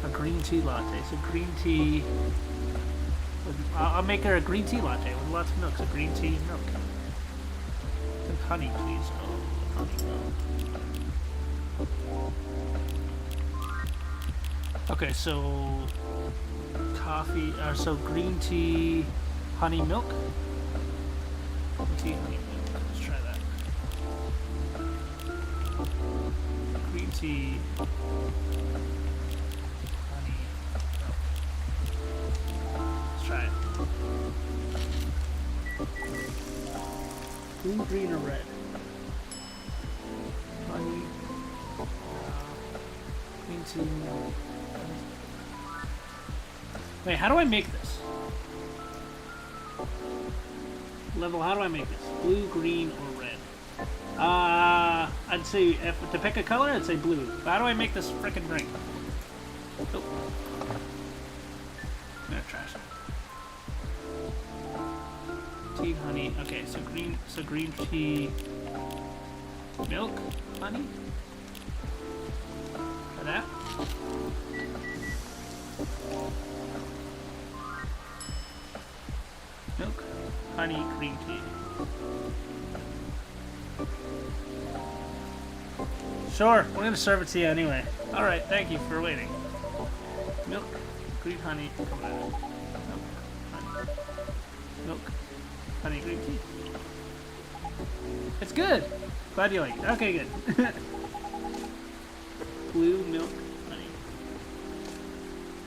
A green tea latte. So green tea. I'll make her a green tea latte with lots of milk. So green tea and milk. And honey, please. Oh, honey milk. Okay, so coffee. So green tea, honey milk. Green tea, honey milk. Let's try that. Green tea. Try it. Blue, green, or red? Honey. Green tea. Wait, how do I make this? Level, how do I make this? Blue, green, or red? I'd say, if to pick a color, I'd say blue. But how do I make this frickin' drink? Oh. I'm gonna trash it. Tea, honey. Okay, so green tea, milk, honey. Try that. Milk, honey, green tea. Sure, we're gonna serve it to you anyway. All right, thank you for waiting. Milk, green honey, come on. Milk, honey, green tea. It's good. Glad you like it. Okay, good. Blue milk, honey.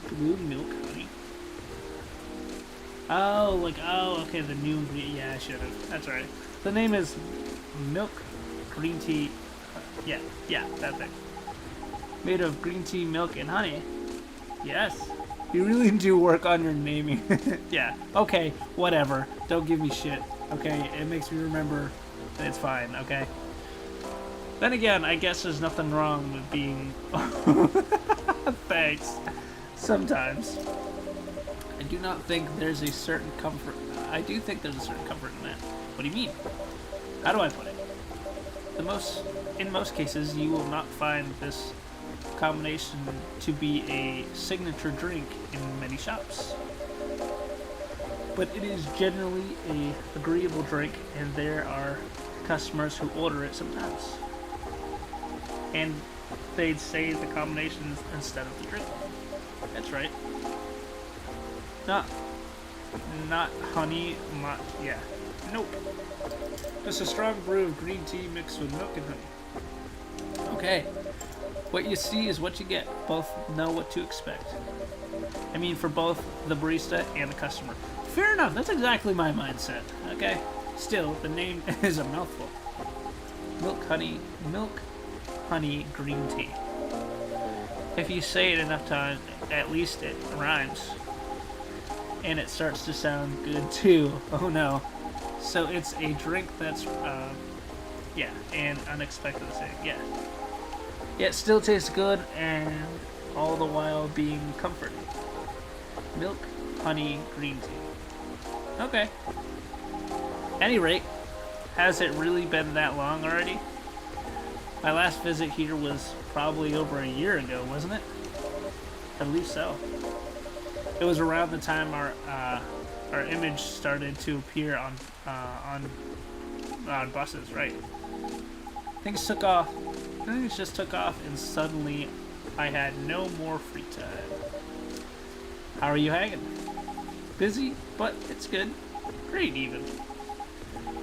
Blue milk, honey. Oh, okay, the new ingredient. Yeah, I should have. That's right. The name is milk, green tea. Yeah, that thing. Made of green tea, milk, and honey. Yes. You really do work on your naming. Yeah. Okay, whatever. Don't give me shit. Okay, it makes me remember that it's fine, okay? Then again, I guess there's nothing wrong with being... Thanks. Sometimes. I do not think there's a certain comfort... I do think there's a certain comfort in that. What do you mean? How do I put it? In most cases, you will not find this combination to be a signature drink in many shops. But it is generally a agreeable drink, and there are customers who order it sometimes. And they'd say the combinations instead of the drink. That's right. Not honey, yeah. Nope. Just a strong brew of green tea mixed with milk and honey. Okay. What you see is what you get. Both know what to expect. I mean, for both the barista and the customer. Fair enough. That's exactly my mindset. Okay. Still, the name is a mouthful. Milk, honey, green tea. If you say it enough times, at least it rhymes. And it starts to sound good too. Oh no. So it's a drink that's, yeah, and unexpected to say, yeah. It still tastes good, and all the while being comforting. Milk, honey, green tea. Okay. Any rate, has it really been that long already? My last visit here was probably over a year ago, wasn't it? I believe so. It was around the time our image started to appear on buses, right? Things took off. Things just took off, and suddenly I had no more free time. How are you hanging? Busy, but it's good. Great, even.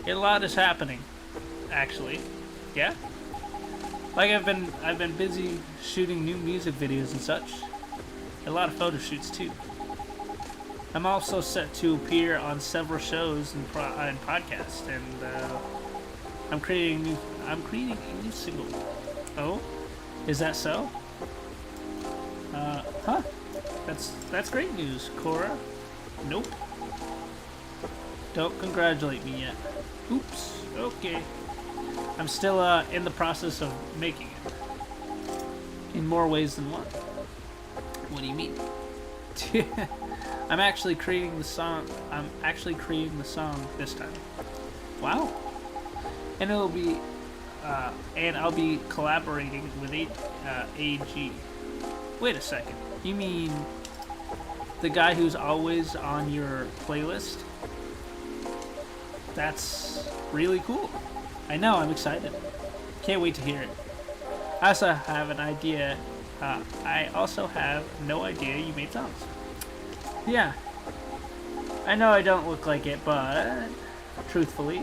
A lot is happening, actually. Yeah. Like I've been busy shooting new music videos and such. A lot of photo shoots too. I'm also set to appear on several shows and podcasts, and I'm creating a new single. Oh, is that so? Huh? That's great news, Cora. Nope. Don't congratulate me yet. Oops. Okay. I'm still in the process of making it. In more ways than one. What do you mean? I'm actually creating the song. I'm actually creating the song this time. Wow. And it'll be, and I'll be collaborating with AG. Wait a second. You mean the guy who's always on your playlist? That's really cool. I know. I'm excited. Can't wait to hear it. I also have an idea. I also have no idea you made songs. Yeah. I know I don't look like it, but truthfully,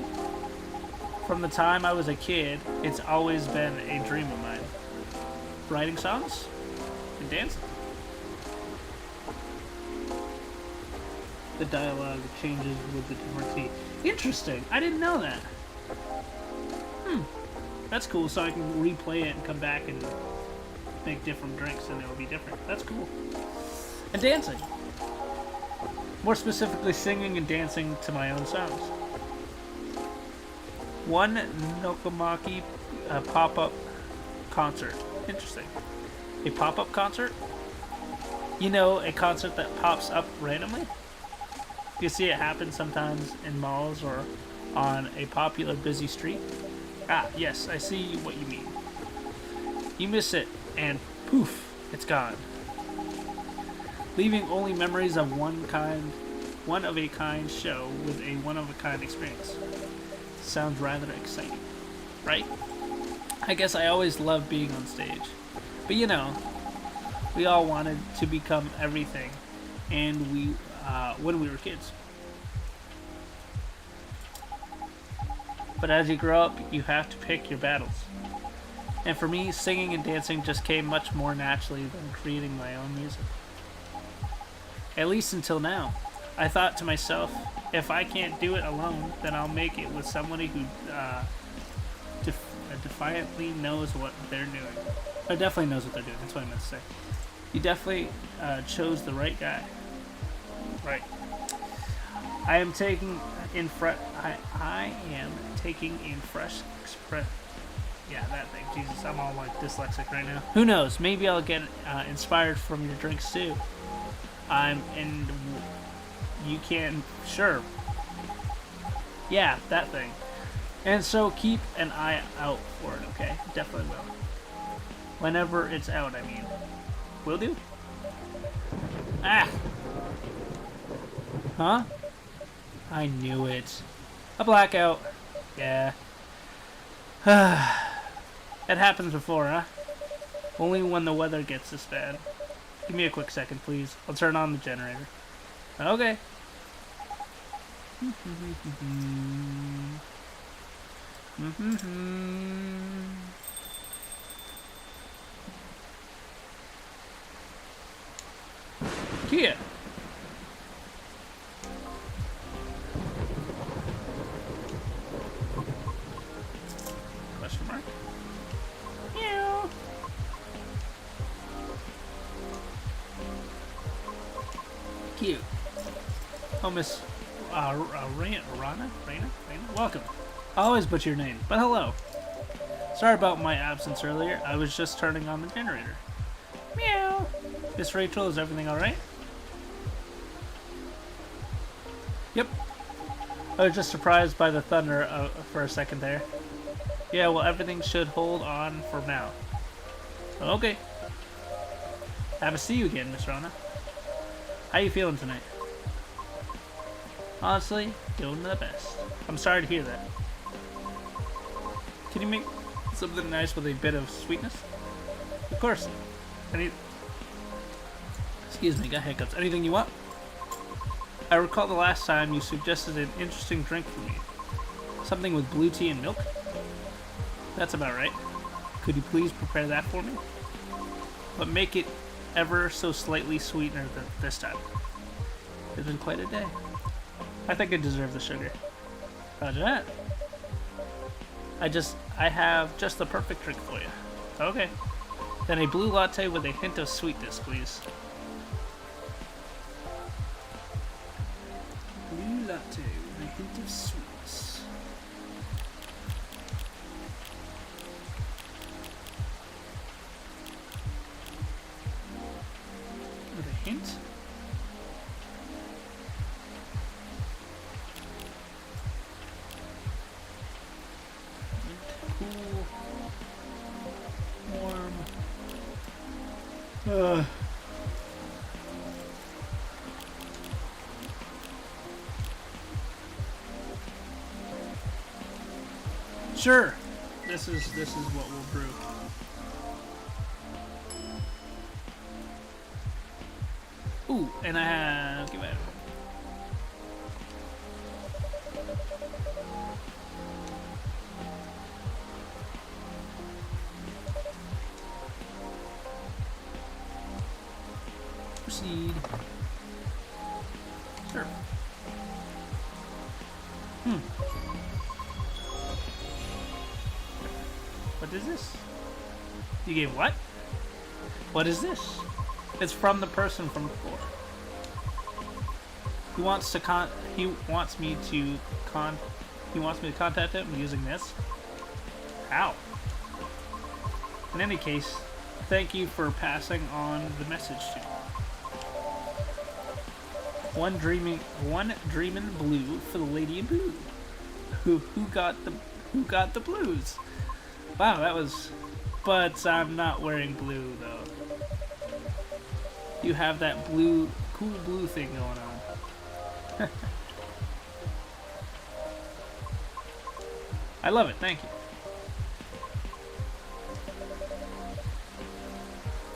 from the time I was a kid, it's always been a dream of mine. Writing songs and dancing. The dialogue changes with the different tea. Interesting. I didn't know that. That's cool, so I can replay it and come back and make different drinks and it'll be different. That's cool. And dancing. More specifically, singing and dancing to my own songs. One Nokomaki pop-up concert. Interesting. A pop-up concert? You know, a concert that pops up randomly? You see it happen sometimes in malls or on a popular busy street. Ah, yes, I see what you mean. You miss it, and poof, it's gone. Leaving only memories of one of a kind show with a one of a kind experience. Sounds rather exciting, right? I guess I always loved being on stage. But you know, we all wanted to become everything, and when we were kids. But as you grow up, you have to pick your battles. And for me, singing and dancing just came much more naturally than creating my own music. At least until now. I thought to myself, if I can't do it alone, then I'll make it with somebody who defiantly knows what they're doing. Or definitely knows what they're doing, that's what I meant to say. You definitely chose the right guy. Right. I am taking in fresh express. Yeah, that thing. Jesus, I'm all like dyslexic right now. Who knows? Maybe I'll get inspired from your drinks too. You can, sure. Yeah, that thing. And so keep an eye out for it, okay? Definitely will. Whenever it's out, I mean. Will do? Ah! Huh? I knew it. A blackout. Yeah. It happens before, huh? Only when the weather gets this bad. Give me a quick second, please. I'll turn on the generator. Okay. Kia. Question mark? Meow. Cute. Oh, Miss Rana? Welcome. I always butcher your name, but hello. Sorry about my absence earlier. I was just turning on the generator. Meow. Miss Rachel, is everything alright? Yep. I was just surprised by the thunder for a second there. Yeah, well, everything should hold on for now. Okay. Happy to see you again, Miss Rana. How you feeling tonight? Honestly, doing the best. I'm sorry to hear that. Can you make something nice with a bit of sweetness? Of course. Excuse me, got hiccups. Anything you want? I recall the last time you suggested an interesting drink for me. Something with blue tea and milk? That's about right. Could you please prepare that for me? But make it ever so slightly sweeter this time. It's been quite a day. I think I deserve the sugar. Roger that. I have just the perfect drink for you. Okay. Then a blue latte with a hint of sweetness, please. Blue latte with a hint of sweetness. With a hint? Cool. Warm. Sure. This is what we'll brew. Ooh, and I have give it. Proceed. Sure. What is this? You gave what? What is this? It's from the person from before. He wants me to contact him using this. How? In any case, thank you for passing on the message to me. One dreaming blue for the lady in blue. Who got the blues? Wow, that was. But I'm not wearing blue though. You have that cool blue thing going on. I love it. Thank you.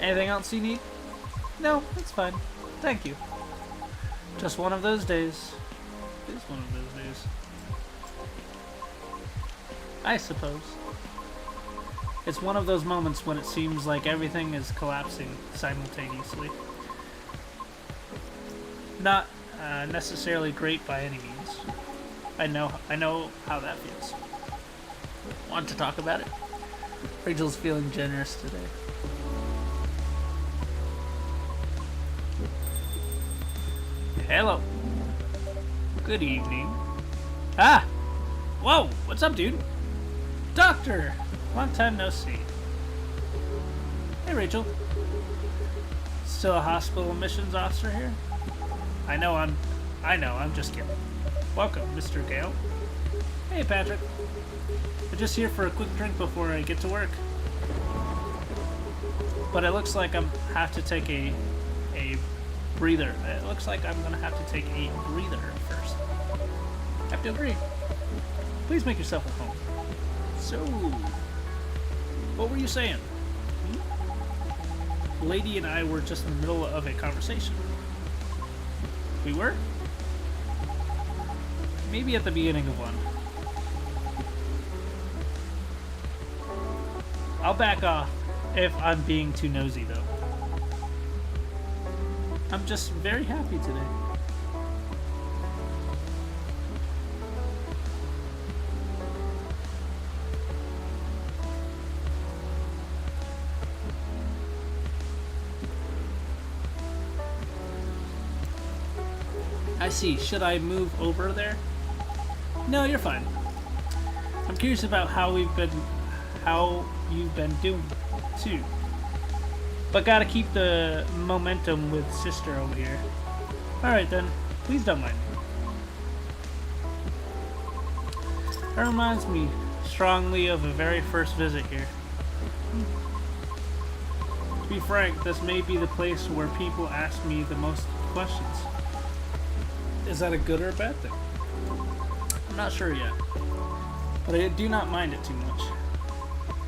Anything else you need? No, that's fine. Thank you. Just one of those days. It's one of those days. I suppose. It's one of those moments when it seems like everything is collapsing simultaneously. Not necessarily great by any means. I know how that feels. Want to talk about it? Rachel's feeling generous today. Hello. Good evening. Ah! Whoa! What's up, dude? Doctor! Long time no see. Hey, Rachel. Still a hospital admissions officer here? I know, I'm just kidding. Welcome, Mr. Gale. Hey, Patrick. I'm just here for a quick drink before I get to work. But it looks like I'm have to take a breather. It looks like I'm gonna have to take a breather first. I have to agree. Please make yourself at home. So, what were you saying? The lady and I were just in the middle of a conversation. We were? Maybe at the beginning of one. I'll back off if I'm being too nosy, though. I'm just very happy today. I see. Should I move over there? No, you're fine. I'm curious about how you've been doing too. But gotta keep the momentum with sister over here. Alright then, please don't mind me. That reminds me strongly of a very first visit here. To be frank, this may be the place where people ask me the most questions. Is that a good or a bad thing? I'm not sure yet, but I do not mind it too much.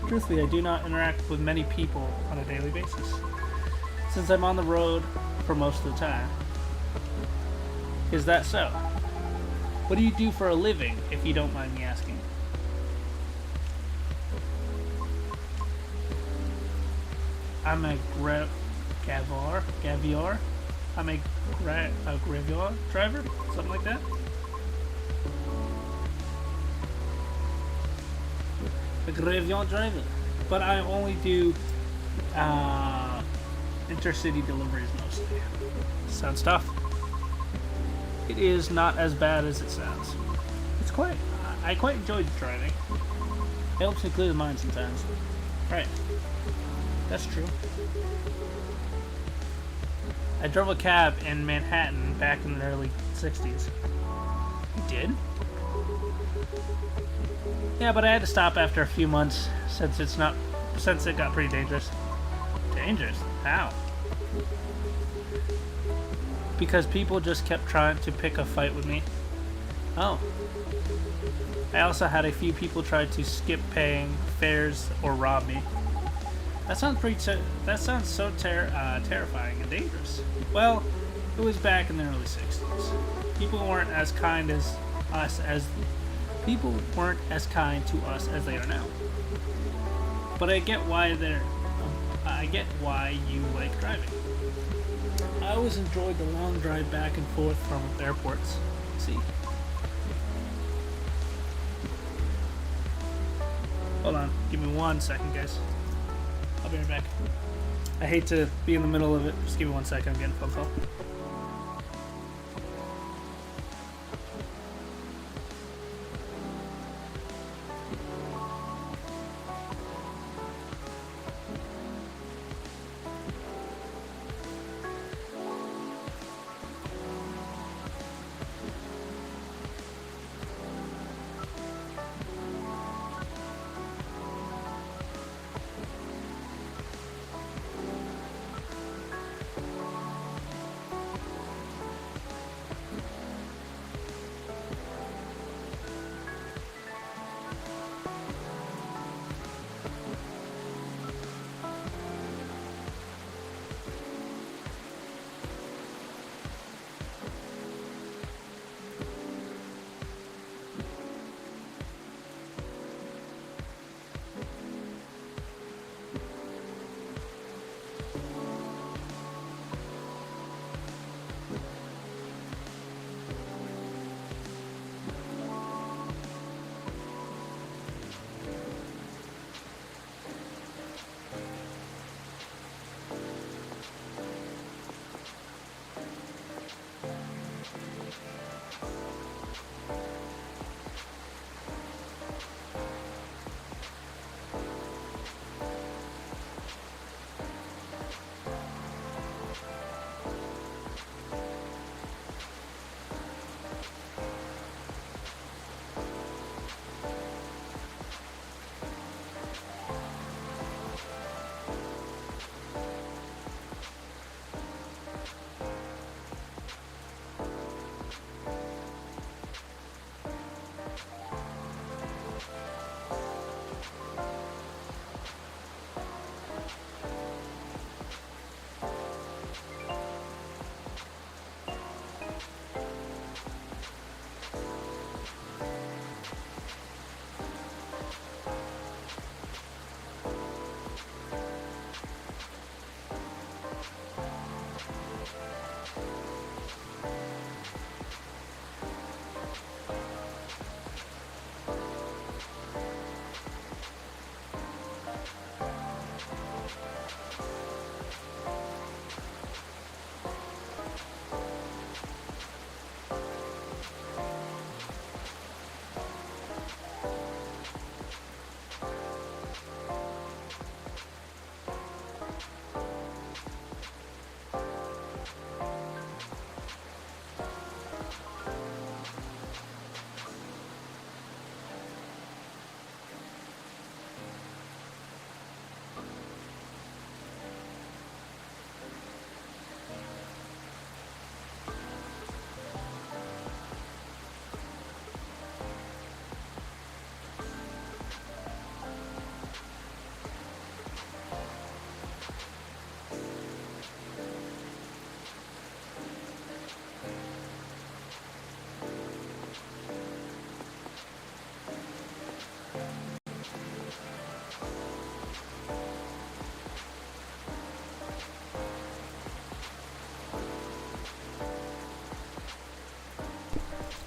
Truthfully, I do not interact with many people on a daily basis, since I'm on the road for most of the time. Is that so? What do you do for a living, if you don't mind me asking? I'm a caviar. I'm a graveyard driver, something like that. A graveyard driver, but I only do intercity deliveries mostly. Sounds tough. It is not as bad as it sounds. I quite enjoy driving. It helps me clear the mind sometimes. Right. That's true. I drove a cab in Manhattan back in the early 60s. You did? Yeah, but I had to stop after a few months since it got pretty dangerous. Dangerous? How? Because people just kept trying to pick a fight with me. Oh. I also had a few people try to skip paying fares or rob me. That sounds that sounds so terrifying and dangerous. Well, it was back in the early 60s. People weren't as kind to us as they are now. But I get why you like driving. I always enjoyed the long drive back and forth from airports. See? Hold on, give me 1 second, guys. I'll be right back. I hate to be in the middle of it. Just give me 1 second, I'm getting a phone call.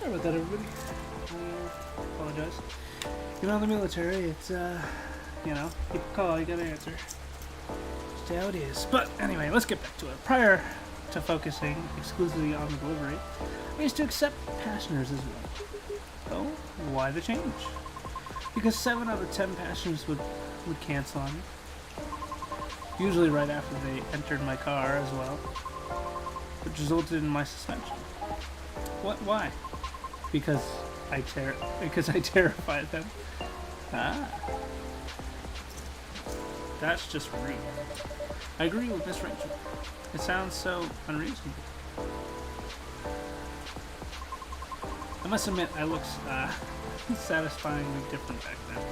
Sorry about that, everybody. Apologize. You know, in the military, it's, people call, you gotta answer. Just how it is. But anyway, let's get back to it. Prior to focusing exclusively on the delivery, I used to accept passengers as well. So, why the change? Because 7 out of 10 passengers would cancel on me. Usually right after they entered my car as well, which resulted in my suspension. Why? Because I terrified them. Ah. That's just rude. I agree with Miss Rachel. It sounds so unreasonable. I must admit, I looked satisfyingly different back then.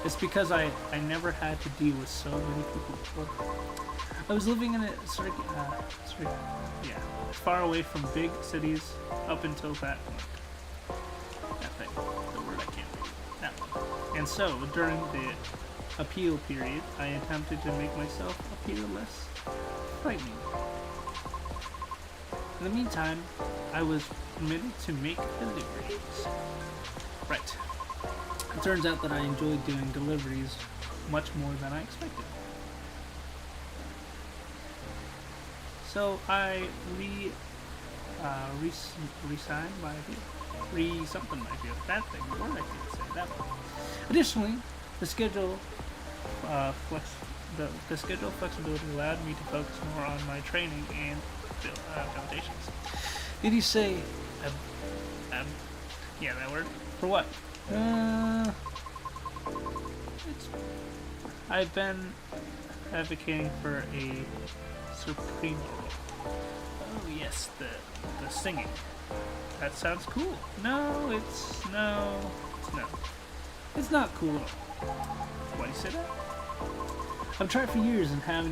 It's because I never had to deal with so many people before. I was living in far away from big cities up until that point. That thing, the word I can't read. That one. And so, during the appeal period, I attempted to make myself appear less frightening. In the meantime, I was permitted to make deliveries. Right. It turns out that I enjoyed doing deliveries much more than I expected. So I re-signed my deal. Something my deal. That thing. The word I can't say. That one. Additionally, the schedule schedule flexibility allowed me to focus more on my training and foundations. Did he say yeah, that word? For what? I've been advocating for a supreme role. Oh yes, the singing. That sounds cool. No. It's not cool at all. Why do you say that? I've tried for years and have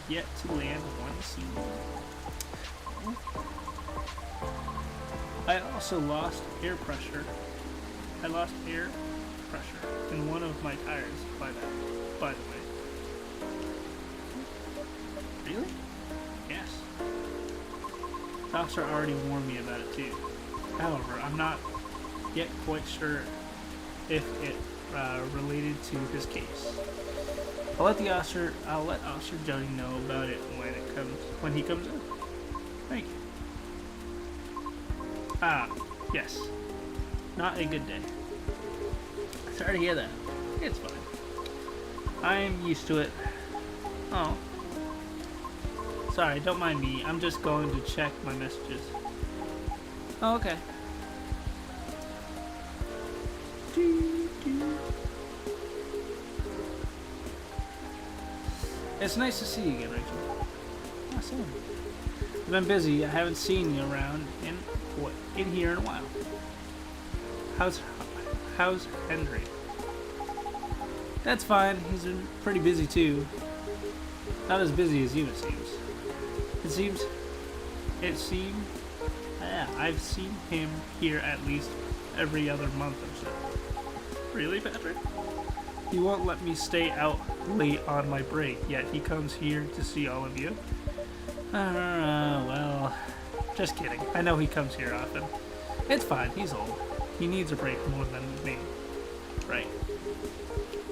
yet to land one scene. I also lost air pressure. I lost air pressure in one of my tires by the way. Really? Yes. The officer already warned me about it too. However, I'm not yet quite sure if it related to his case. I'll let Officer Jody know about it when he comes in. Thank you. Ah, yes. Not a good day. Sorry to hear that. It's fine. I'm used to it. Oh. Sorry, don't mind me. I'm just going to check my messages. Oh, okay. It's nice to see you again, Rachel. Awesome. I've been busy. I haven't seen you around in here in a while. How's Henry? That's fine. He's been pretty busy too. Not as busy as you, it seems. I've seen him here at least every other month or so. Really, Patrick? He won't let me stay out late on my break, yet he comes here to see all of you. Well, just kidding. I know he comes here often. It's fine, he's old. He needs a break more than me. Right.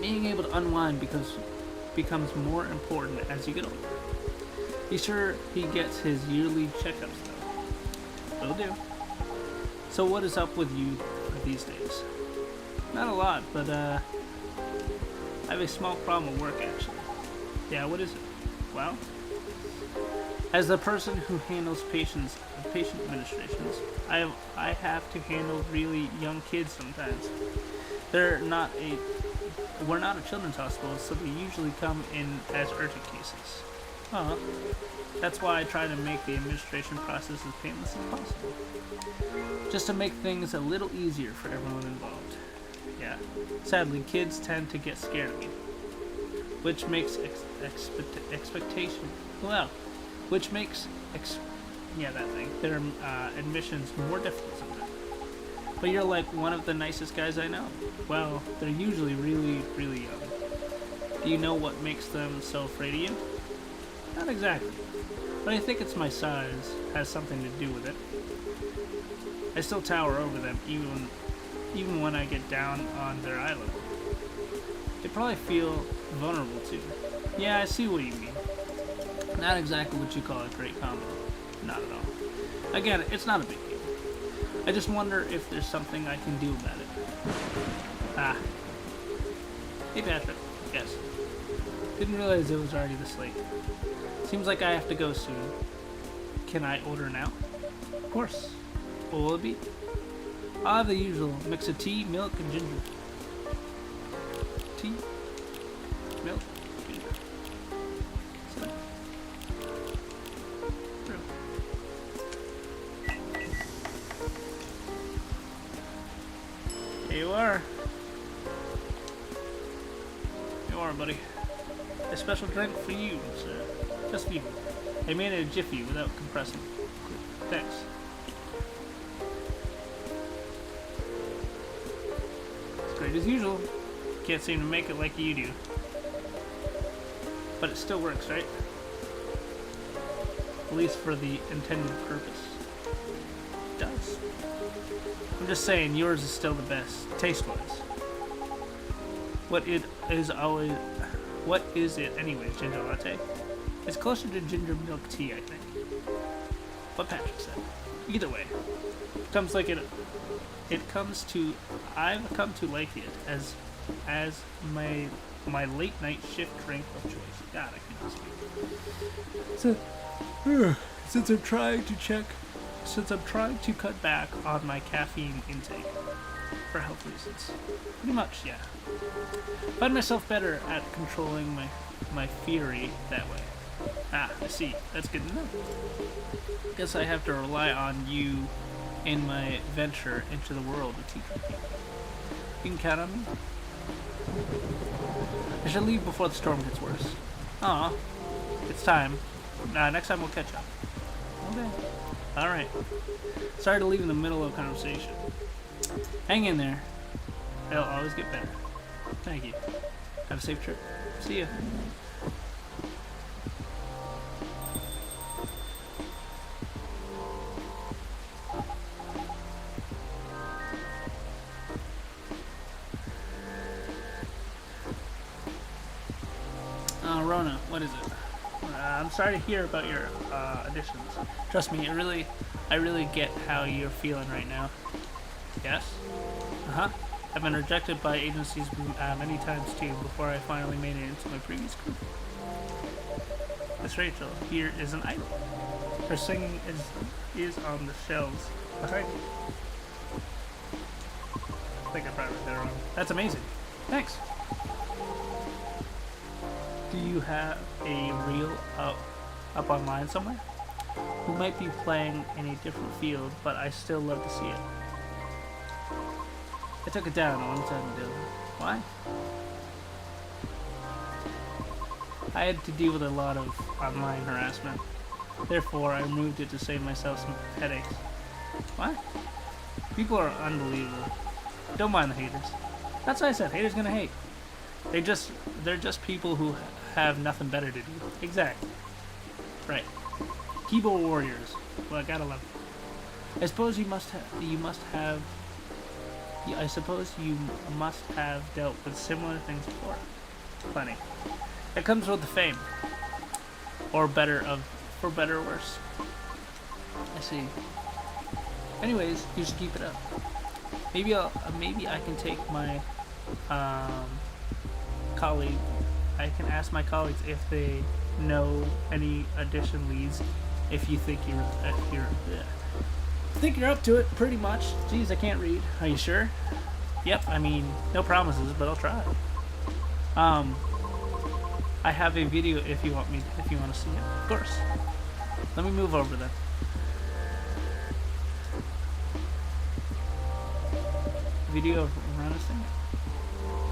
Being able to unwind becomes more important as you get older. Be sure he gets his yearly checkups though. Will do. So what is up with you these days? Not a lot, but I have a small problem at work actually. Yeah, what is it? Well, as the person who handles patient administrations, I have to handle really young kids sometimes. We're not a children's hospital, so they usually come in as urgent cases. That's why I try to make the administration process as painless as possible. Just to make things a little easier for everyone involved. Yeah. Sadly, kids tend to get scared of me. Which makes their admissions more difficult sometimes. But you're like one of the nicest guys I know. Well, they're usually really, really young. Do you know what makes them so afraid of you? Not exactly, but I think it's my size has something to do with it. I still tower over them even when I get down on their island. They probably feel vulnerable too. Yeah, I see what you mean. Not exactly what you call a great combo. Not at all. Again, it's not a big deal. I just wonder if there's something I can do about it. Ah. Hey Patrick. Yes. Didn't realize it was already this late. Seems like I have to go soon. Can I order now? Of course. What will it be? I'll have the usual mix of tea, milk, and ginger. Tea, milk, ginger. So, true. Here you are. Here you are, buddy. A special drink for you, sir. Just for you. I made it a jiffy without compressing. Thanks. Great as usual. Can't seem to make it like you do. But it still works, right? At least for the intended purpose. It does. I'm just saying, yours is still the best, taste-wise. What is it anyways, ginger latte? It's closer to ginger milk tea, I think. What Patrick said. Either way, I've come to like it as my late night shift drink of choice. God, I cannot speak. Since I'm trying to cut back on my caffeine intake for health reasons. Pretty much, yeah. Find myself better at controlling my fury that way. Ah, I see. That's good to know. Guess I have to rely on you in my venture into the world of teaching people. You can count on me. I should leave before the storm gets worse. Aw, it's time. Next time we'll catch up. Okay. Alright. Sorry to leave in the middle of a conversation. Hang in there. It'll always get better. Thank you. Have a safe trip. See ya. Rona, what is it? I'm sorry to hear about your additions. Trust me, I really get how you're feeling right now. Yes? Uh-huh. I've been rejected by agencies many times too before I finally made it into my previous group. Miss Rachel, here is an idol. Her singing is on the shelves behind me. I think I probably read that wrong. That's amazing. Thanks. Do you have a reel up online somewhere? We might be playing in a different field, but I still love to see it. I took it down a long time ago. Why? I had to deal with a lot of online harassment. Therefore, I removed it to save myself some headaches. What? People are unbelievable. Don't mind the haters. That's what I said. Haters gonna hate. They're just people who have nothing better to do. Exactly. Right. Keyboard warriors. Well, I gotta love it. I suppose you must have dealt with similar things before. Plenty. It comes with the fame. For better or worse. I see. Anyways, you should keep it up. Maybe I can take my colleague. I can ask my colleagues if they know any addition leads. If you think you're up to it, pretty much. Jeez, I can't read. Are you sure? Yep. I mean, no promises, but I'll try. I have a video if you want to see it. Of course. Let me move over then. Video of Renison.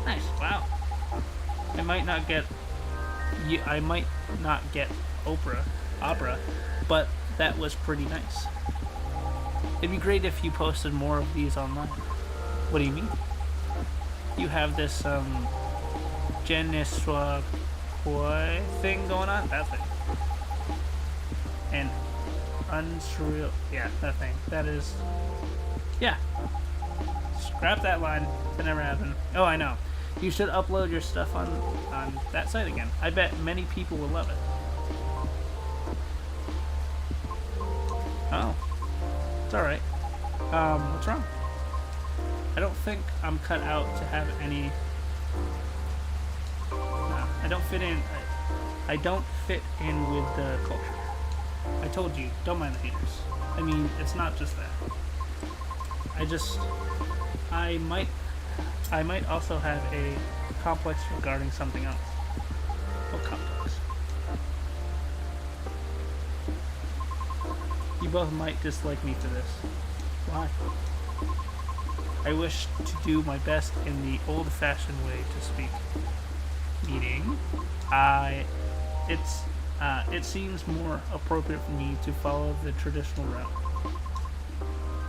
Nice. Wow. I might not get opera, but that was pretty nice. It'd be great if you posted more of these online. What do you mean? You have this je ne sais quoi thing going on? That thing. and unsurreal. Yeah, that thing. That is. Yeah. Scrap that line. That never happened. Oh, I know. You should upload your stuff on that site again. I bet many people will love it. Oh. It's alright. What's wrong? I don't think I'm cut out to have any... No, I don't fit in... I don't fit in with the culture. I told you, don't mind the haters. I mean, it's not just that. I might also have a complex regarding something else. What complex? You both might dislike me for this. Why? I wish to do my best in the old-fashioned way to speak. Meaning, it seems more appropriate for me to follow the traditional route,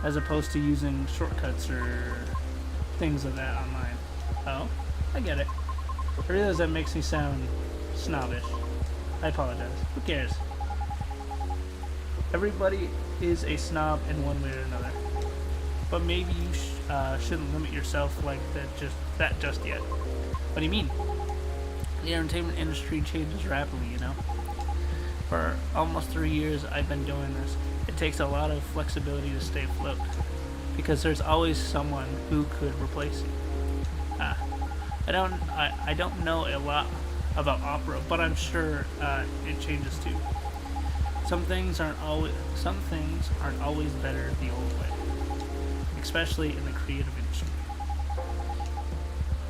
as opposed to using shortcuts or things of that online. Oh, I get it. I realize that makes me sound snobbish. I apologize. Who cares? Everybody is a snob in one way or another. But maybe you shouldn't limit yourself like that just yet. What do you mean? The entertainment industry changes rapidly, you know? For almost 3 years I've been doing this. It takes a lot of flexibility to stay afloat, because there's always someone who could replace you. I don't know a lot about opera, but I'm sure it changes too. Some things aren't always better the old way, especially in the creative industry.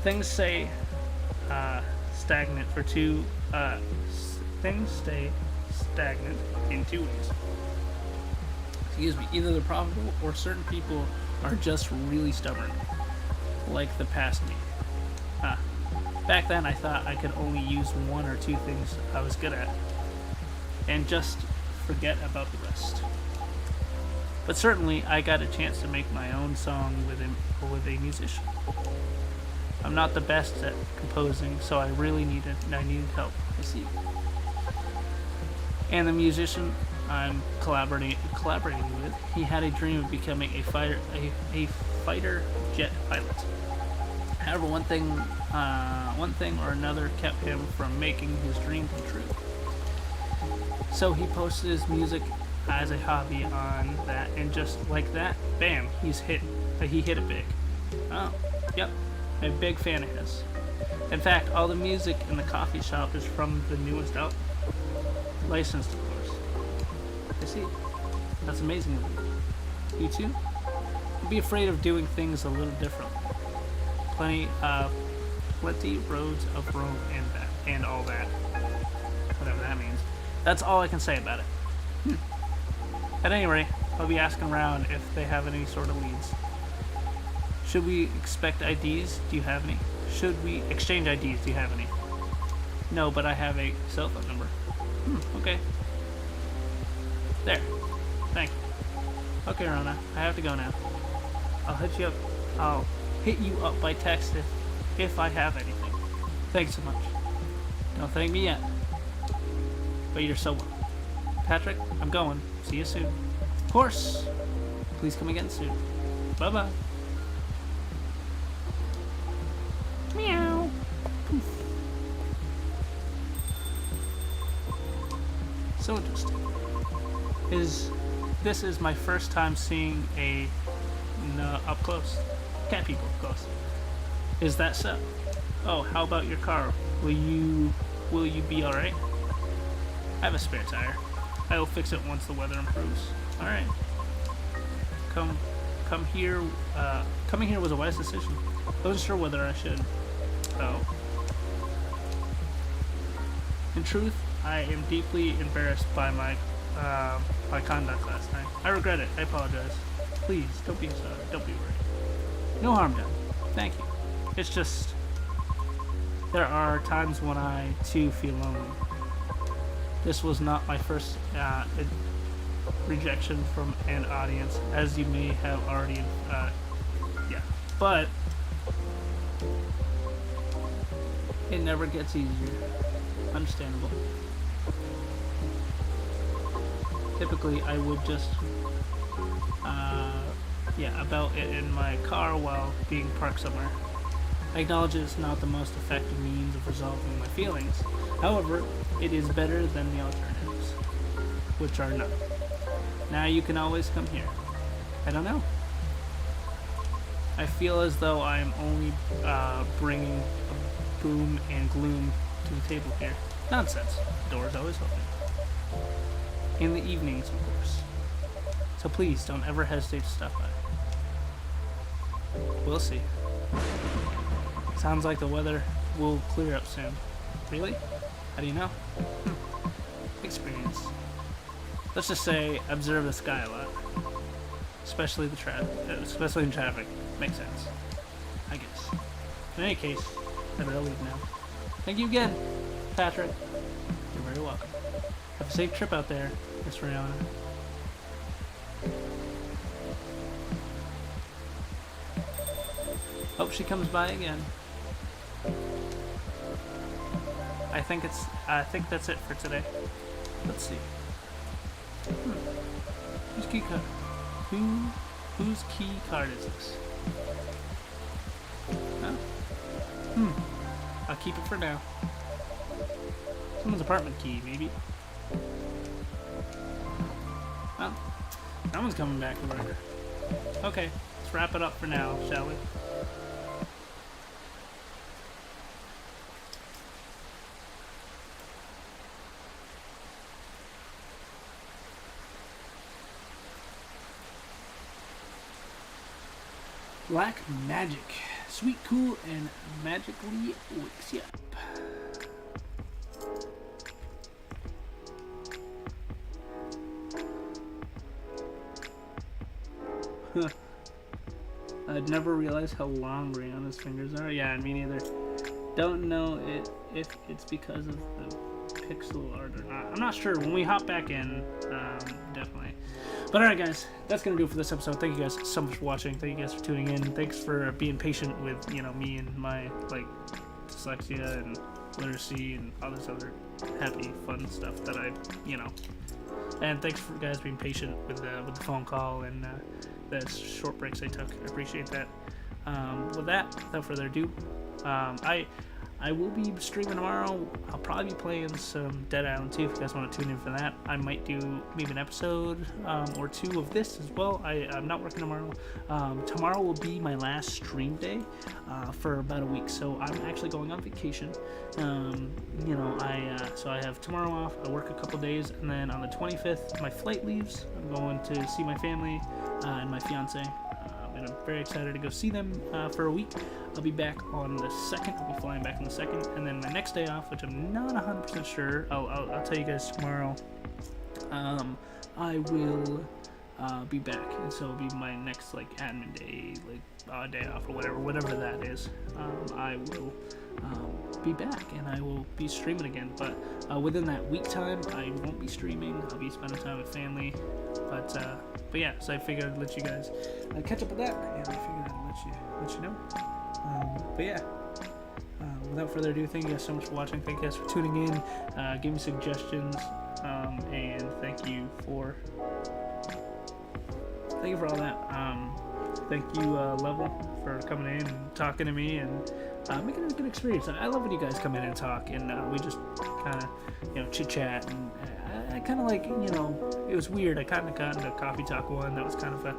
Things stay stagnant for two. Things stay stagnant in two ways. Excuse me. Either they're profitable, or certain people are just really stubborn, like the past me. Back then, I thought I could only use one or two things I was good at, and just forget about the rest. But certainly, I got a chance to make my own song with a musician. I'm not the best at composing, so I needed help. I see. And the musician I'm collaborating with, he had a dream of becoming a fighter jet pilot. However, one thing or another kept him from making his dream come true. So he posted his music as a hobby on that, and just like that, bam, he hit it big. Oh, yep, I'm a big fan of his. In fact, all the music in the coffee shop is from the newest album. Licensed, of course. I see. That's amazing of you. You too? Don't be afraid of doing things a little differently. Plenty roads of Rome and all that. Whatever that means. That's all I can say about it. At any rate, I'll be asking around if they have any sort of leads. Should we expect IDs? Do you have any? Should we exchange IDs? Do you have any? No, but I have a cell phone number. Okay. There. Thank you. Okay, Rona, I have to go now. I'll hit you up by text if I have anything. Thanks so much. Don't thank me yet. But you're so welcome. Patrick, I'm going. See you soon. Of course. Please come again soon. Bye-bye. Meow. So interesting. This is my first time seeing up close. Cat people up close. Is that so? Oh, how about your car? Will you be alright? I have a spare tire. I will fix it once the weather improves. Alright. Coming here was a wise decision. I wasn't sure whether I should. Oh. In truth, I am deeply embarrassed by my conduct last night. I regret it. I apologize. Please, don't be sorry. Don't be worried. No harm done. Thank you. It's just, there are times when I, too, feel lonely. This was not my first rejection from an audience, as you may have already, but it never gets easier. Understandable. typically I would just about it in my car while being parked somewhere. I acknowledge it's not the most effective means of resolving my feelings. However, it is better than the alternatives, which are none. Now you can always come here. I don't know. I feel as though I am only bringing boom and gloom to the table here. Nonsense. The door's always open. In the evenings, of course. So please don't ever hesitate to stop by. We'll see. Sounds like the weather will clear up soon. Really? How do you know? Experience. Let's just say observe the sky a lot. Especially in traffic. Makes sense. I guess. In any case, I better leave now. Thank you again, Patrick. You're very welcome. Have a safe trip out there, Miss Rihanna. Hope she comes by again. I think that's it for today. Let's see. Whose key card? Whose key card is this? Huh? I'll keep it for now. Someone's apartment key, maybe. Oh, no one's coming back over here. Okay, let's wrap it up for now, shall we? Black magic. Sweet, cool, and magically wakes you up. Huh. I'd never realized how long Rihanna's fingers are. Yeah, me neither. Don't know if it's because of the pixel art or not. I'm not sure. When we hop back in, definitely. But alright guys, that's going to do it for this episode. Thank you guys so much for watching. Thank you guys for tuning in. Thanks for being patient with, me and my, dyslexia and literacy and all this other happy, fun stuff that I, And thanks for guys being patient with the phone call and the short breaks I took. I appreciate that. With that, without further ado, I will be streaming tomorrow. I'll probably be playing some Dead Island 2 if you guys want to tune in for that. I might do maybe an episode or two of this as well. I'm not working tomorrow. Tomorrow will be my last stream day for about a week, so I'm actually going on vacation. So I have tomorrow off. I work a couple days, and then on the 25th, my flight leaves. I'm going to see my family and my fiance. And I'm very excited to go see them for a week. I'll be back on the 2nd. I'll be flying back on the 2nd. And then my next day off, which I'm not 100% sure, I'll tell you guys tomorrow. I will be back. And so it'll be my next, admin day, day off or whatever that is. I will be back and I will be streaming again. But within that week time, I won't be streaming. I'll be spending time with family. But yeah, so I figured I'd let you guys catch up with that, and I figured I'd let you know. But yeah, without further ado, thank you guys so much for watching. Thank you guys for tuning in. Give me suggestions, and thank you for all that. Thank you, Level, for coming in and talking to me and making it a good experience. I love when you guys come in and talk, and we just kind of, chit chat and. I kind of it was weird. I kind of got into Coffee Talk 1 that was kind of a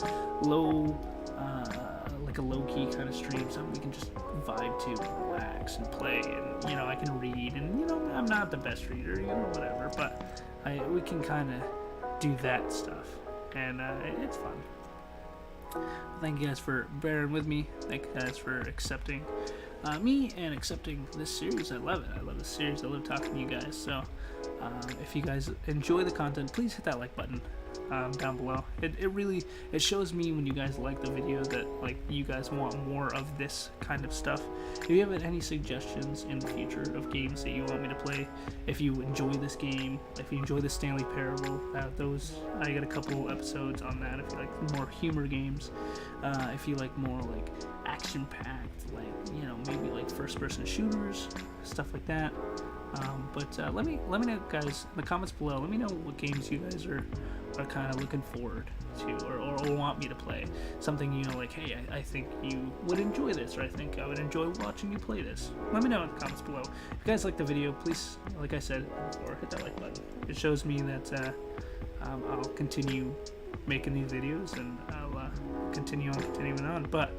low, a low-key kind of stream, something we can just vibe to, relax, and play, and, I can read, and, I'm not the best reader, whatever, but we can kind of do that stuff, and it's fun. Thank you guys for bearing with me. Thank you guys for accepting me and accepting this series. I love it. I love this series. I love talking to you guys. So if you guys enjoy the content, please hit that like button down below. It shows me when you guys like the video that you guys want more of this kind of stuff. If you have any suggestions in the future of games that you want me to play, if you enjoy this game, if you enjoy the Stanley Parable, I got a couple episodes on that. If you like more humor games, if you like more action-packed, maybe first-person shooters, stuff like that. But let me know, guys, in the comments below. Let me know what games you guys are are kind of looking forward to, or want me to play. Something, you know, like, hey, I think you would enjoy this, or I think I would enjoy watching you play this. Let me know in the comments below. If you guys like the video, please, like I said before, hit that like button. It shows me that I'll continue making these videos, and I'll continue on continuing on. But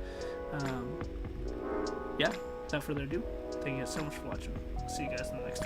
yeah, without further ado, thank you guys so much for watching. I'll see you guys in the next one.